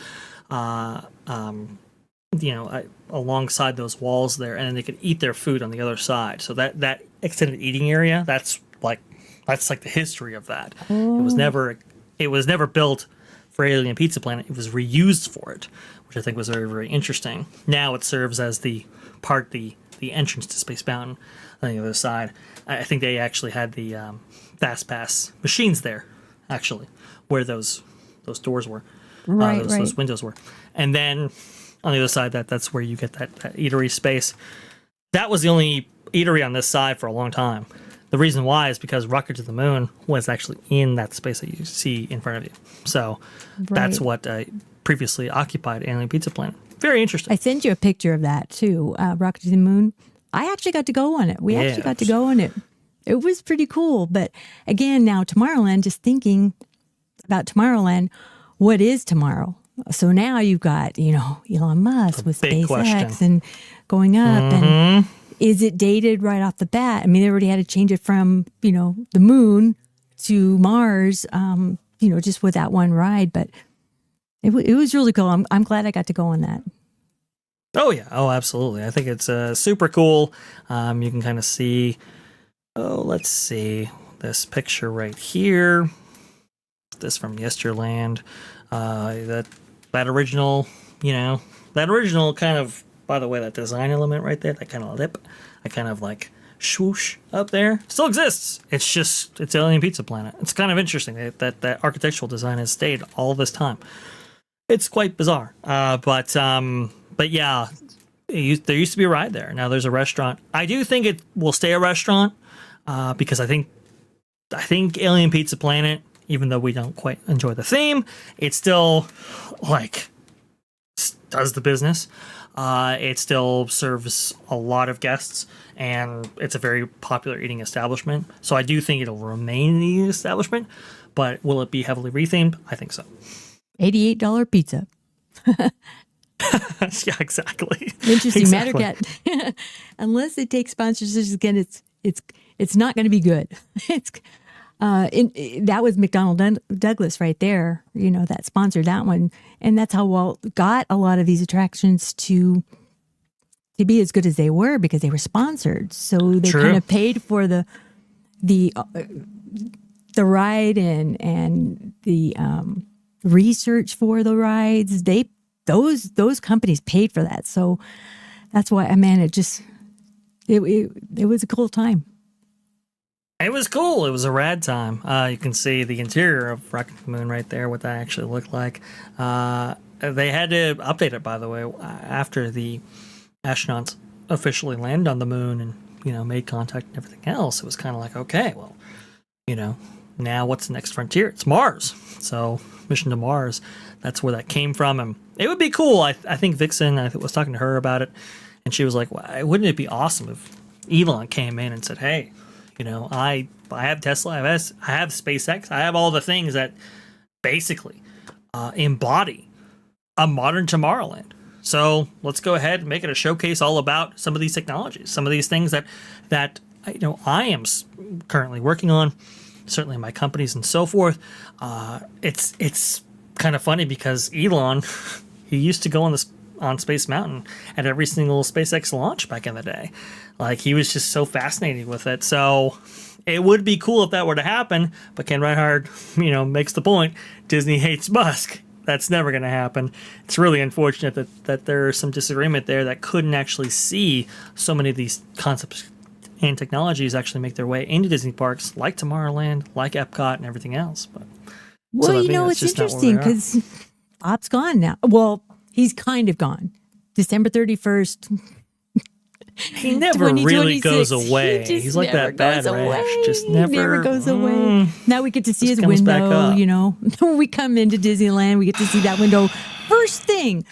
Alongside those walls there, and then they could eat their food on the other side. So that extended eating area, that's like the history of that. Oh. It was never built for Alien Pizza Planet. It was reused for it, which I think was very, very interesting. Now it serves as the entrance to Space Mountain on the other side. I think they actually had the Fast Pass machines there, actually, where those doors were, those windows were, and then on the other side, that's where you get that eatery space. That was the only eatery on this side for a long time. The reason why is because Rocket to the Moon was actually in that space that you see in front of you. So that's what previously occupied Alien Pizza Planet. Very interesting. I sent you a picture of that too, Rocket to the Moon. I actually got to go on it. We actually got to go on it. It was pretty cool. But again, now Tomorrowland, just thinking about Tomorrowland, what is tomorrow? So now you've got, Elon Musk with SpaceX and going up. Mm-hmm. And is it dated right off the bat? I mean, they already had to change it from, the moon to Mars, just with that one ride. But it was really cool. I'm glad I got to go on that. Oh, yeah. Oh, absolutely. I think it's super cool. You can kind of see, let's see, this picture right here. This from Yesterland. That original, kind of, by the way, that design element right there, that kind of lip, that kind of like swoosh up there, still exists. It's Alien Pizza Planet. It's kind of interesting that architectural design has stayed all this time. It's quite bizarre. But yeah, there used to be a ride there. Now there's a restaurant. I do think it will stay a restaurant because I think Alien Pizza Planet, even though we don't quite enjoy the theme, it still does the business. It still serves a lot of guests, and it's a very popular eating establishment. So I do think it'll remain an eating establishment, but will it be heavily rethemed? I think so. $88 pizza. Yeah, exactly. Interesting. Exactly. Mattercat. Unless it takes sponsorships again, it's not going to be good. That was McDonnell Douglas right there, that sponsored that one. And that's how Walt got a lot of these attractions to be as good as they were, because they were sponsored. So they kind of paid for the ride and the research for the rides. Those companies paid for that. So that's why, it was a cool time. It was cool. It was a rad time. You can see the interior of Rocket to the Moon right there, what that actually looked like. They had to update it, by the way, after the astronauts officially landed on the moon and, made contact and everything else. It was kind of like, okay, well, now what's the next frontier? It's Mars. So mission to Mars, that's where that came from. And it would be cool. I think Vixen, I was talking to her about it, and she was like, well, wouldn't it be awesome if Elon came in and said, hey, I have Tesla, I have SpaceX, I have all the things that basically embody a modern Tomorrowland. So let's go ahead and make it a showcase all about some of these technologies, some of these things that I am currently working on, certainly in my companies and so forth. It's kind of funny because Elon, he used to go on Space Mountain at every single SpaceX launch back in the day. Like, he was just so fascinated with it. So it would be cool if that were to happen. But Ken Reinhardt, makes the point. Disney hates Musk. That's never going to happen. It's really unfortunate that there's some disagreement there that couldn't actually see so many of these concepts and technologies actually make their way into Disney parks, like Tomorrowland, like Epcot, and everything else. But it's interesting because Bob's gone now. Well, he's kind of gone. December 31st. He never really goes 2026, away. he just He's like never that bad goes rash. away. Just He never goes away. Now we get to see his comes back window, up. you know. When we come into Disneyland, we get to see that window first thing.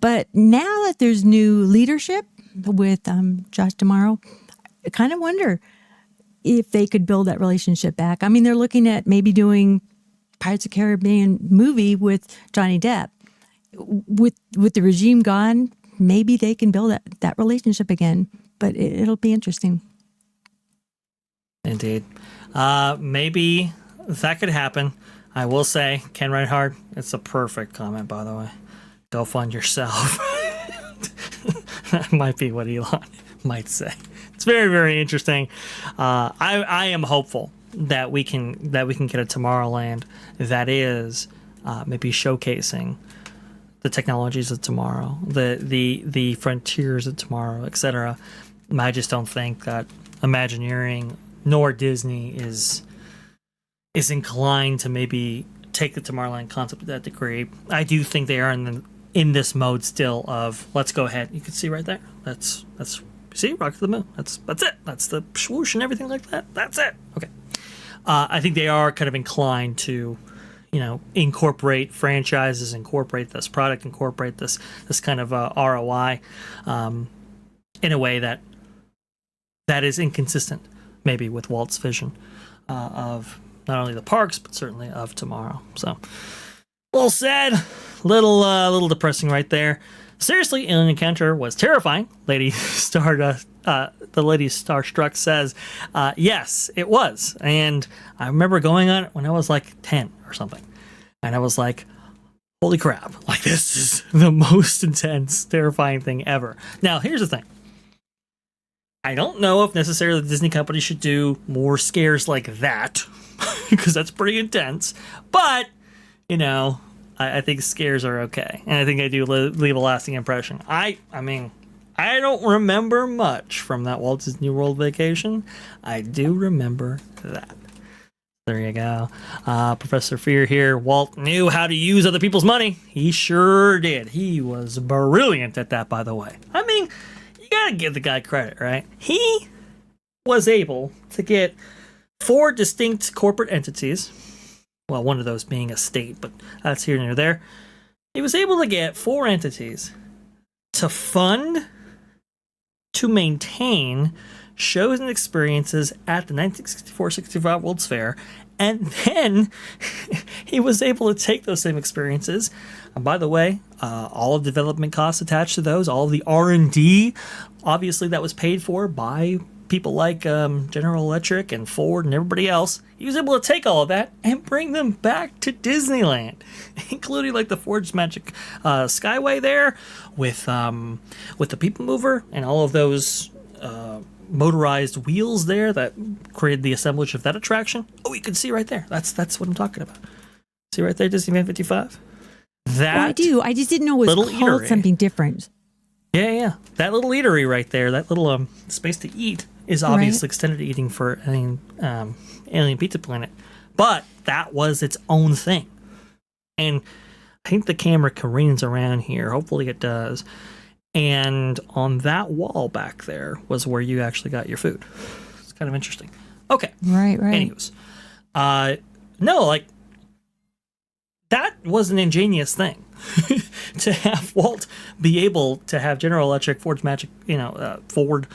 But now that there's new leadership with Josh Tomorrow, I kind of wonder if they could build that relationship back. I mean, they're looking at maybe doing Pirates of the Caribbean movie with Johnny Depp. With the regime gone, maybe they can build that relationship again. But it'll be interesting. Indeed. Maybe that could happen. I will say, Ken Reinhardt, it's a perfect comment, by the way. Go fund yourself. That might be what Elon might say. It's very, very interesting. I am hopeful that we can get a Tomorrowland that is maybe showcasing the technologies of tomorrow, the frontiers of tomorrow, etc. I just don't think that Imagineering nor Disney is inclined to maybe take the Tomorrowland concept to that degree. I do think they are in this mode still of let's go ahead. You can see right there. That's see Rocket to the Moon. That's it. That's the swoosh and everything like that. That's it. Okay. I think they are kind of inclined to, incorporate franchises, incorporate this product, incorporate this kind of ROI in a way that is inconsistent, maybe with Walt's vision of not only the parks but certainly of tomorrow. So, little sad, little depressing right there. Seriously, Alien Encounter was terrifying. Lady Stardust, the Lady Starstruck says, yes, it was. And I remember going on it when I was like 10 or something. And I was like, holy crap, like this is the most intense, terrifying thing ever. Now, here's the thing. I don't know if necessarily the Disney company should do more scares like that, because that's pretty intense. But, I think scares are okay. And I think I do leave a lasting impression. I mean, I don't remember much from that Walt Disney World vacation. I do remember that. There you go. Professor Fear here. Walt knew how to use other people's money. He sure did. He was brilliant at that, by the way. I mean, you gotta give the guy credit, right? He was able to get 4 distinct corporate entities. Well, one of those being a state, but that's here and there. He was able to get 4 entities to fund, to maintain shows and experiences at the 1964-65 World's Fair, and then he was able to take those same experiences. And by the way, all of the development costs attached to those, all of the R&D, obviously that was paid for by people like General Electric and Ford and everybody else. He was able to take all of that and bring them back to Disneyland, including like the Ford's Magic Skyway there with the People Mover and all of those motorized wheels there that created the assemblage of that attraction. Oh, you can see right there. That's what I'm talking about. See right there, Disneyland 55. That I do. I just didn't know it was called eatery. Something different. Yeah. That little eatery right there, that little space to eat, is obviously extended eating for Alien Pizza Planet. But that was its own thing. And I think the camera careens around here. Hopefully it does. And on that wall back there was where you actually got your food. It's kind of interesting. Okay. Right. Anyways. No, like, that was an ingenious thing. To have Walt be able to have General Electric, Ford's Magic, Ford,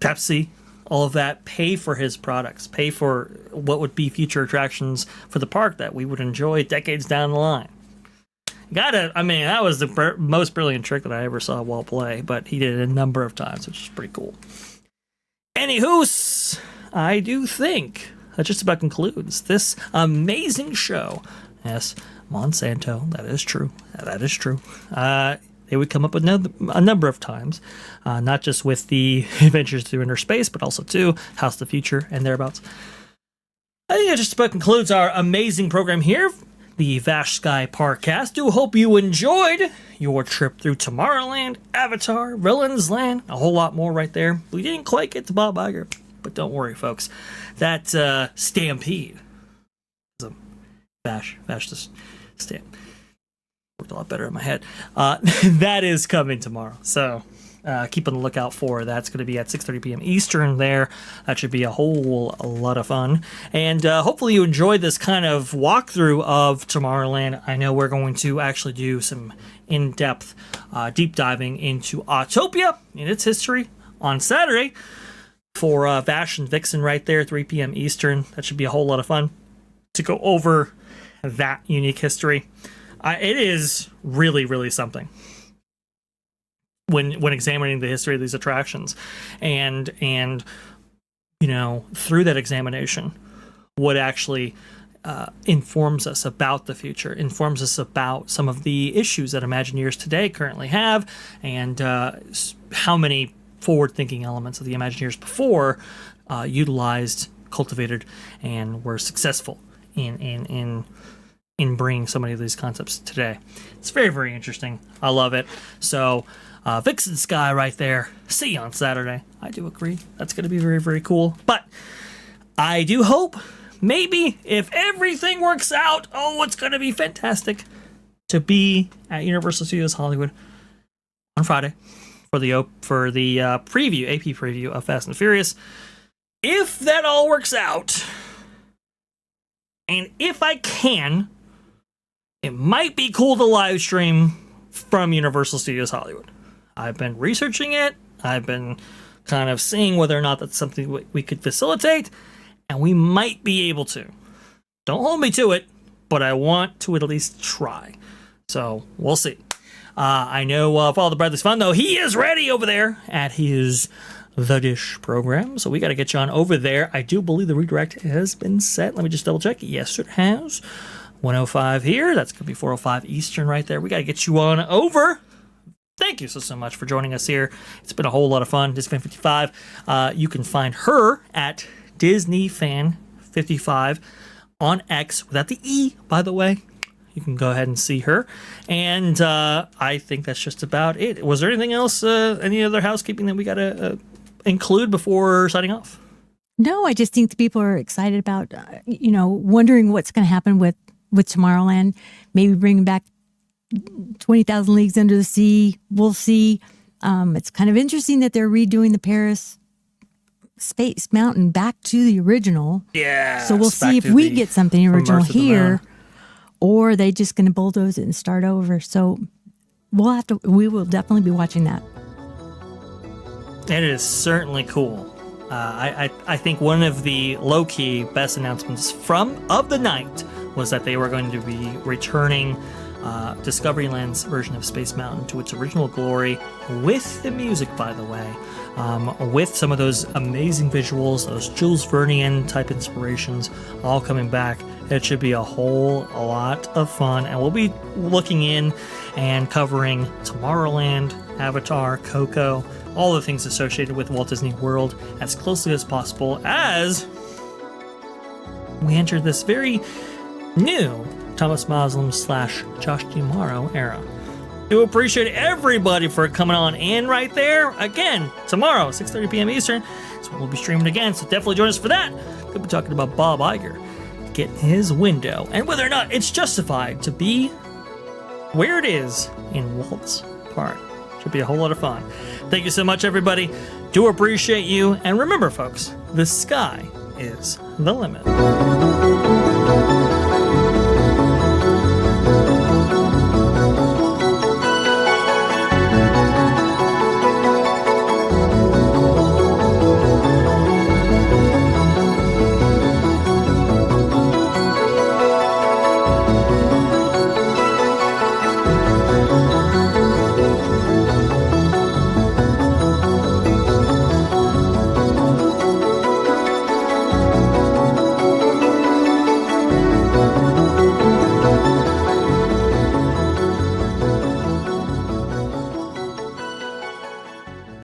Pepsi, all of that, pay for his products, pay for what would be future attractions for the park that we would enjoy decades down the line. That was the most brilliant trick that I ever saw Walt play, but he did it a number of times, which is pretty cool. Anywho's, I do think that just about concludes this amazing show. Yes, Monsanto, that is true. They would come up with a number of times, not just with the Adventures Through Inner Space, but also too House of the Future and thereabouts. I think that just about concludes our amazing program here, the Vash Sky ParkCast. Do hope you enjoyed your trip through Tomorrowland, Avatar, Villains Land, a whole lot more right there. We didn't quite get to Bob Iger, but don't worry, folks. That Stampede. Vash just stamp. Worked a lot better in my head. That is coming tomorrow. So keep on the lookout for that. It's going to be at 6:30 p.m. Eastern there. That should be a whole lot of fun. And hopefully you enjoyed this kind of walkthrough of Tomorrowland. I know we're going to actually do some in-depth deep diving into Autopia and its history on Saturday for Vash and Vixen right there, 3 p.m. Eastern. That should be a whole lot of fun to go over that unique history. It is really, really something when examining the history of these attractions, and you know, through that examination, what actually informs us about the future, informs us about some of the issues that Imagineers today currently have, and how many forward-thinking elements of the Imagineers before utilized, cultivated, and were successful in bringing so many of these concepts today. It's very, very interesting. I love it. So, Vixen Sky right there. See you on Saturday. I do agree. That's going to be very, very cool. But I do hope, maybe, if everything works out, it's going to be fantastic to be at Universal Studios Hollywood on Friday for the preview, AP preview of Fast and Furious. If that all works out, and if I can, it might be cool to live stream from Universal Studios Hollywood. I've been researching it. I've been kind of seeing whether or not that's something we could facilitate, and we might be able to. Don't hold me to it, but I want to at least try. So we'll see. I know Father Bradley's fun, though. He is ready over there at his The Dish program, so we got to get you on over there. I do believe the redirect has been set. Let me just double check. Yes, it has. 105 here. That's going to be 405 Eastern right there. We got to get you on over. Thank you so much for joining us here. It's been a whole lot of fun. DisneyFan55. You can find her at DisneyFan55 on X without the E, by the way. You can go ahead and see her. And I think that's just about it. Was there anything else, any other housekeeping that we got to include before signing off? No, I just think the people are excited about, wondering what's going to happen with Tomorrowland. Maybe bringing back 20,000 Leagues Under the Sea. We'll see. It's kind of interesting that they're redoing the Paris Space Mountain back to the original. Yeah. So we'll see if we get something original here, or are they just going to bulldoze it and start over. So we will definitely be watching that. It is certainly cool. I think one of the low-key best announcements of the night was that they were going to be returning Discoveryland's version of Space Mountain to its original glory, with the music, by the way, with some of those amazing visuals, those Jules Vernian type inspirations all coming back. It should be a whole lot of fun, and we'll be looking in and covering Tomorrowland, Avatar, Coco, all the things associated with Walt Disney World as closely as possible as we enter this very new Thomas Moslem / Josh D'Amaro era. Do appreciate everybody for coming on in right there. Again, tomorrow, 6:30 p.m. Eastern, so we'll be streaming again, so definitely join us for that. We'll be talking about Bob Iger getting his window and whether or not it's justified to be where it is in Walt's Park. Should be a whole lot of fun. Thank you so much, everybody. Do appreciate you. And remember, folks, the sky is the limit.